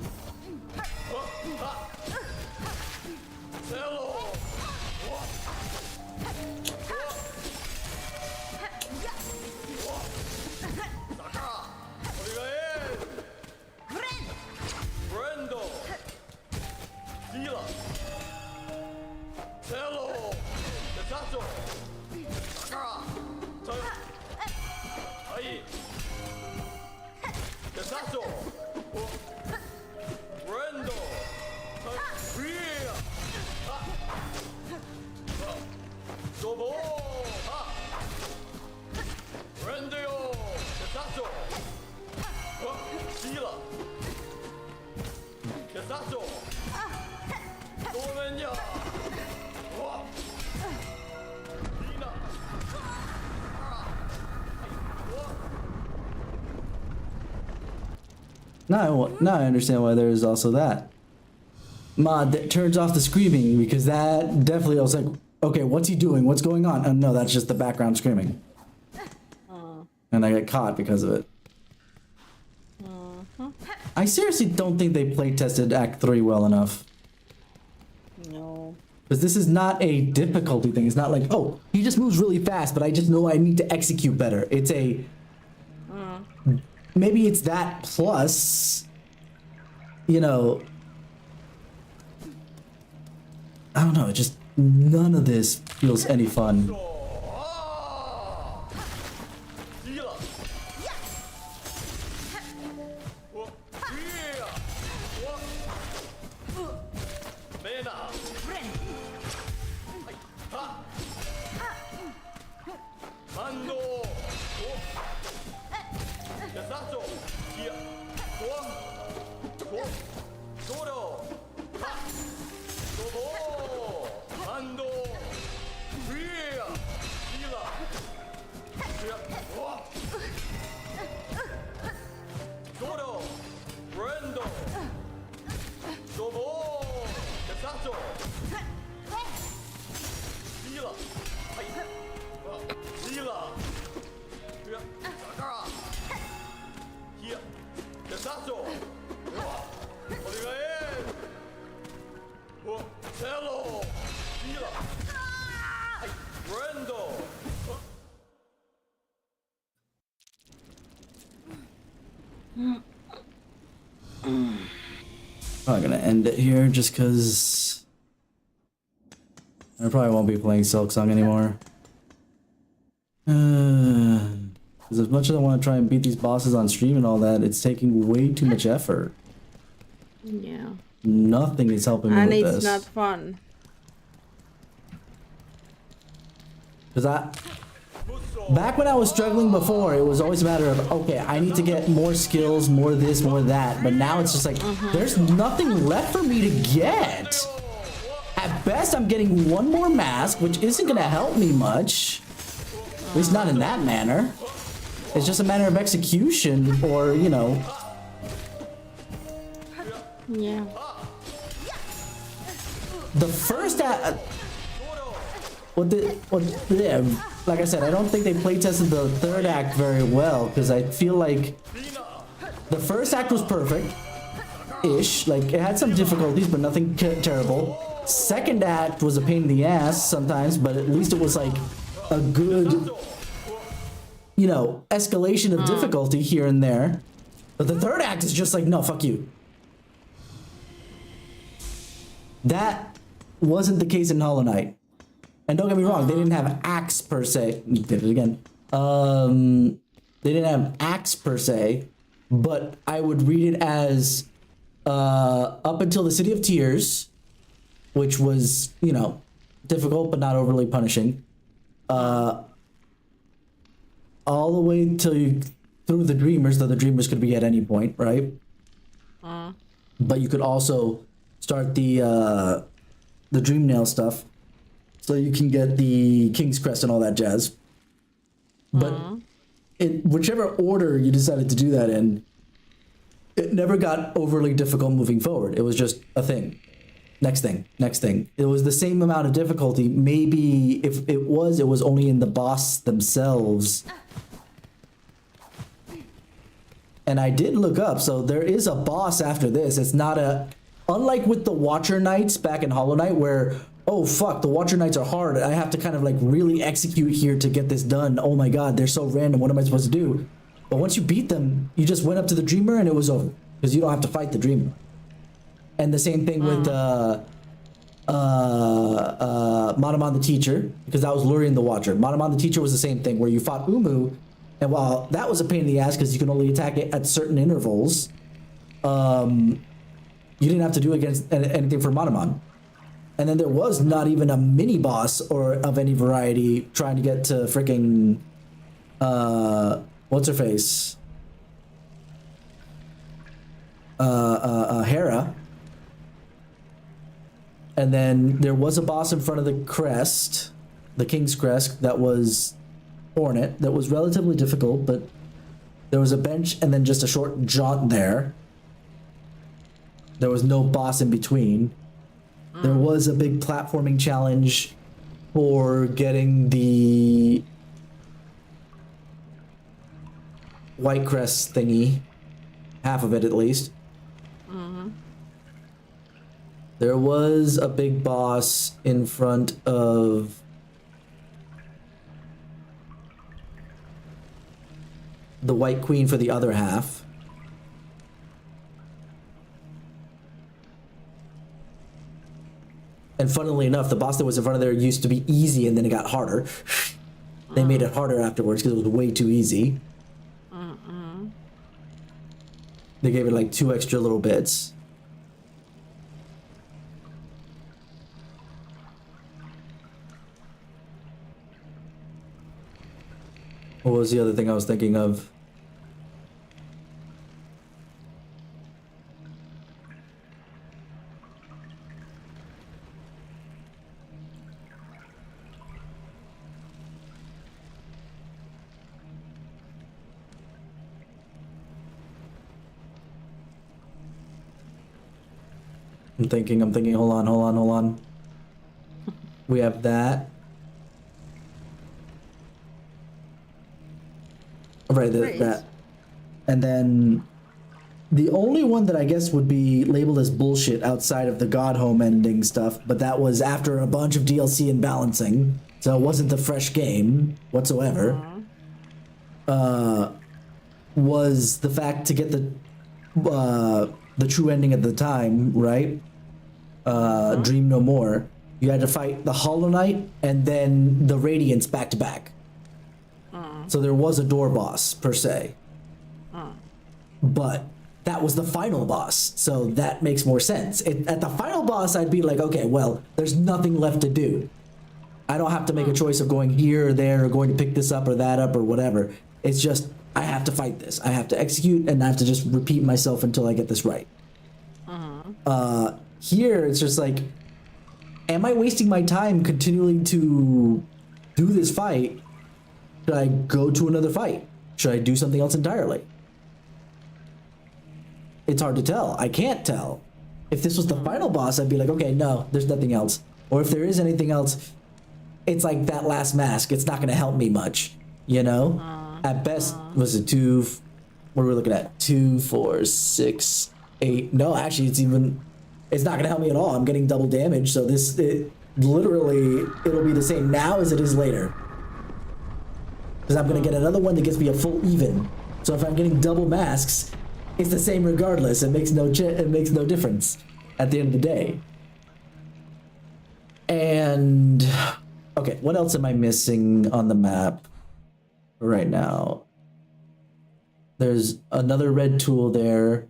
Speaker 2: Now I understand why there is also that mod that turns off the screaming, because that definitely, I was like, okay, what's he doing? What's going on? Oh no, that's just the background screaming. And I got caught because of it. I seriously don't think they play tested Act 3 well enough.
Speaker 4: No.
Speaker 2: Because this is not a difficulty thing. It's not like, oh, he just moves really fast, but I just know I need to execute better. It's a... Maybe it's that plus, you know... I don't know, just none of this feels any fun. I'm gonna end it here just because I probably won't be playing Silk Song anymore. Because as much as I want to try and beat these bosses on stream and all that, it's taking way too much effort.
Speaker 4: Yeah.
Speaker 2: Nothing is helping me
Speaker 4: and
Speaker 2: with
Speaker 4: it's
Speaker 2: this.
Speaker 4: not fun.
Speaker 2: Because back when I was struggling before, it was always a matter of, okay, I need to get more skills, more this, more that. But now it's just like, there's nothing left for me to get. At best, I'm getting one more mask, which isn't going to help me much. At least not in that manner. It's just a matter of execution or, you know.
Speaker 4: Yeah.
Speaker 2: The first like I said, I don't think they play tested the third act very well because I feel like the first act was perfect-ish. Like it had some difficulties, but nothing terrible. Second act was a pain in the ass sometimes, but at least it was like a good, you know, escalation of difficulty here and there. But the third act is just like, no, fuck you. That wasn't the case in Hollow Knight. And don't get me wrong, they didn't have acts per se. Did it again. They didn't have acts per se, but I would read it as up until the City of Tears, which was, you know, difficult but not overly punishing. All the way until you through the Dreamers, though the Dreamers could be at any point, right? But you could also start the Dream Nail stuff. So you can get the King's Crest and all that jazz. But whichever order you decided to do that in, it never got overly difficult moving forward. It was just a thing. Next thing, next thing. It was the same amount of difficulty. Maybe if it was only in the boss themselves. And I did look up, so there is a boss after this. It's not a... Unlike with the Watcher Knights back in Hollow Knight where... Oh fuck, the Watcher Knights are hard. I have to kind of like really execute here to get this done. Oh my god, they're so random. What am I supposed to do? But once you beat them, you just went up to the Dreamer and it was over. Because you don't have to fight the Dreamer. And the same thing with Manamon the Teacher, because that was Lurian the Watcher. Manamon the Teacher was the same thing, where you fought Umu, and while that was a pain in the ass because you can only attack it at certain intervals, you didn't have to do against anything for Manamon. And then there was not even a mini boss or of any variety trying to get to freaking what's her face? Hera. And then there was a boss in front of the crest, the King's Crest, that was Hornet, that was relatively difficult, but there was a bench and then just a short jaunt there. There was no boss in between. There was a big platforming challenge for getting the White Crest thingy, half of it at least. There was a big boss in front of the White Queen for the other half. And funnily enough, the boss that was in front of there used to be easy and then it got harder. They made it harder afterwards because it was way too easy. They gave it like 2 extra little bits. What was the other thing I was thinking of? I'm thinking, hold on. We have that. Right, that. And then the only one that I guess would be labeled as bullshit outside of the Godhome ending stuff, but that was after a bunch of DLC and balancing, so it wasn't the fresh game whatsoever, was the fact to get the true ending at the time, right? Dream No More. You had to fight the Hollow Knight and then the Radiance back to back. So there was a door boss, per se. But that was the final boss, so that makes more sense. At the final boss, I'd be like, okay, well, there's nothing left to do. I don't have to make a choice of going here or there or going to pick this up or that up or whatever. It's just, I have to fight this. I have to execute and I have to just repeat myself until I get this right. Here, it's just like, am I wasting my time continuing to do this fight? Should I go to another fight? Should I do something else entirely? It's hard to tell. I can't tell. If this was the final boss, I'd be like, okay, no, there's nothing else. Or if there is anything else, it's like that last mask. It's not going to help me much, you know? At best, was it 2? What are we looking at? 2, 4, 6, 8. No, actually, it's not going to help me at all. I'm getting double damage, so literally, it'll be the same now as it is later. Because I'm going to get another one that gets me a full even. So if I'm getting double masks, it's the same regardless. It makes no difference at the end of the day. And okay, what else am I missing on the map right now? There's another red tool there,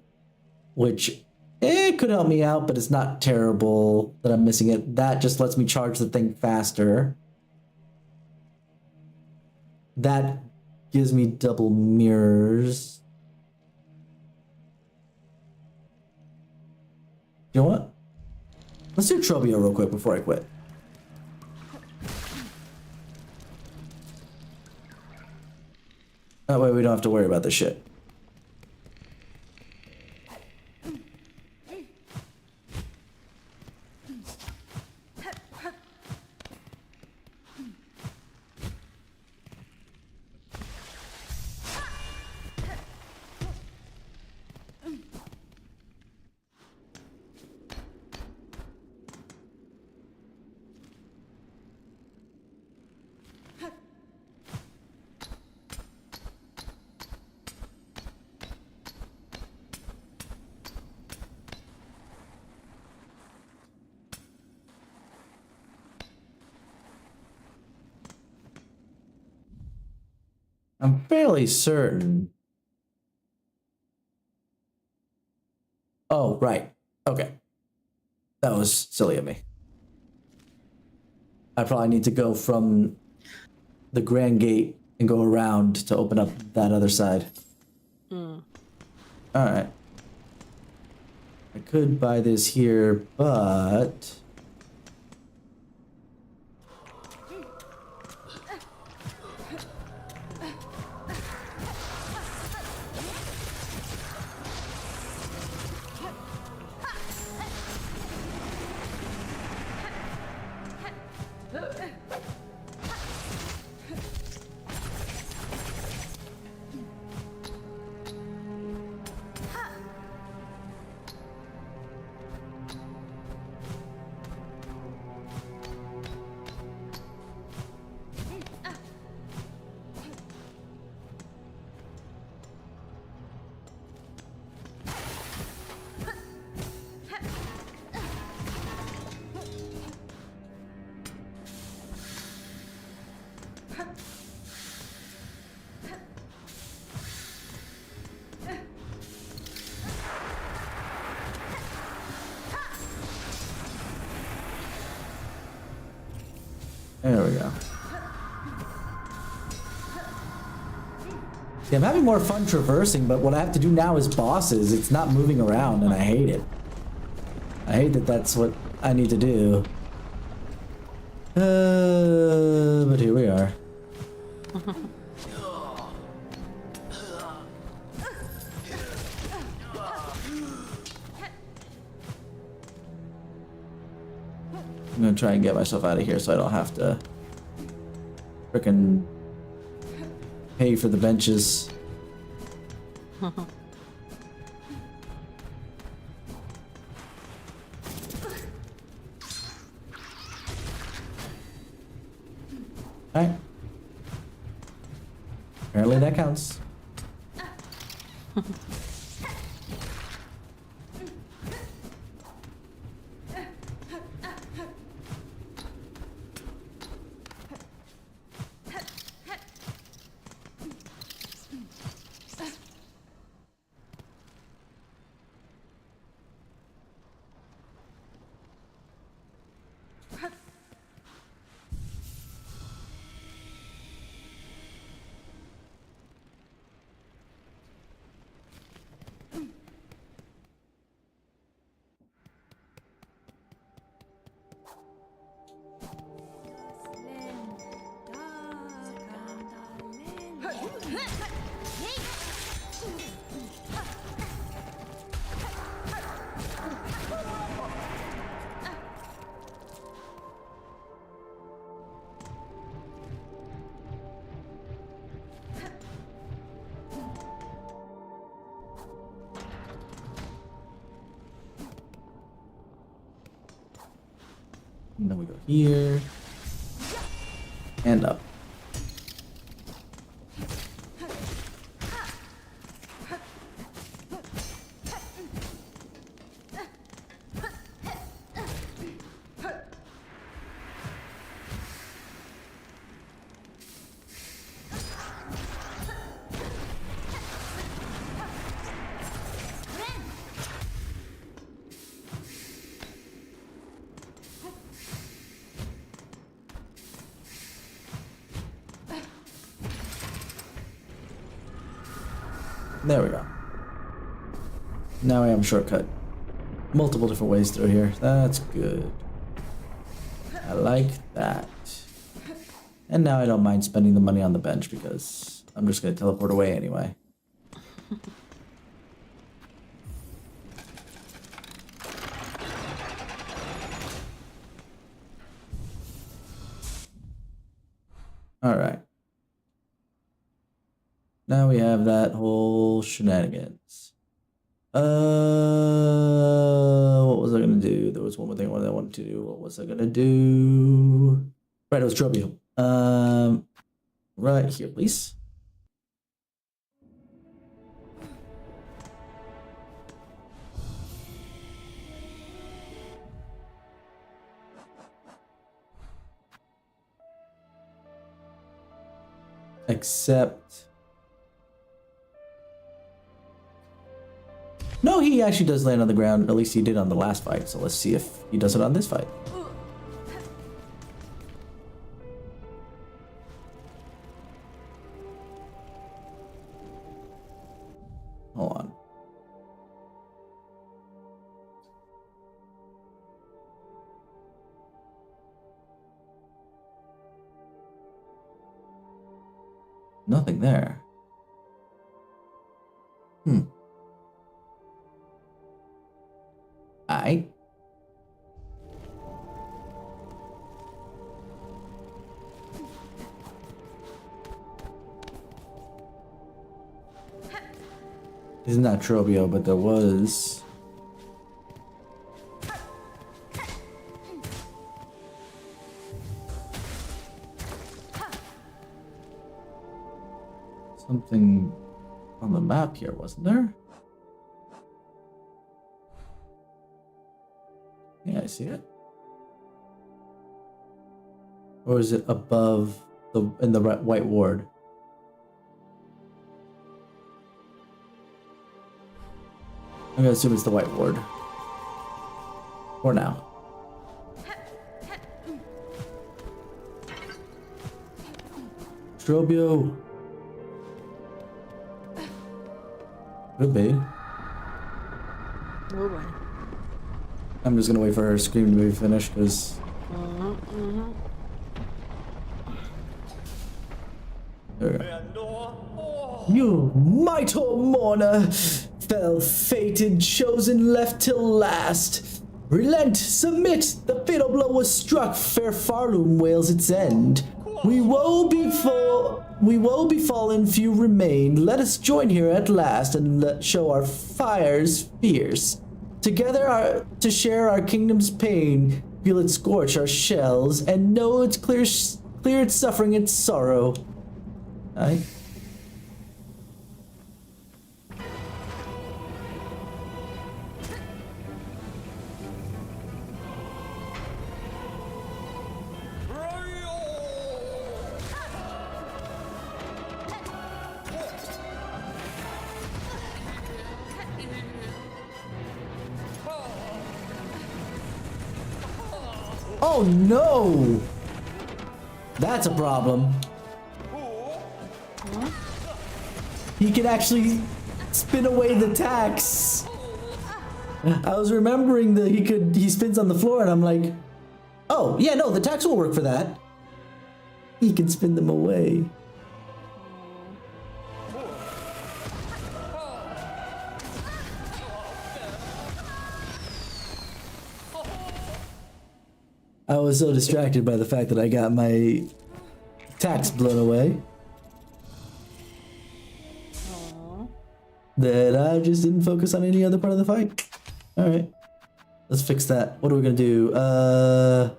Speaker 2: which it could help me out, but it's not terrible that I'm missing it. That just lets me charge the thing faster. That gives me double mirrors. You know what? Let's do Trobio real quick before I quit. That way we don't have to worry about this shit. I'm fairly certain. Oh, right. Okay. That was silly of me. I probably need to go from the Grand Gate and go around to open up that other side. Alright. I could buy this here, but... There we go. See, I'm having more fun traversing, but what I have to do now is bosses. It's not moving around, and I hate it. I hate that that's what I need to do. But here we are. I'm gonna try and get myself out of here so I don't have to frickin' pay for the benches. Alright. Apparently that counts. And then we go here and up. There we go. Now I have a shortcut. Multiple different ways through here. That's good. I like that. And now I don't mind spending the money on the bench because I'm just going to teleport away anyway. Alright. Now we have that whole shenanigans. What was I gonna do? There was one more thing I wanted to do. What was I gonna do? Right, it was Trobio. Right here, please. Except... No, he actually does land on the ground. At least he did on the last fight. So let's see if he does it on this fight. Hold on. Nothing there. Aight. Isn't that Trobio, but there was... something on the map here, wasn't there? Yeah, I see it. Or is it above in the white ward? I'm gonna assume it's the white ward. For now. Strobio. Could be.
Speaker 4: Oh boy.
Speaker 2: I'm just gonna wait for her scream to be finished, because... There we go. You mighty mourner, fell fated, chosen, left till last. Relent, submit, the fatal blow was struck, fair Farloom wails its end. We woe befallen, few remain. Let us join here at last and show our fires fierce. Together to share our kingdom's pain, feel it scorch our shells, and know it's clear its suffering and sorrow. Aye. Oh no! That's a problem. He can actually spin away the tax. I was remembering that he spins on the floor, and I'm like, oh yeah, no, the tax will work for that. He can spin them away. I was so distracted by the fact that I got my tax blown away that I just didn't focus on any other part of the fight. All right, let's fix that. What are we gonna do? I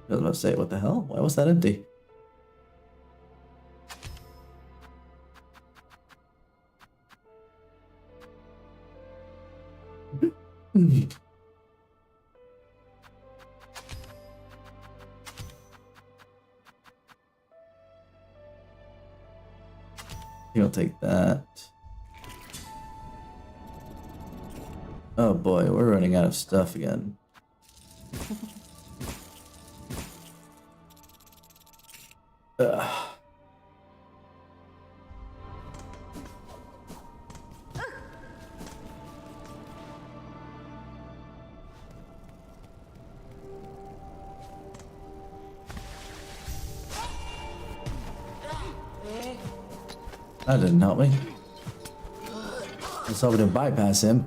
Speaker 2: was about to say, what the hell? Why was that empty? You'll take that. Oh boy, we're running out of stuff again. Ugh. That didn't help me. I was hoping to bypass him.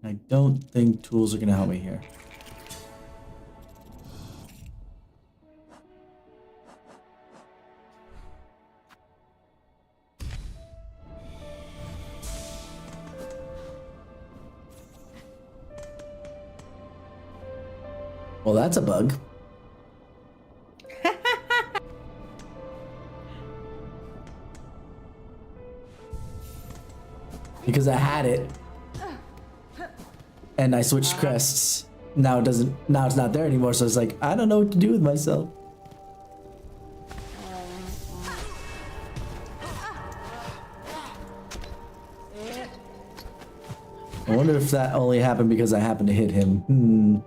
Speaker 2: I don't think tools are gonna help me here. Well, that's a bug. Because I had it. And I switched crests. Now it's not there anymore, so it's like, I don't know what to do with myself. wonder if that only happened because I happened to hit him. Hmm.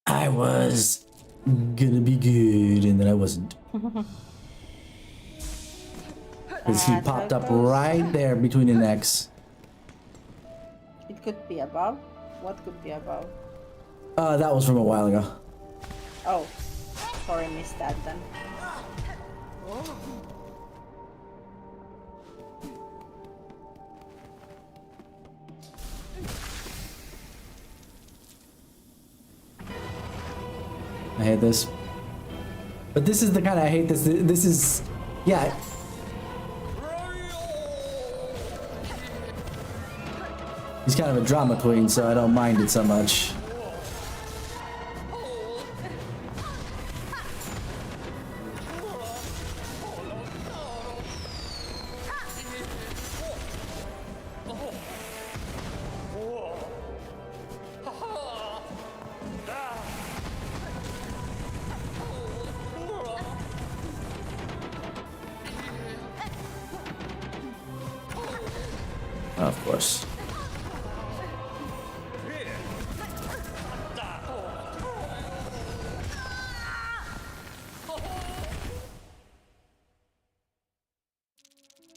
Speaker 2: I was gonna be good, and then I wasn't. Because he popped up right there between the necks.
Speaker 4: It could be above. What could be above?
Speaker 2: That was from a while ago.
Speaker 4: Oh, sorry, missed that then.
Speaker 2: I hate this. But this is the kind of I hate this. This is, yeah. He's kind of a drama queen, so I don't mind it so much. Of course.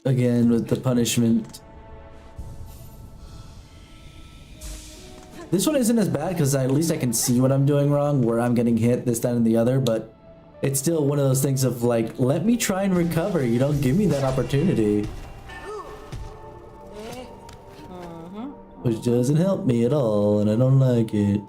Speaker 2: Again with the punishment. This one isn't as bad because at least I can see what I'm doing wrong, where I'm getting hit, this, that, and the other, but it's still one of those things of like, let me try and recover. You don't give me that opportunity. Which doesn't help me at all, and I don't like it.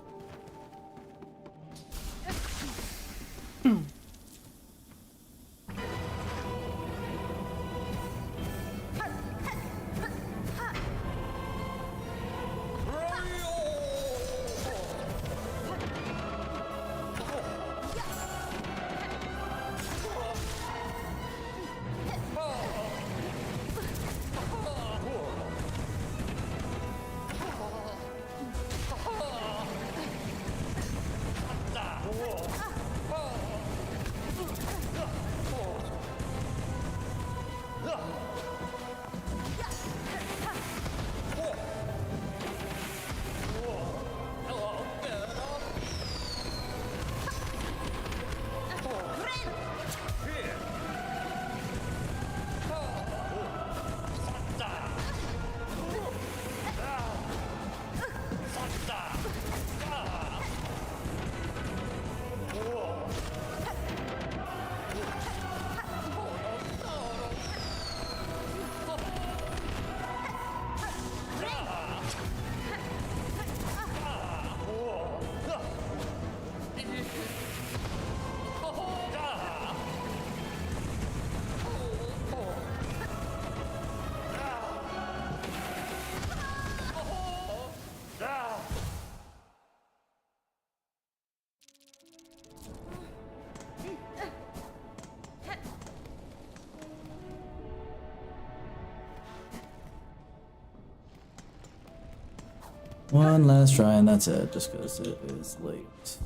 Speaker 2: One last try and that's it, just because it is late.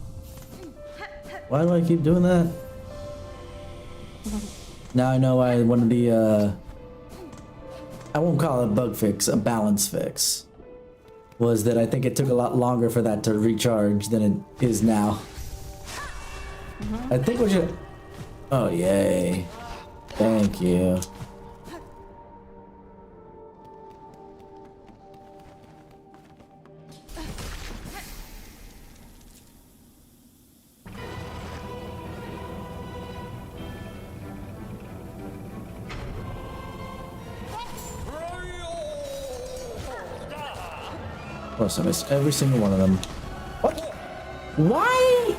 Speaker 2: Why do I keep doing that? Now I know why one of the, I won't call it a bug fix, a balance fix, was that I think it took a lot longer for that to recharge than it is now. I think we should... Oh, yay. Thank you. Of course, I missed every single one of them. What? Why?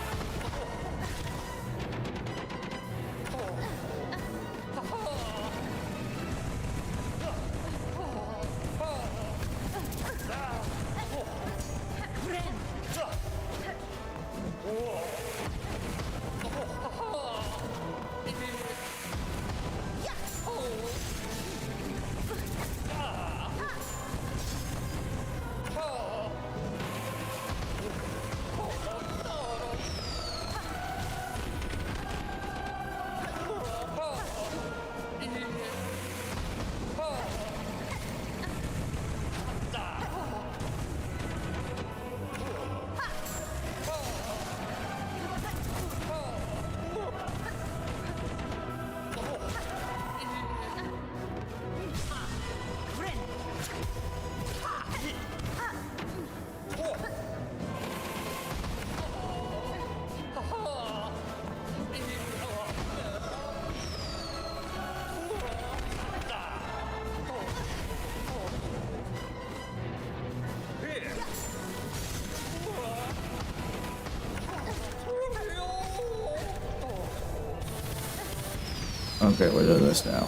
Speaker 2: Okay, we're doing this now.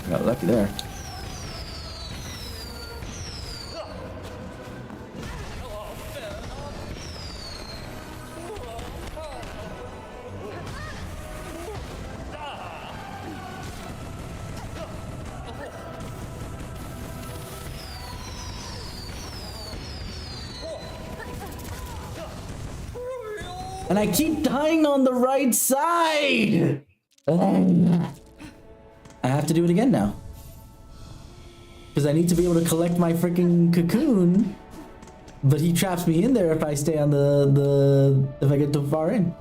Speaker 2: Got lucky there. And I keep dying on the right side! I have to do it again now. Because I need to be able to collect my freaking cocoon. But he traps me in there if I stay on if I get too far in.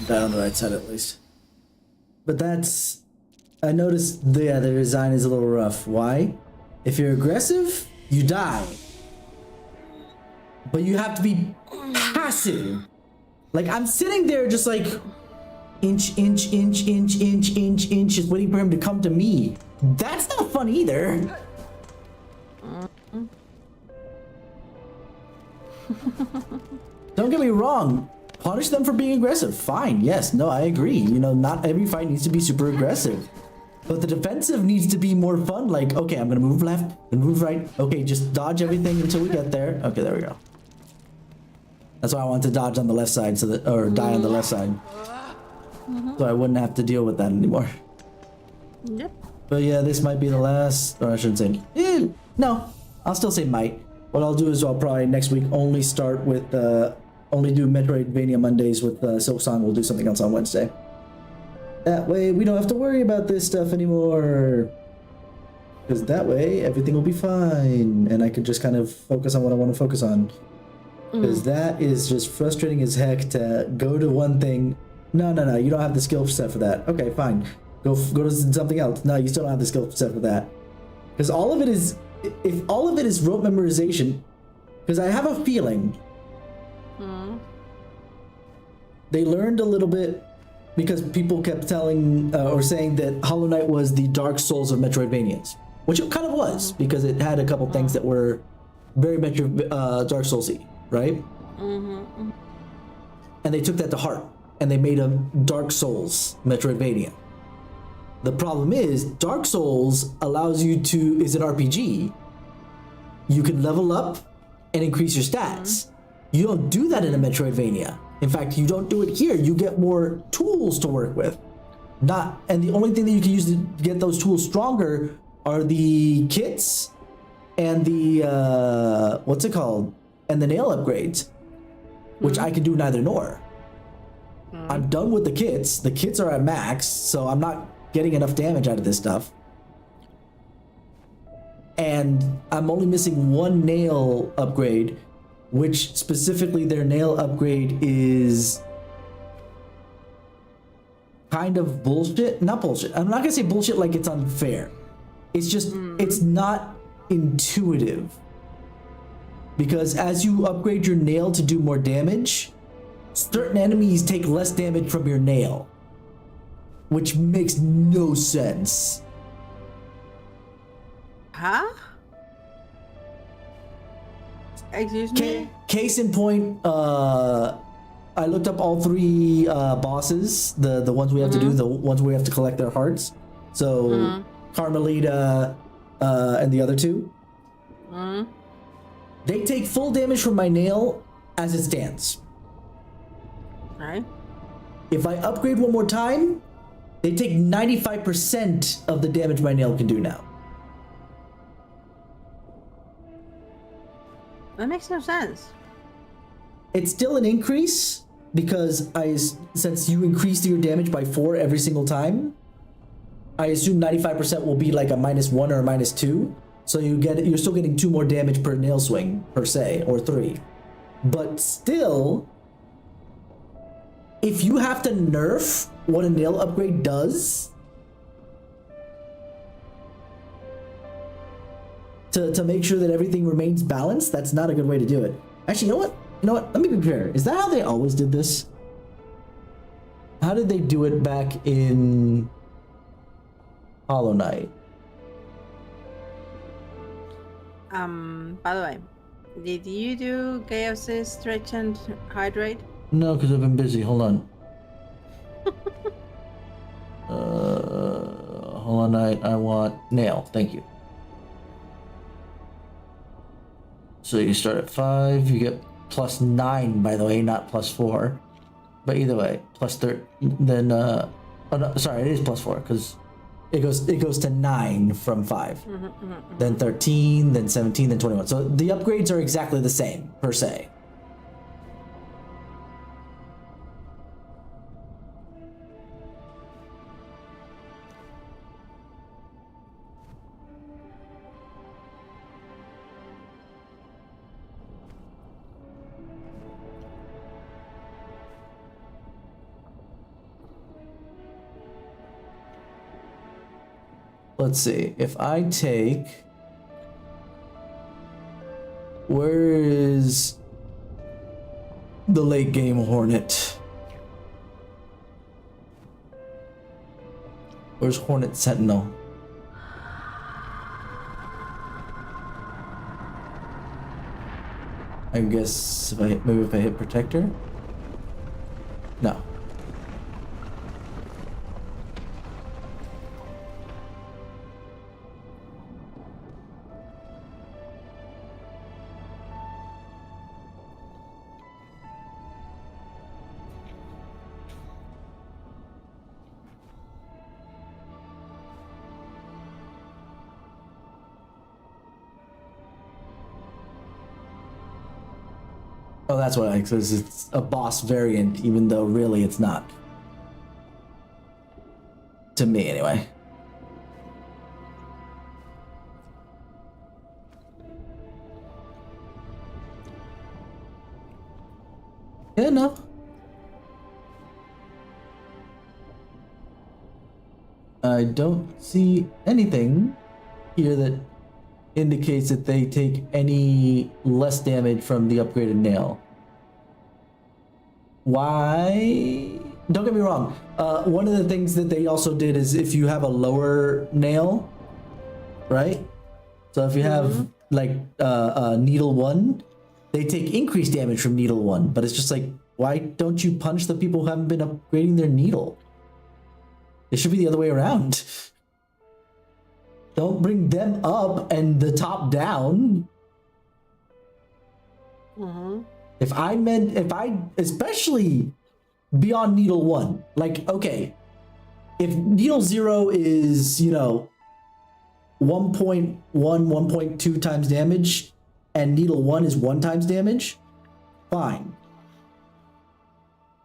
Speaker 1: Die on the right side at least. But that's... I noticed the design is a little rough. Why? If you're aggressive, you die. But you have to be passive. Like, I'm sitting there just like... Inch, inch, inch, inch, inch, inch, inch, just waiting for him to come to me. That's not fun either. Don't get me wrong. Punish them for being aggressive. Fine. Yes. No, I agree. You know, not every fight needs to be super aggressive. But the defensive needs to be more fun. Like, okay, I'm going to move left and move right. Okay, just dodge everything until we get there. Okay, there we go. That's why I wanted to dodge on the left side so that, or die on the left side. So I wouldn't have to deal with that anymore.
Speaker 4: Yep.
Speaker 1: But yeah, this might be the last, or I shouldn't say, no, I'll still say might. What I'll do is I'll probably next week only start with, only do Metroidvania Mondays with Silksong. We'll do something else on Wednesday. That way we don't have to worry about this stuff anymore. Because that way everything will be fine. And I can just kind of focus on what I want to focus on. Because that is just frustrating as heck to go to one thing. No, you don't have the skill set for that. Okay, fine. Go to something else. No, you still don't have the skill set for that. Because all of it is, if all of it is rote memorization, because I have a feeling they learned a little bit because people kept telling or saying that Hollow Knight was the Dark Souls of Metroidvanias, which it kind of was because it had a couple things that were very Dark Soulsy, right? And they took that to heart and they made a Dark Souls Metroidvania. The problem is Dark Souls allows you to, is an RPG. You can level up and increase your stats. You don't do that in a Metroidvania. In fact, you don't do it here. You get more tools to work with. And the only thing that you can use to get those tools stronger are the kits and the, what's it called? And the nail upgrades, which I can do neither nor. I'm done with the kits. The kits are at max, so I'm not getting enough damage out of this stuff. And I'm only missing one nail upgrade, which specifically their nail upgrade is kind of bullshit. Not bullshit. I'm not gonna say bullshit like it's unfair. It's just, it's not intuitive. Because as you upgrade your nail to do more damage, certain enemies take less damage from your nail. Which makes no sense.
Speaker 4: Huh? Excuse me?
Speaker 1: Case in point, I looked up all three bosses, the ones we have to do, the ones we have to collect their hearts. So, Carmelita and the other two. They take full damage from my nail as it stands.
Speaker 4: Right.
Speaker 1: If I upgrade one more time, they take 95% of the damage my nail can do now.
Speaker 4: That makes no sense.
Speaker 1: It's still an increase because since you increased your damage by 4 every single time, I assume 95% will be like a -1 or a -2. So you're still getting 2 more damage per nail swing per se, or 3. But still, if you have to nerf what a nail upgrade does to make sure that everything remains balanced, that's not a good way to do it. Actually, you know what? Let me be fair. Is that how they always did this? How did they do it back in
Speaker 2: Hollow Knight.
Speaker 4: By the way, did you do Chaos's stretch and hydrate?
Speaker 2: No, because I've been busy. Hold on. Hollow Knight, I want nail. Thank you. So you start at 5, you get +9, by the way, not +4. But either way, +3, then, oh no, sorry, it is +4, because it goes to 9 from 5. Then 13, then 17, then 21. So the upgrades are exactly the same, per se. Let's see, if I take... Where is the late game Hornet? Where's Hornet Sentinel? I guess maybe if I hit Protector? No. Oh, that's what it says. It's a boss variant, even though really it's not. To me, anyway. Yeah, no. I don't see anything here that indicates that they take any less damage from the upgraded nail. Why? Don't get me wrong. One of the things that they also did is if you have a lower nail, right? So if you have like needle 1, they take increased damage from needle 1. But it's just like, why don't you punch the people who haven't been upgrading their needle? It should be the other way around. Don't bring them up and the top down. If I, especially beyond needle 1, like, okay, if needle 0 is, 1.1, 1.2 times damage, and needle 1 is 1 times damage, fine.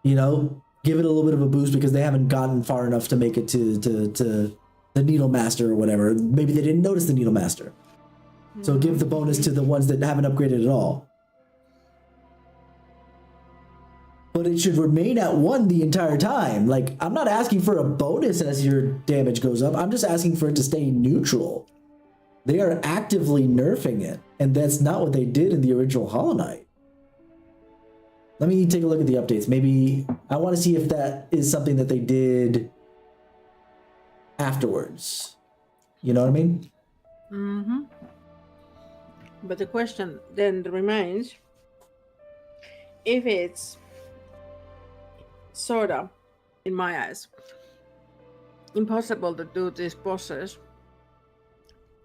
Speaker 2: Give it a little bit of a boost because they haven't gotten far enough to make it to the Needle Master or whatever. Maybe they didn't notice the Needle Master. So give the bonus to the ones that haven't upgraded at all. But it should remain at 1 the entire time. Like, I'm not asking for a bonus as your damage goes up. I'm just asking for it to stay neutral. They are actively nerfing it. And that's not what they did in the original Hollow Knight. Let me take a look at the updates. Maybe I want to see if that is something that they did afterwards. You know what I mean?
Speaker 4: But the question then remains, if it's sorta, in my eyes, impossible to do these bosses.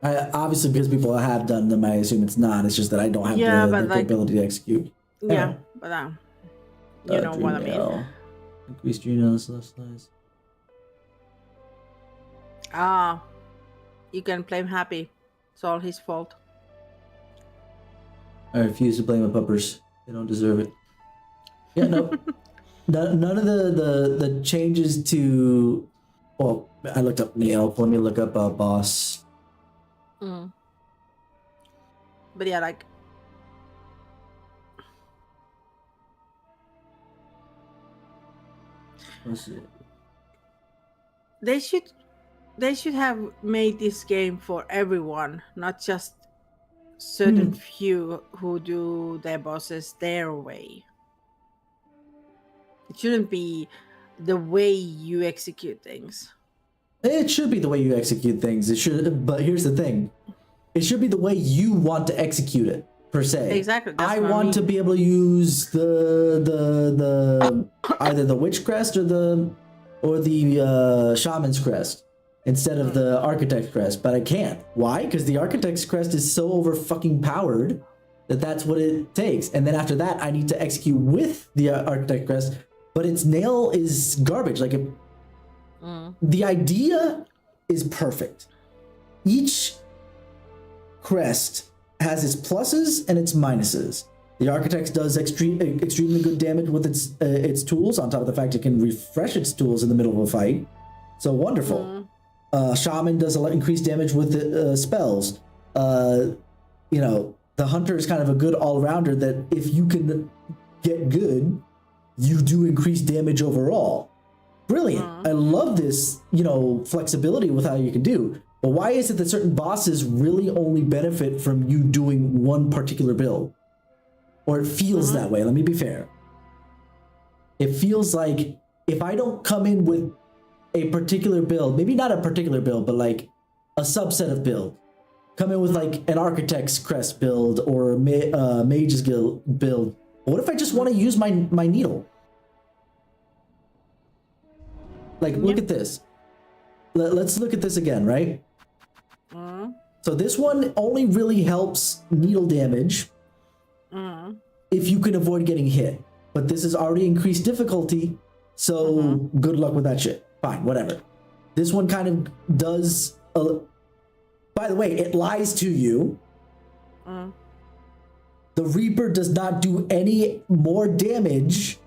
Speaker 2: Obviously, because people have done them, I assume it's not. It's just that I don't have the ability to execute.
Speaker 4: Yeah, but you know what I mean.
Speaker 2: Increased nails, less slice.
Speaker 4: You can blame Happy. It's all his fault.
Speaker 2: I refuse to blame the puppers. They don't deserve it. Yeah, no. None of the changes to... Well, I looked up nail. Let me look up boss.
Speaker 4: But yeah, like...
Speaker 2: Let's see.
Speaker 4: They should have made this game for everyone, not just certain few who do their bosses their way. It shouldn't be the way you execute things.
Speaker 2: It should be the way you execute things. It should, but here's the thing. It should be the way you want to execute it, per se.
Speaker 4: Exactly. That's
Speaker 2: I
Speaker 4: what
Speaker 2: want to be able to use the either the witch crest or the shaman's crest instead of the architect's crest, but I can't. Why? Because the architect's crest is so over fucking powered that that's what it takes. And then after that, I need to execute with the architect crest, but its nail is garbage. Like the idea is perfect. Each crest has its pluses and its minuses. The architect does extremely good damage with its tools, on top of the fact it can refresh its tools in the middle of a fight. So wonderful. Shaman does increased damage with the spells. You know, the hunter is kind of a good all-rounder that if you can get good, you do increase damage overall. Brilliant. I love this, you know, flexibility with how you can do. But why is it that certain bosses really only benefit from you doing one particular build? Or it feels that way. Let me be fair. It feels like if I don't come in with a particular build, maybe not a particular build, but like a subset of build, come in with like an architect's crest build or a mage's guild build. What if I just want to use my needle? Like, look at this. Let's look at this again, right? So this one only really helps needle damage if you can avoid getting hit. But this is already increased difficulty, so good luck with that shit. Fine, whatever. This one kind of does... by the way, it lies to you. The Reaper does not do any more damage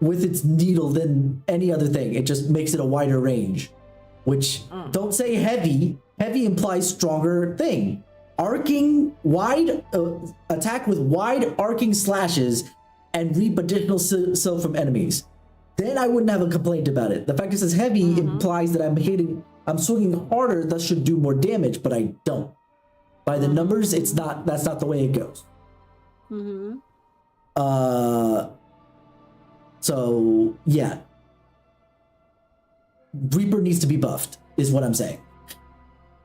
Speaker 2: with its needle than any other thing. It just makes it a wider range. Which, don't say heavy. Heavy implies stronger thing. Arcing, wide, attack with wide arcing slashes and reap additional silk from enemies. Then I wouldn't have a complaint about it. The fact it says heavy implies that I'm swinging harder, thus should do more damage, but I don't. By the numbers, that's not the way it goes. So, yeah. Reaper needs to be buffed, is what I'm saying.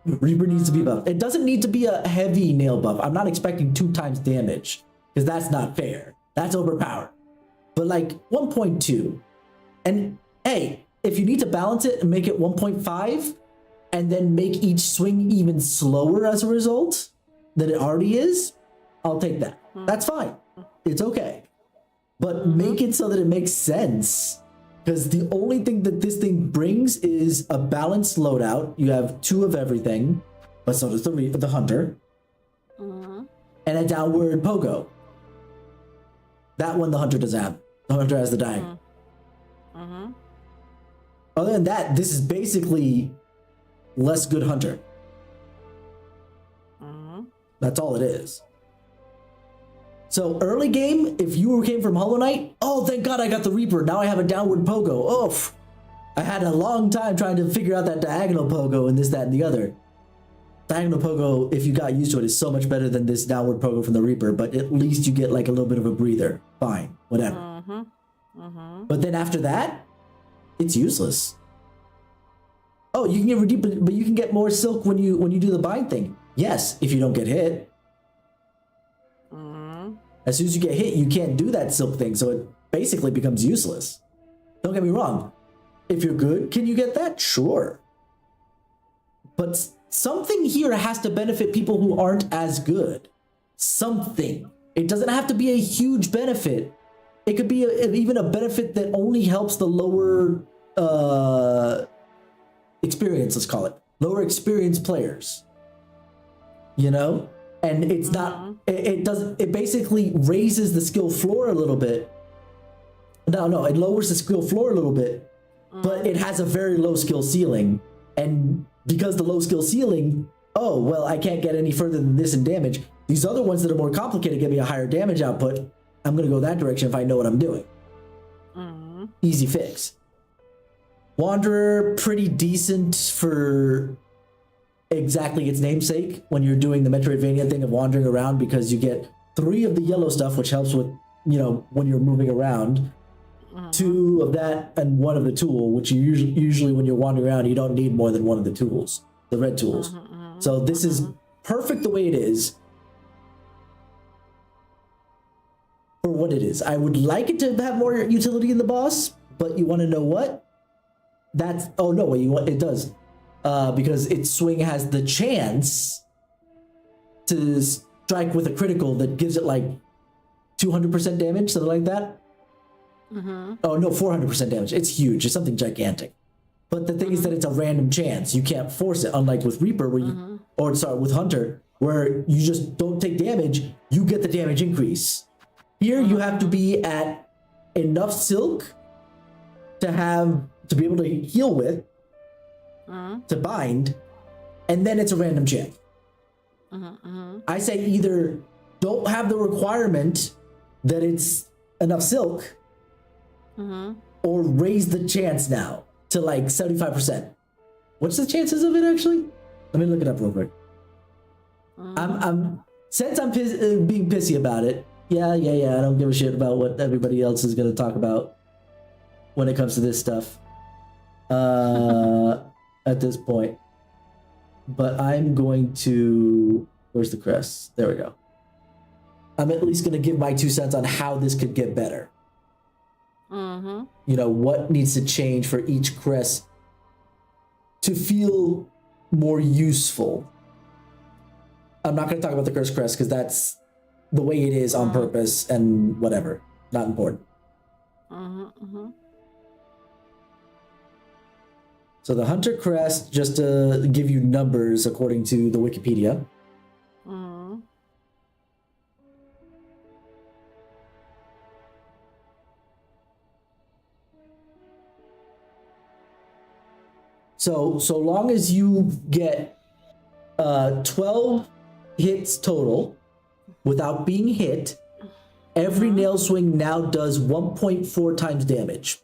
Speaker 2: Reaper needs to be buffed. It doesn't need to be a heavy nail buff. I'm not expecting 2 times damage, because that's not fair. That's overpowered. But like 1.2. And hey, if you need to balance it and make it 1.5, and then make each swing even slower as a result than it already is, I'll take that. That's fine. It's okay. But make it so that it makes sense. Because the only thing that this thing brings is a balanced loadout. You have 2 of everything, but so does the hunter. And a downward pogo. That one the hunter doesn't have. The hunter has the diagonal. Other than that, this is basically less good hunter. That's all it is. So early game, if you came from Hollow Knight, oh, thank God I got the Reaper. Now I have a downward pogo. Oh, I had a long time trying to figure out that diagonal pogo and this, that, and the other. Diagonal pogo, if you got used to it, is so much better than this downward pogo from the Reaper, but at least you get like a little bit of a breather. Fine, whatever. But then after that, it's useless. Oh, you can get redeemed, but you can get more silk when you do the bind thing. Yes, if you don't get hit. As soon as you get hit, you can't do that silk thing, so it basically becomes useless. Don't get me wrong. If you're good, can you get that? Sure. But something here has to benefit people who aren't as good. Something. It doesn't have to be a huge benefit. It could be even a benefit that only helps the lower experience, let's call it. Lower experienced players. You know? And it's not, it basically raises the skill floor a little bit. No, it lowers the skill floor a little bit, but it has a very low skill ceiling. And because the low skill ceiling, oh, well, I can't get any further than this in damage. These other ones that are more complicated give me a higher damage output. I'm going to go that direction if I know what I'm doing. Easy fix. Wanderer, pretty decent for exactly its namesake when you're doing the Metroidvania thing of wandering around, because you get 3 of the yellow stuff, which helps with, you know, when you're moving around. 2 of that and 1 of the tool, which you usually when you're wandering around, you don't need more than 1 of the tools, the red tools. So this is perfect the way it is for what it is. I would like it to have more utility in the boss, but you want to know what? That's, oh no, it does. Because its swing has the chance to strike with a critical that gives it like 200% damage, something like that. Oh no, 400% damage. It's huge. It's something gigantic. But the thing is that it's a random chance. You can't force it, unlike with Reaper, where you, or sorry, with Hunter, where you just don't take damage. You get the damage increase. Here, you have to be at enough silk to be able to heal with, to bind, and then it's a random chance. I say either don't have the requirement that it's enough silk, or raise the chance now to like 75%. What's the chances of it actually? Let me look it up real quick. I'm since I'm being pissy about it. Yeah. I don't give a shit about what everybody else is gonna talk about when it comes to this stuff. At this point, but I'm going to. Where's the crest? There we go. I'm at least gonna give my 2 cents on how this could get better. You know, what needs to change for each crest to feel more useful. I'm not going to talk about the cursed crest because that's the way it is on purpose and whatever. Not important. So the Hunter crest, just to give you numbers according to the Wikipedia. So long as you get 12 hits total without being hit, every nail swing now does 1.4 times damage.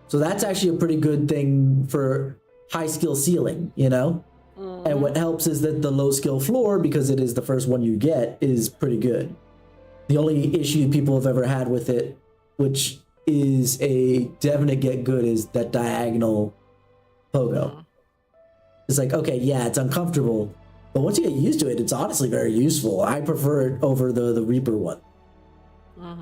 Speaker 2: So that's actually a pretty good thing for high skill ceiling, you know? And what helps is that the low skill floor, because it is the first one you get, is pretty good. The only issue people have ever had with it, which is a definite get good, is that diagonal pogo. It's like, okay, yeah, it's uncomfortable, but once you get used to it, it's honestly very useful. I prefer it over the Reaper one.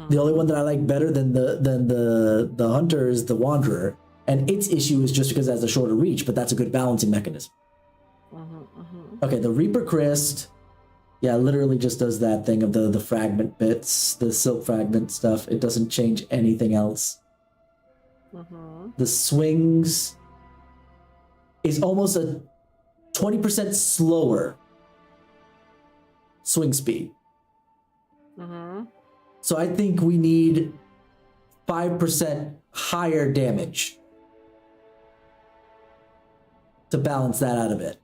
Speaker 2: The only one that I like better than the Hunter is the Wanderer, and its issue is just because it has a shorter reach, but that's a good balancing mechanism. Okay, the Reaper Crest, yeah, literally just does that thing of the fragment bits, the silk fragment stuff. It doesn't change anything else. The swings is almost a 20% slower swing speed. So I think we need 5% higher damage to balance that out a bit.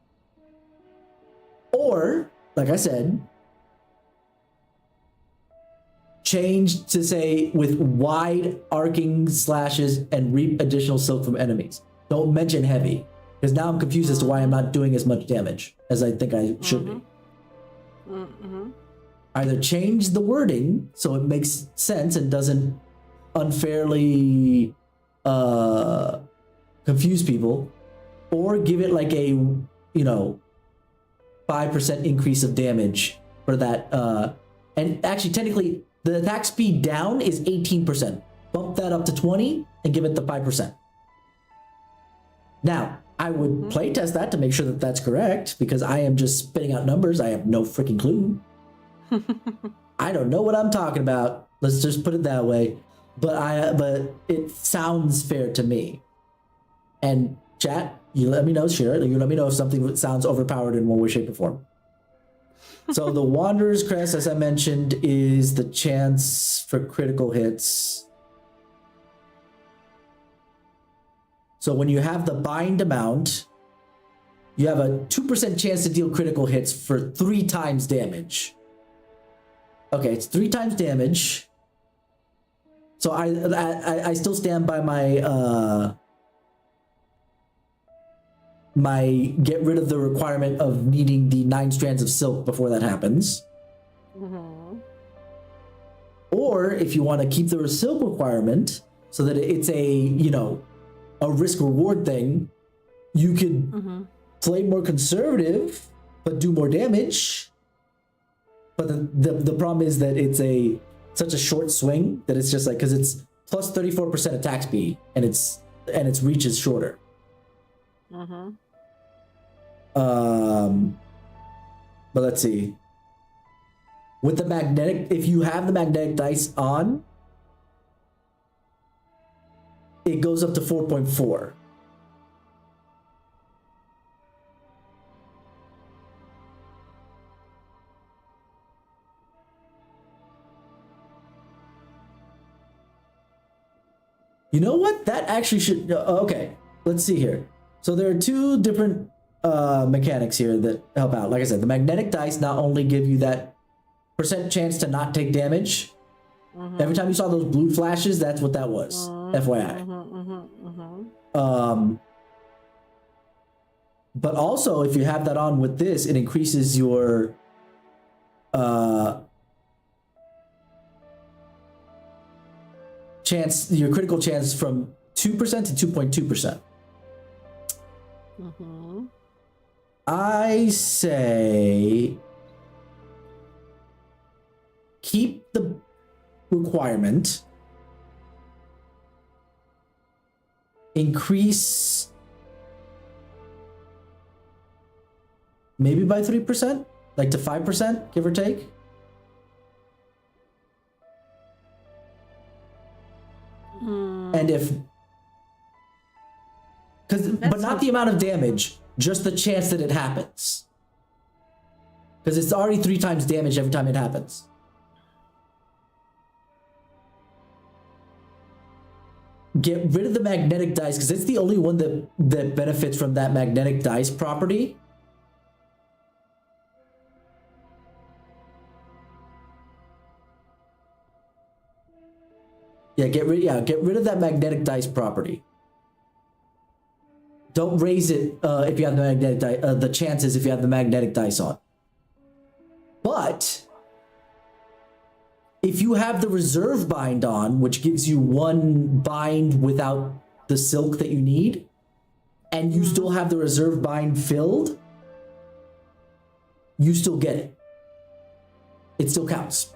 Speaker 2: Or, like I said, change to say with wide arcing slashes and reap additional silk from enemies. Don't mention heavy, because now I'm confused as to why I'm not doing as much damage as I think I should be. Either change the wording so it makes sense and doesn't unfairly confuse people, or give it like a 5% increase of damage for that. And actually, technically, the attack speed down is 18%. Bump that up to 20 and give it the 5%. Now, I would play test that to make sure that that's correct, because I am just spitting out numbers. I have no freaking clue. I don't know what I'm talking about. Let's just put it that way. But it sounds fair to me. And chat, you let me know, share it. You let me know if something sounds overpowered in one way, shape, or form. So the Wanderer's Crest, as I mentioned, is the chance for critical hits. So when you have the bind amount, you have a 2% chance to deal critical hits for 3 times damage. Okay, it's 3 times damage. So I still stand by my my get rid of the requirement of needing the 9 strands of silk before that happens. Or if you want to keep the silk requirement so that it's a risk reward thing, you could play more conservative but do more damage. But the problem is that it's such a short swing that it's just like, because it's plus 34% attack speed and its reach is shorter. But let's see. With the magnetic, if you have the magnetic dice on, it goes up to 4.4. You know what? That actually should... Okay, let's see here. So there are two different mechanics here that help out. Like I said, the magnetic dice not only give you that percent chance to not take damage. Every time you saw those blue flashes, that's what that was. FYI. But also, if you have that on with this, it increases your critical chance from 2% to 2.2%. I say keep the requirement, increase maybe by 3%, like to 5%, give or take. And but not the amount of damage, just the chance that it happens. Because it's already 3 times damage every time it happens. Get rid of the magnetic dice, because it's the only one that benefits from that magnetic dice property. Get rid of that magnetic dice property. Don't raise it if you have the magnetic dice. The chances if you have the magnetic dice on. But if you have the reserve bind on, which gives you 1 bind without the silk that you need, and you still have the reserve bind filled, you still get it. It still counts.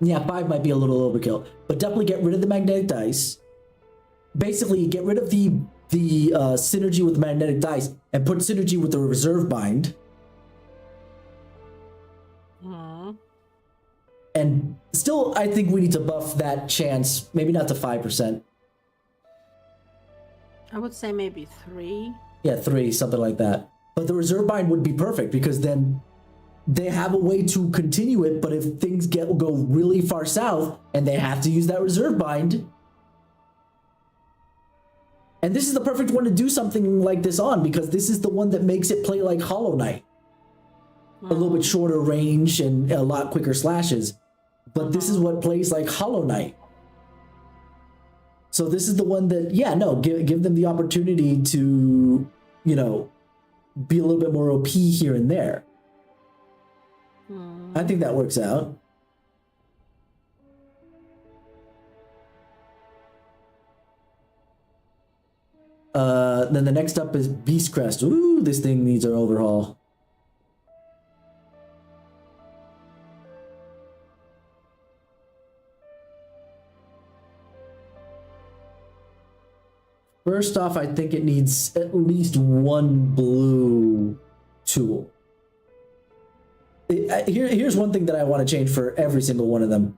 Speaker 2: Yeah, 5 might be a little overkill, but definitely get rid of the magnetic dice. Basically, get rid of the synergy with the magnetic dice and put synergy with the reserve bind. And still, I think we need to buff that chance, maybe not to 5%.
Speaker 4: I would say maybe 3.
Speaker 2: Yeah, 3, something like that. But the reserve bind would be perfect, because then they have a way to continue it, but if things go really far south and they have to use that reserve bind, and this is the perfect one to do something like this on, because this is the one that makes it play like Hollow Knight. A little bit shorter range and a lot quicker slashes, but this is what plays like Hollow Knight. So this is the one that, give them the opportunity to, be a little bit more OP here and there. I think that works out. Then the next up is Beast Crest. Ooh, this thing needs an overhaul. First off, I think it needs at least 1 blue tool. Here's one thing that I want to change for every single one of them.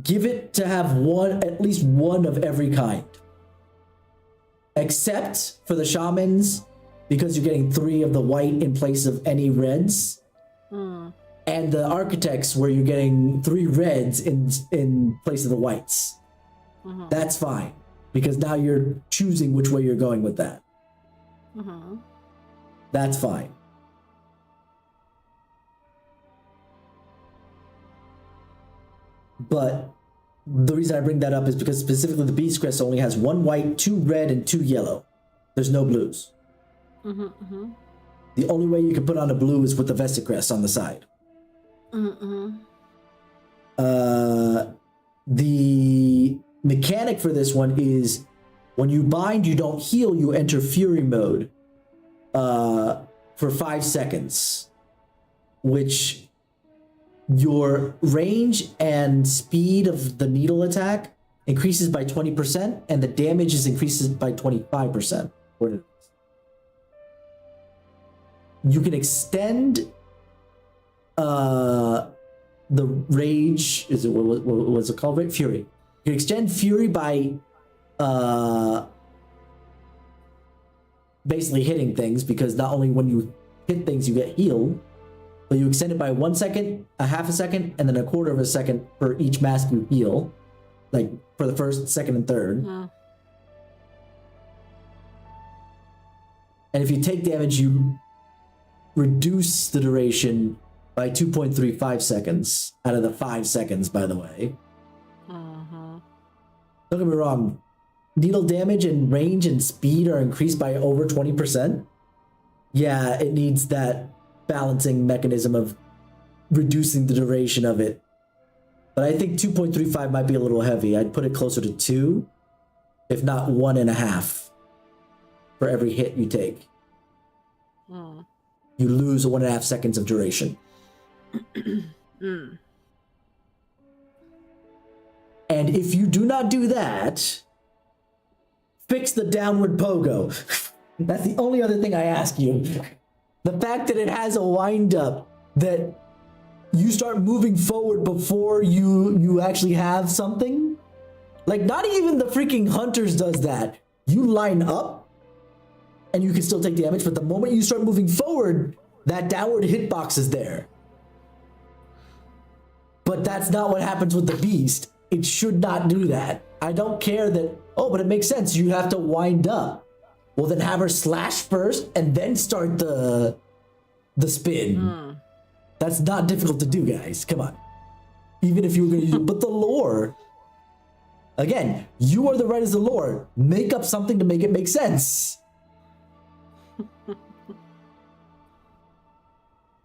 Speaker 2: Give it to have at least one of every kind. Except for the shamans, because you're getting 3 of the white in place of any reds. And the architects, where you're getting 3 reds in place of the whites. That's fine, because now you're choosing which way you're going with that. That's fine. But the reason I bring that up is because specifically the Beast Crest only has 1 white, 2 red, and 2 yellow. There's no blues.
Speaker 1: The only way you can put on a blue is with the Vested Crest on the side. The mechanic for this one is when you bind, you don't heal, you enter Fury mode for 5 seconds, which your range and speed of the needle attack increases by 20%, and the damage is increases by 25%. You can extend the rage, is it what was it called? Right? Fury. You can extend Fury by basically hitting things, because not only when you hit things you get healed, but you extend it by 1 second, a half a second, and then a quarter of a second for each mask you heal, like for the first, second, and third. And if you take damage, you reduce the duration by 2.35 seconds out of the 5 seconds, by the way. Don't get me wrong, needle damage and range and speed are increased by over 20%. Yeah, it needs that balancing mechanism of reducing the duration of it. But I think 2.35 might be a little heavy. I'd put it closer to 2, if not 1.5 for every hit you take. You lose 1.5 seconds of duration. And if you do not do that, fix the downward pogo. That's the only other thing I ask you. The fact that it has a wind up, that you start moving forward before you actually have something. Like, not even the freaking Hunters does that. You line up and you can still take damage, but the moment you start moving forward, that downward hitbox is there. But that's not what happens with the Beast. It should not do that. I don't care that, oh, but it makes sense. You have to wind up. Well, then have her slash first and then start the spin. That's not difficult to do, guys. Come on. Even if you were going to use it. But the lore, again, you are the writers of the lore. Make up something to make it make sense.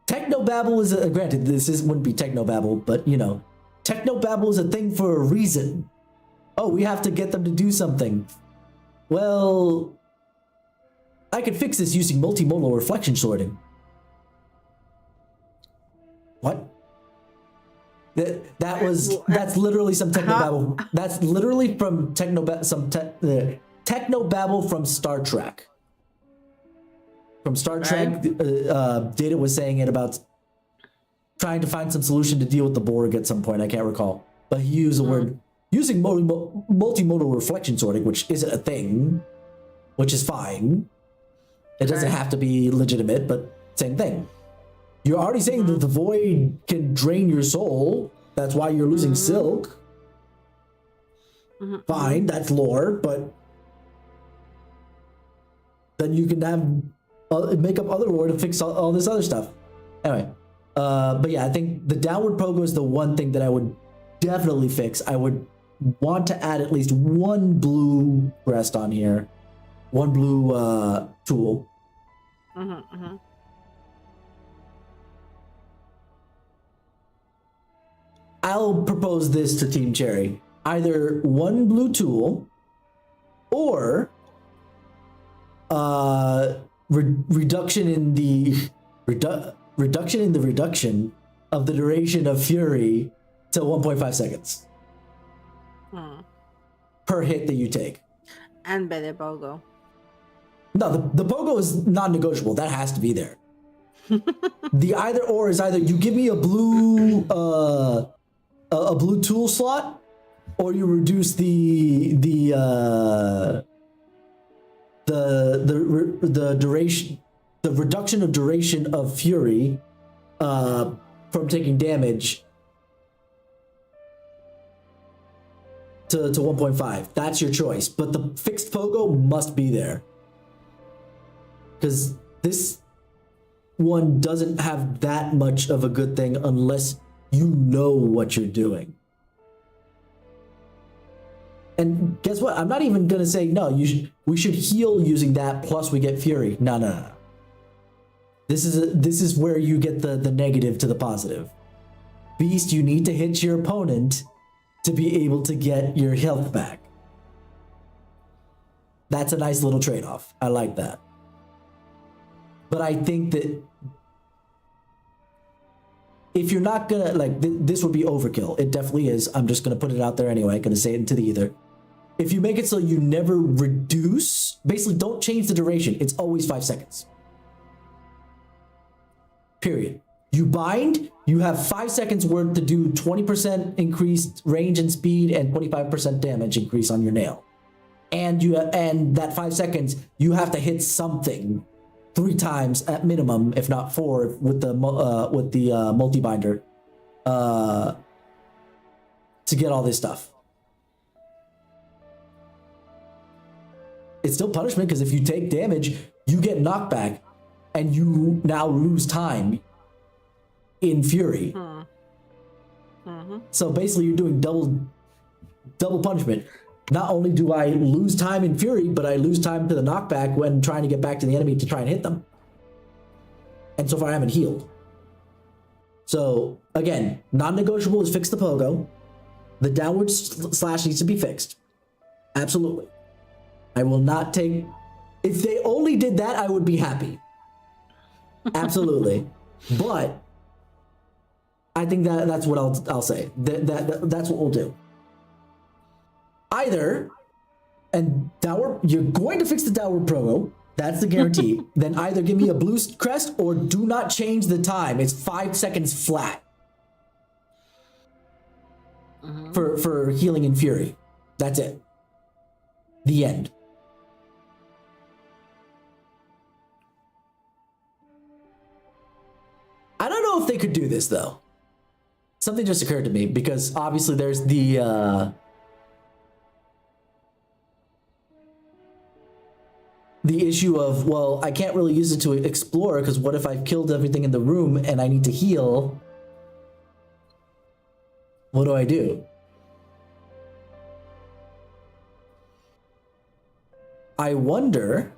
Speaker 1: Technobabble is granted, wouldn't be Technobabble, but you know, Technobabble is a thing for a reason. Oh, we have to get them to do something. Well, I could fix this using multimodal reflection sorting. What? That's literally some Technobabble. That's literally from Technobabble from Star Trek. From Star Trek, Data was saying it about trying to find some solution to deal with the Borg at some point. I can't recall, but he used the word using multimodal reflection sorting, which isn't a thing, which is fine. It doesn't have to be legitimate, but same thing. You're already saying that the void can drain your soul. That's why you're losing Silk. Fine, that's lore, but then you can make up other lore to fix all this other stuff. Anyway, but yeah, I think the downward pogo is the one thing that I would definitely fix. I would want to add at least one blue crest on here, one blue tool. I'll propose this to Team Cherry: either one blue tool, or reduction in the reduction of the duration of Fury to 1.5 seconds per hit that you take.
Speaker 4: And better pogo.
Speaker 1: No, the pogo is non-negotiable. That has to be there. The either or is either you give me a blue tool slot, or you reduce the duration, the reduction of duration of Fury from taking damage to 1.5. That's your choice, but the fixed pogo must be there, because this one doesn't have that much of a good thing unless you know what you're doing. And guess what? I'm not even gonna say no. We should heal using that. Plus, we get Fury. No. This is where you get the negative to the positive. Beast, you need to hit your opponent to be able to get your health back. That's a nice little trade-off. I like that. But I think that if you're not gonna, like, this would be overkill. It definitely is. I'm just gonna put it out there anyway. Gonna say it into the ether. If you make it so you never reduce, basically don't change the duration. It's always 5 seconds. Period. You bind, you have 5 seconds worth to do 20% increased range and speed and 25% damage increase on your nail. And that 5 seconds, you have to hit something 3 times at minimum, if not 4, with the multi-binder to get all this stuff. It's still punishment because if you take damage, you get knockback and you now lose time in Fury. So basically you're doing double punishment. Not only do I lose time in Fury, but I lose time to the knockback when trying to get back to the enemy to try and hit them. And so far I haven't healed. So again, non-negotiable is fix the pogo. The downward slash needs to be fixed. Absolutely. I will not take... If they only did that, I would be happy. Absolutely. But I think that's what I'll say. That's what we'll do. Either, and downward, you're going to fix the downward promo. That's the guarantee. Then either give me a blue crest or do not change the time. It's 5 seconds flat for healing in Fury. That's it. The end. I don't know if they could do this though. Something just occurred to me because obviously there's the issue of, well, I can't really use it to explore because what if I've killed everything in the room and I need to heal? What do I do? I wonder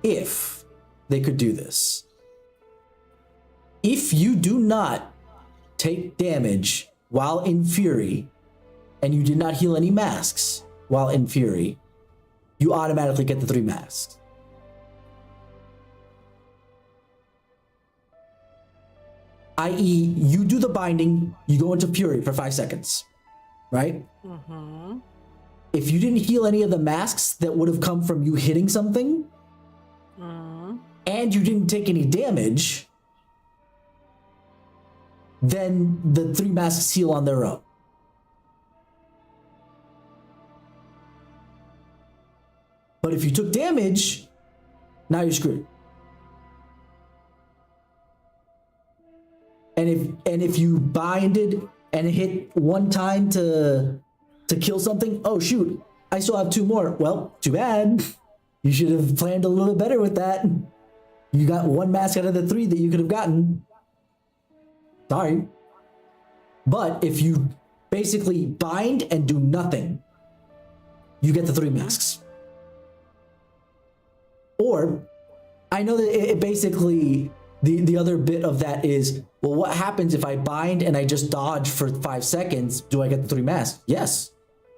Speaker 1: if they could do this. If you do not take damage while in Fury and you did not heal any masks while in Fury, you automatically get the 3 masks. I.e., you do the binding, you go into Fury for 5 seconds, right? If you didn't heal any of the masks that would have come from you hitting something, and you didn't take any damage, then the 3 masks heal on their own. But if you took damage, now you're screwed. And if you binded and hit 1 time to kill something, oh shoot, I still have 2 more. Well, too bad. You should have planned a little better with that. You got 1 mask out of the 3 that you could have gotten. Sorry. But if you basically bind and do nothing, you get the 3 masks. Or, I know that it basically, the other bit of that is, well, what happens if I bind and I just dodge for 5 seconds? Do I get the 3 masks? Yes.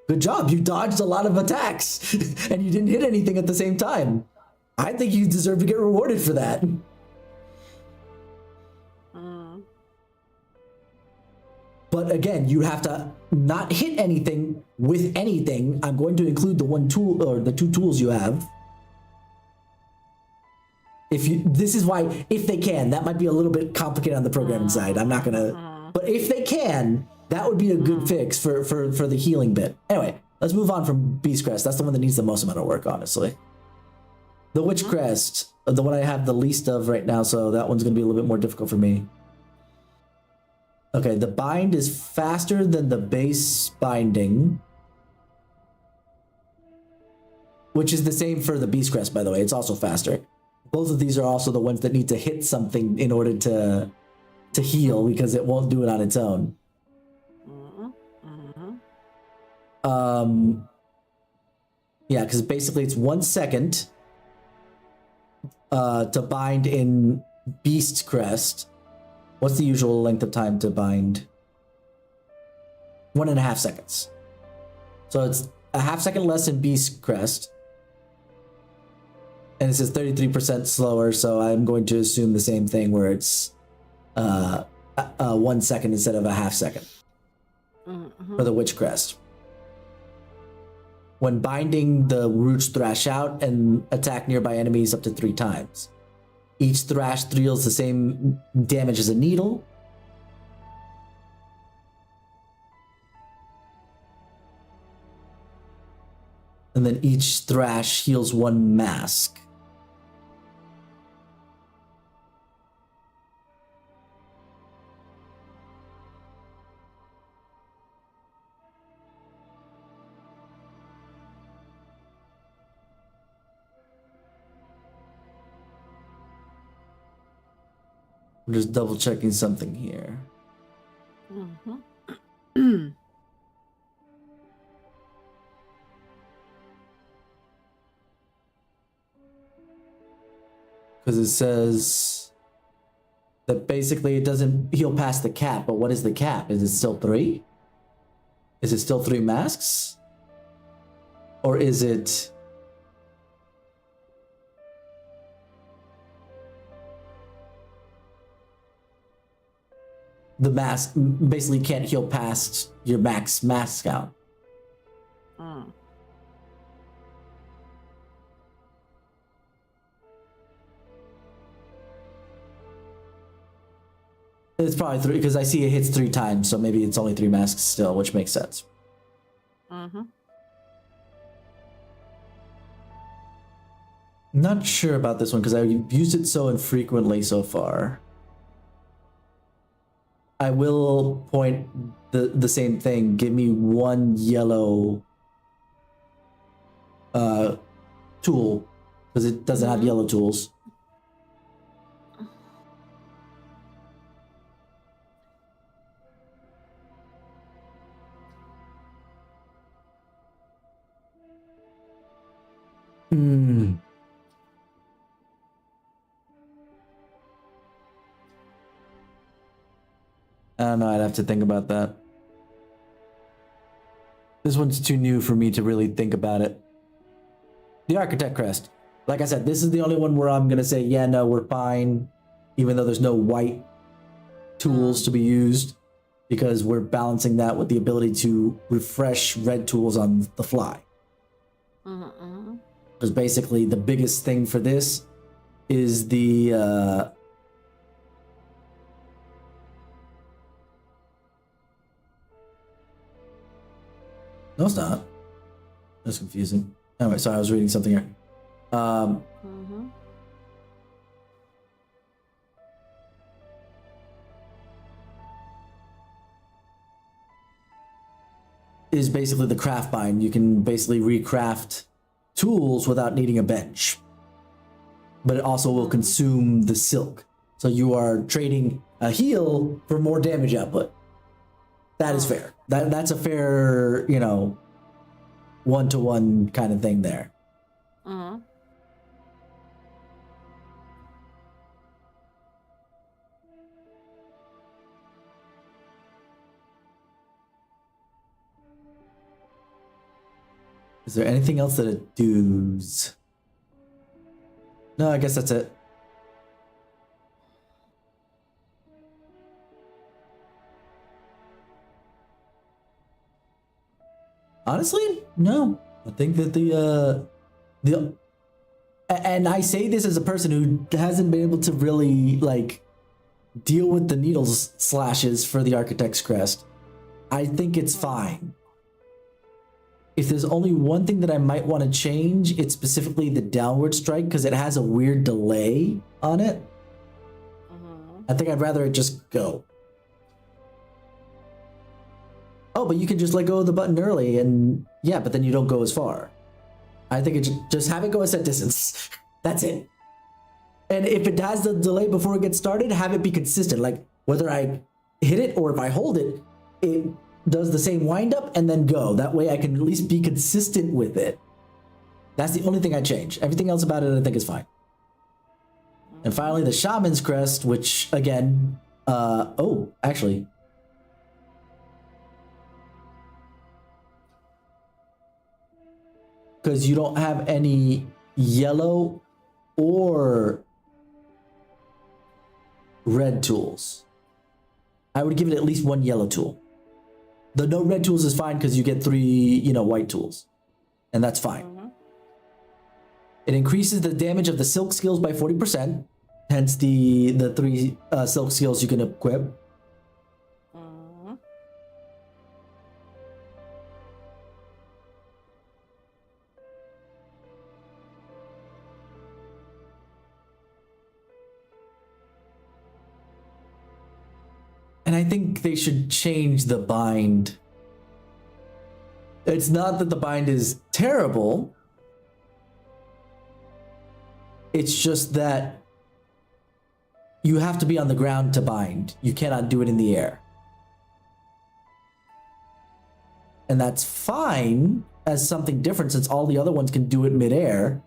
Speaker 1: Good job. You dodged a lot of attacks and you didn't hit anything at the same time. I think you deserve to get rewarded for that. But again, you have to not hit anything with anything. I'm going to include the 1 tool or the 2 tools you have. This is why, if they can, that might be a little bit complicated on the programming side. I'm not gonna, but if they can, that would be a good fix for the healing bit. Anyway, let's move on from Beast Crest. That's the one that needs the most amount of work, honestly. The Witch Crest, the one I have the least of right now, so that one's gonna be a little bit more difficult for me. Okay, the bind is faster than the base binding, which is the same for the Beast Crest, by the way. It's also faster. Both of these are also the ones that need to hit something in order to heal, because it won't do it on its own. Yeah, because basically it's 1 second to bind in Beast Crest, what's the usual length of time to bind? 1.5 seconds. So it's a half second less in Beast Crest. And it says 33% slower, so I'm going to assume the same thing where it's 1 second instead of a half second for the Witch Crest. When binding, the roots thrash out and attack nearby enemies up to 3 times. Each thrash deals the same damage as a needle. And then each thrash heals 1 mask. I'm just double checking something here. Because it says that basically it doesn't heal past the cap, but what is the cap? Is it still 3? Is it still 3 masks? Or is it... the mask basically can't heal past your max mask count. It's probably 3 because I see it hits 3 times, so maybe it's only 3 masks still, which makes sense. Not sure about this one because I've used it so infrequently so far. I will point the same thing. Give me 1 yellow tool because it doesn't have yellow tools. I don't know, I'd have to think about that. This one's too new for me to really think about it. The Architect Crest. Like I said, this is the only one where I'm going to say, yeah, no, we're fine. Even though there's no white tools to be used. Because we're balancing that with the ability to refresh red tools on the fly. Because basically the biggest thing for this is the... No, it's not. That's confusing. Anyway, sorry, I was reading something here. Is basically the craft bind. You can basically recraft tools without needing a bench. But it also will consume the silk. So you are trading a heal for more damage output. That is fair. That's a fair, you know, 1-to-1 kind of thing there. Is there anything else that it does? No, I guess that's it. Honestly, no. I think that and I say this as a person who hasn't been able to really like deal with the needles slashes for the Architect's Crest. I think it's fine. If there's only one thing that I might want to change, it's specifically the downward strike because it has a weird delay on it. I think I'd rather it just go. Oh, but you can just let go of the button early and yeah, but then you don't go as far. I think it just have it go a set distance. That's it. And if it has the delay before it gets started, have it be consistent. Like whether I hit it or if I hold it, it does the same wind up and then go. That way I can at least be consistent with it. That's the only thing I change. Everything else about it I think is fine.
Speaker 2: And finally, the Shaman's Crest, which again, oh, actually, because you don't have any yellow or red tools. I would give it at least one yellow tool. The no red tools is fine because you get 3, white tools, and that's fine. It increases the damage of the silk skills by 40%, hence the 3 silk skills you can equip. And I think they should change the bind. It's not that the bind is terrible. It's just that you have to be on the ground to bind. You cannot do it in the air. And that's fine as something different since all the other ones can do it midair.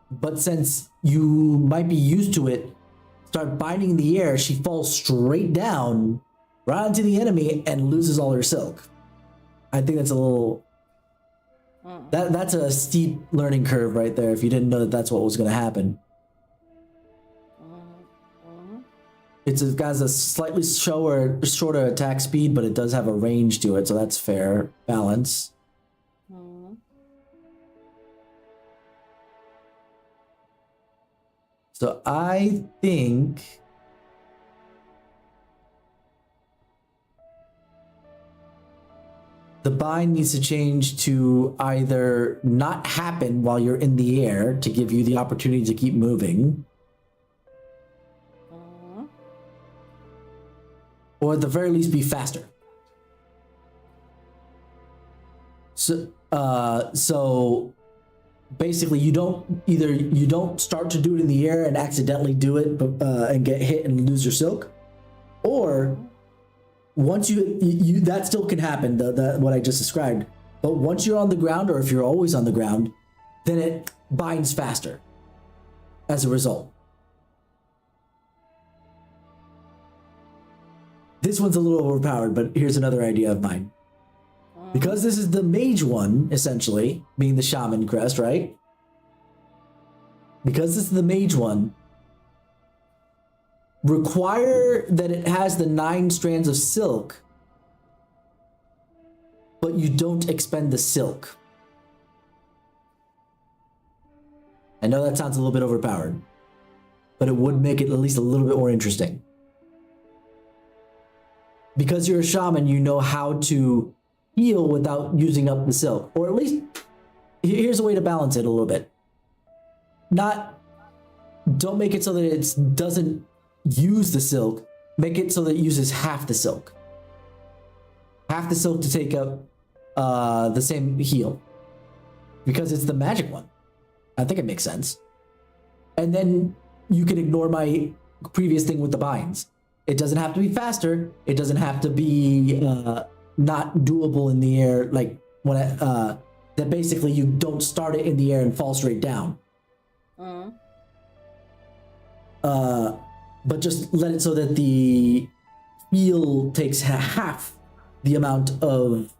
Speaker 2: But since you might be used to it, start binding in the air, she falls straight down right onto the enemy and loses all her silk. I think that's a little... That's a steep learning curve right there if you didn't know that that's what was going to happen. It has a slightly shorter attack speed, but it does have a range to it, so that's fair. Balance. So I think the bind needs to change to either not happen while you're in the air to give you the opportunity to keep moving, or at the very least be faster. So basically you don't start to do it in the air and accidentally do it and get hit and lose your silk, or once you that still can happen, what I just described, but once you're on the ground, or if you're always on the ground, then it binds faster as a result. This one's a little overpowered, but here's another idea of mine. Because this is the mage one, essentially, being the shaman crest, right? Because this is the mage one, require that it has the 9 strands of silk, but you don't expend the silk. I know that sounds a little bit overpowered, but it would make it at least a little bit more interesting. Because you're a shaman, you know how to heal without using up the silk, or at least here's a way to balance it a little bit. Don't make it so that it doesn't use the silk. Make it so that it uses half the silk. Half the silk to take up the same heal, because it's the magic one. I think it makes sense. And then you can ignore my previous thing with the binds. It doesn't have to be faster. It doesn't have to be not doable in the air, like when that basically you don't start it in the air and fall straight down. But just let it so that the heal takes half the amount of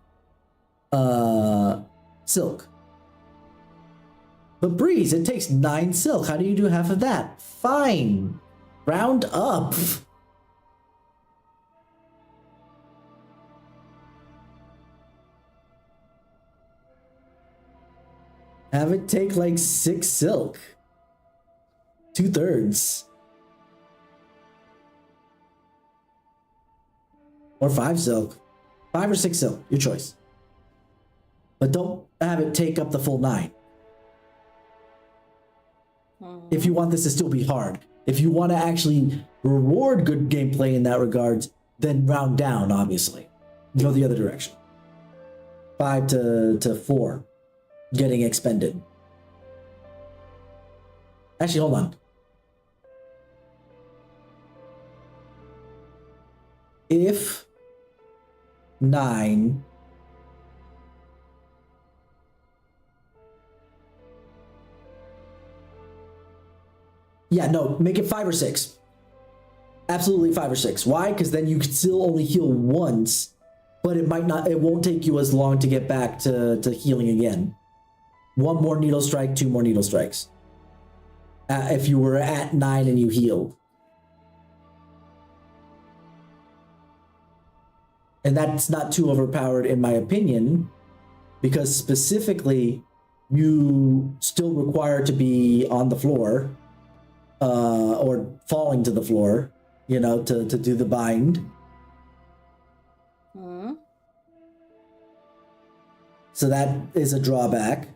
Speaker 2: silk. But Breeze, it takes 9 silk. How do you do half of that? Fine. Round up. Have it take like 6 silk. 2/3. Or 5 silk. 5 or 6 silk, your choice. But don't have it take up the full 9. If you want this to still be hard. If you want to actually reward good gameplay in that regards, then round down, obviously. Go the other direction. 5 to 4 getting expended. Actually, hold on. If 9 . Yeah, no, make it 5 or 6. Absolutely 5 or 6. Why? Because then you can still only heal once, but it won't take you as long to get back to healing again. 1 more needle strike, 2 more needle strikes. If you were at 9 and you healed. And that's not too overpowered in my opinion, because specifically you still require to be on the floor or falling to the floor, you know, to do the bind. So that is a drawback.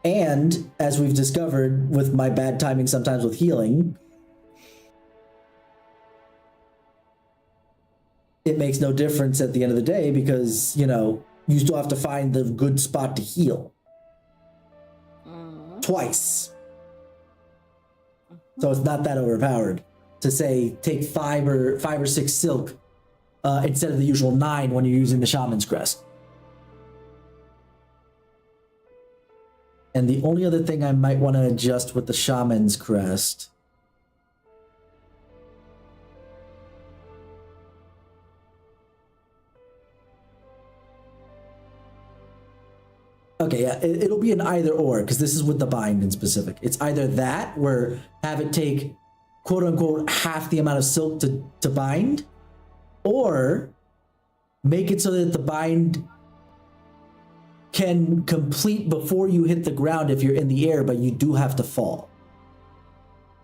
Speaker 2: And as we've discovered with my bad timing sometimes with healing, it makes no difference at the end of the day because, you know, you still have to find the good spot to heal. Twice. So it's not that overpowered to say take 5 or 6 silk instead of the usual 9 when you're using the Shaman's Crest. And the only other thing I might want to adjust with the Shaman's Crest. Okay, yeah, it'll be an either or, because this is with the bind in specific. It's either that, where have it take, quote unquote, half the amount of silk to bind, or make it so that the bind can complete before you hit the ground if you're in the air, but you do have to fall.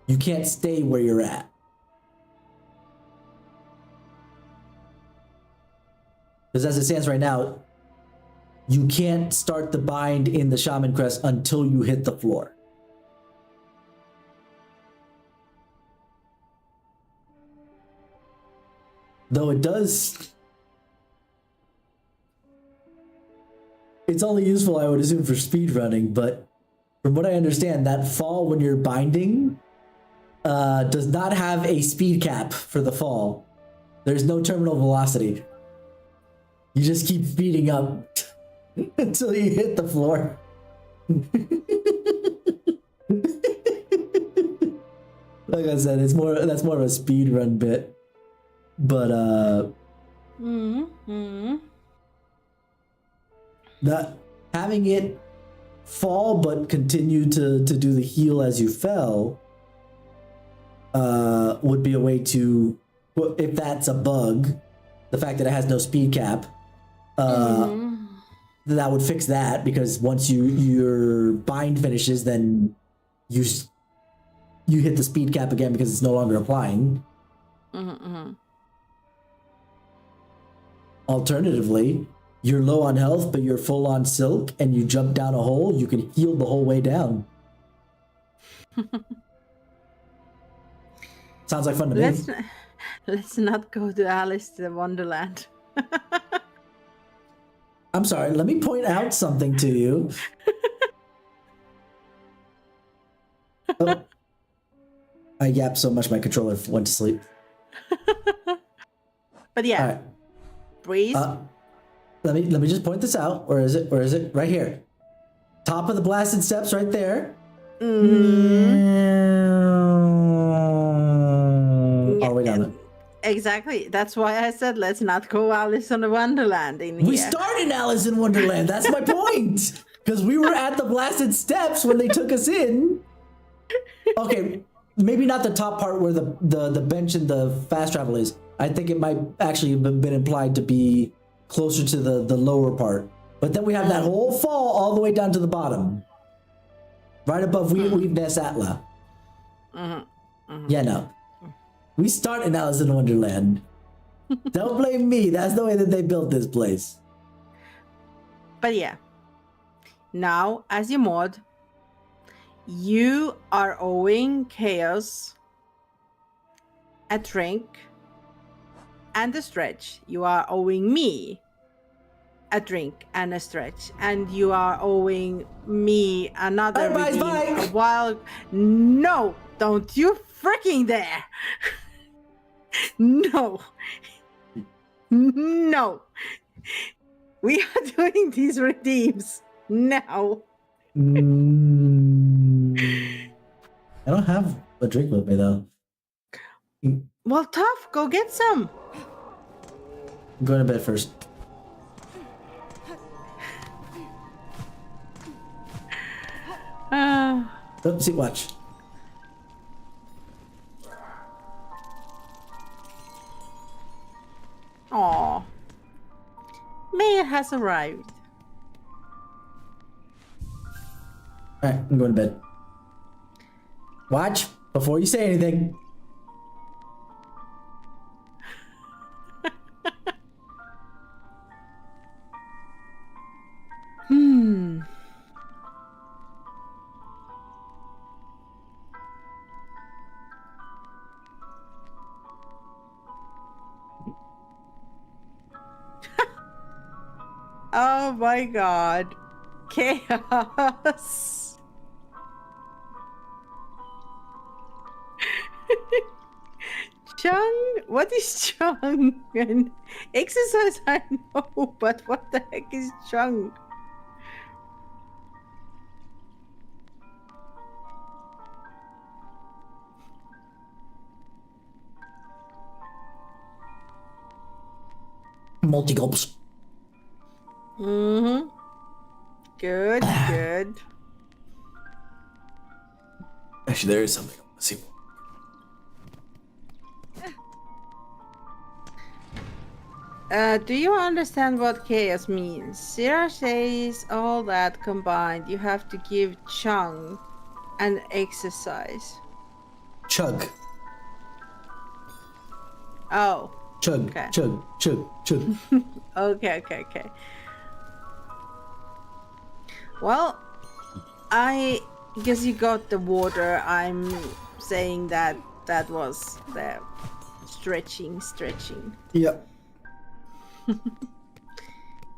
Speaker 2: You can't stay where you're at. Because as it stands right now, you can't start the bind in the Shaman Crest until you hit the floor. Though it does... It's only useful, I would assume, for speed running, but from what I understand, that fall when you're binding does not have a speed cap for the fall. There's no terminal velocity. You just keep speeding up until you hit the floor. Like I said, that's more of a speed run bit. But not having it fall but continue to do the heal as you fell would be a way to, if that's a bug, the fact that it has no speed cap, that would fix that, because once your bind finishes, then you hit the speed cap again because it's no longer applying. Alternatively, you're low on health, but you're full on silk, and you jump down a hole, you can heal the whole way down. Sounds like fun to me.
Speaker 4: Let's not go to Alice in Wonderland.
Speaker 2: I'm sorry, let me point out something to you. Oh. I yapped so much my controller went to sleep.
Speaker 4: But yeah,
Speaker 2: right.
Speaker 4: Breeze.
Speaker 2: Let me just point this out. Where is it? Where is it? Right here. Top of the blasted steps right there. All the way down there.
Speaker 4: Exactly. That's why I said let's not go Alice in Wonderland in here.
Speaker 2: We started Alice in Wonderland. That's my point. Because we were at the blasted steps when they took us in. Okay, maybe not the top part where the bench and the fast travel is. I think it might actually have been implied to be closer to the lower part. But then we have that whole fall all the way down to the bottom. Right above Weave Ness Atla. Yeah, no. We start in Alice in Wonderland. Don't blame me. That's the way that they built this place.
Speaker 4: But yeah. Now, as your mod, you are owing Chaos a drink and a stretch. You are owing me a drink and a stretch. And you are owing me another redeem a while. No, don't you freaking dare. No. No. We are doing these redeems now.
Speaker 2: I don't have a drink with me though.
Speaker 4: Well, tough. Go get some.
Speaker 2: I'm going to bed first. Oh, see, watch.
Speaker 4: Aw. Mayor has arrived.
Speaker 2: Alright, I'm going to bed. Watch before you say anything.
Speaker 4: Oh my god. Chaos. Chung? What is Chung? And exercise I know, but what the heck is Chung?
Speaker 2: Multi-gulps.
Speaker 4: Mm-hmm. Good, good.
Speaker 2: Actually, there is something. Let's see.
Speaker 4: Do you understand what chaos means? Sarah says all that combined, you have to give Chung an exercise.
Speaker 2: Chug.
Speaker 4: Oh.
Speaker 2: Chug.
Speaker 4: Okay.
Speaker 2: Chug. Chug. Chug.
Speaker 4: Okay. Well, I guess you got the water. I'm saying that that was the stretching.
Speaker 2: Yep.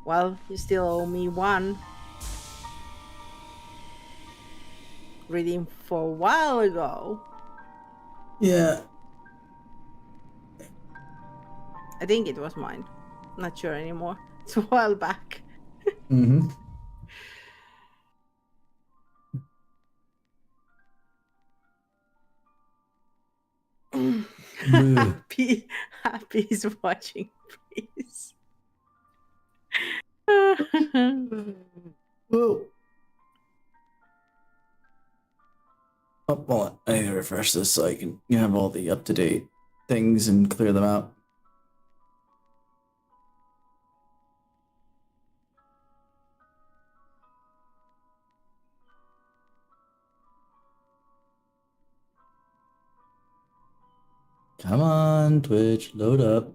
Speaker 4: Well, you still owe me one. Reading for a while ago.
Speaker 2: Yeah.
Speaker 4: I think it was mine. Not sure anymore. It's a while back.
Speaker 2: Mm-hmm.
Speaker 4: Happy is watching, please.
Speaker 2: Whoa. Oh, well, I need to refresh this so I can have all the up-to-date things and clear them out. Come on, Twitch, load up.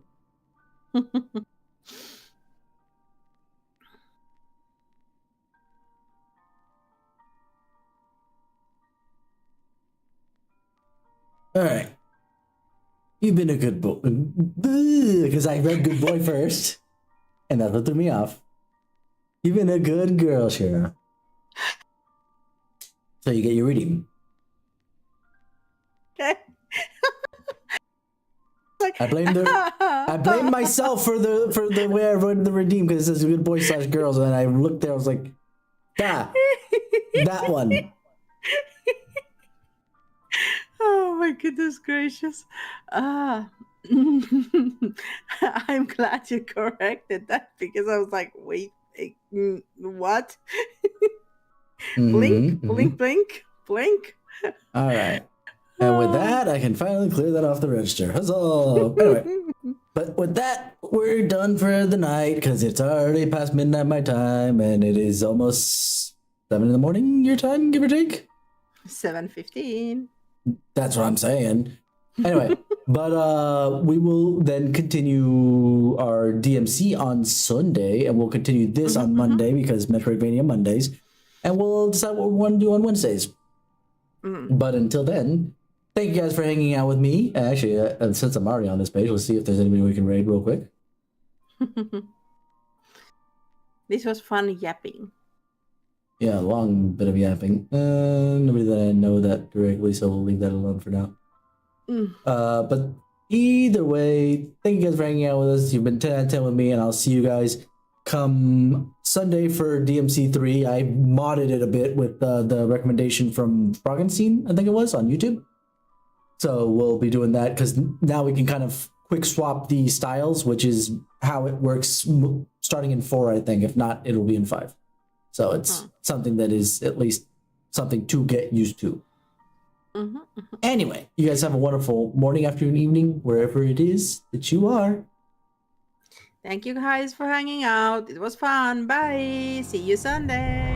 Speaker 2: All right. You've been a good boy. Because I read good boy first. And that's what threw me off. You've been a good girl, Shara. So you get your reading.
Speaker 4: Okay.
Speaker 2: I blame myself for the way I wrote the redeem because it says good boy / girls, and I looked there, I was like, that one.
Speaker 4: Oh my goodness gracious. I'm glad you corrected that because I was like, wait, what? Blink.
Speaker 2: All right. And with that, I can finally clear that off the register. Huzzah! Anyway, but with that, we're done for the night because it's already past midnight my time, and it is almost 7 in the morning your time, give or take.
Speaker 4: 7:15.
Speaker 2: That's what I'm saying. Anyway, but we will then continue our DMC on Sunday, and we'll continue this on Monday because Metroidvania Mondays, and we'll decide what we want to do on Wednesdays. But until then, thank you guys for hanging out with me. Actually, since I'm already on this page, let's see if there's anybody we can raid real quick.
Speaker 4: This was fun yapping.
Speaker 2: Yeah, a long bit of yapping. Nobody that I know that directly, so we'll leave that alone for now. But either way, thank you guys for hanging out with us. You've been 10 out of 10 with me, and I'll see you guys come Sunday for DMC3, I modded it a bit with the recommendation from Froggenstein, I think it was, on YouTube. So we'll be doing that because now we can kind of quick swap the styles, which is how it works starting in 4, I think. If not, it'll be in 5. So it's something that is at least something to get used to. Anyway, you guys have a wonderful morning, afternoon, evening, wherever it is that you are.
Speaker 4: Thank you guys for hanging out. It was fun. Bye. See you Sunday.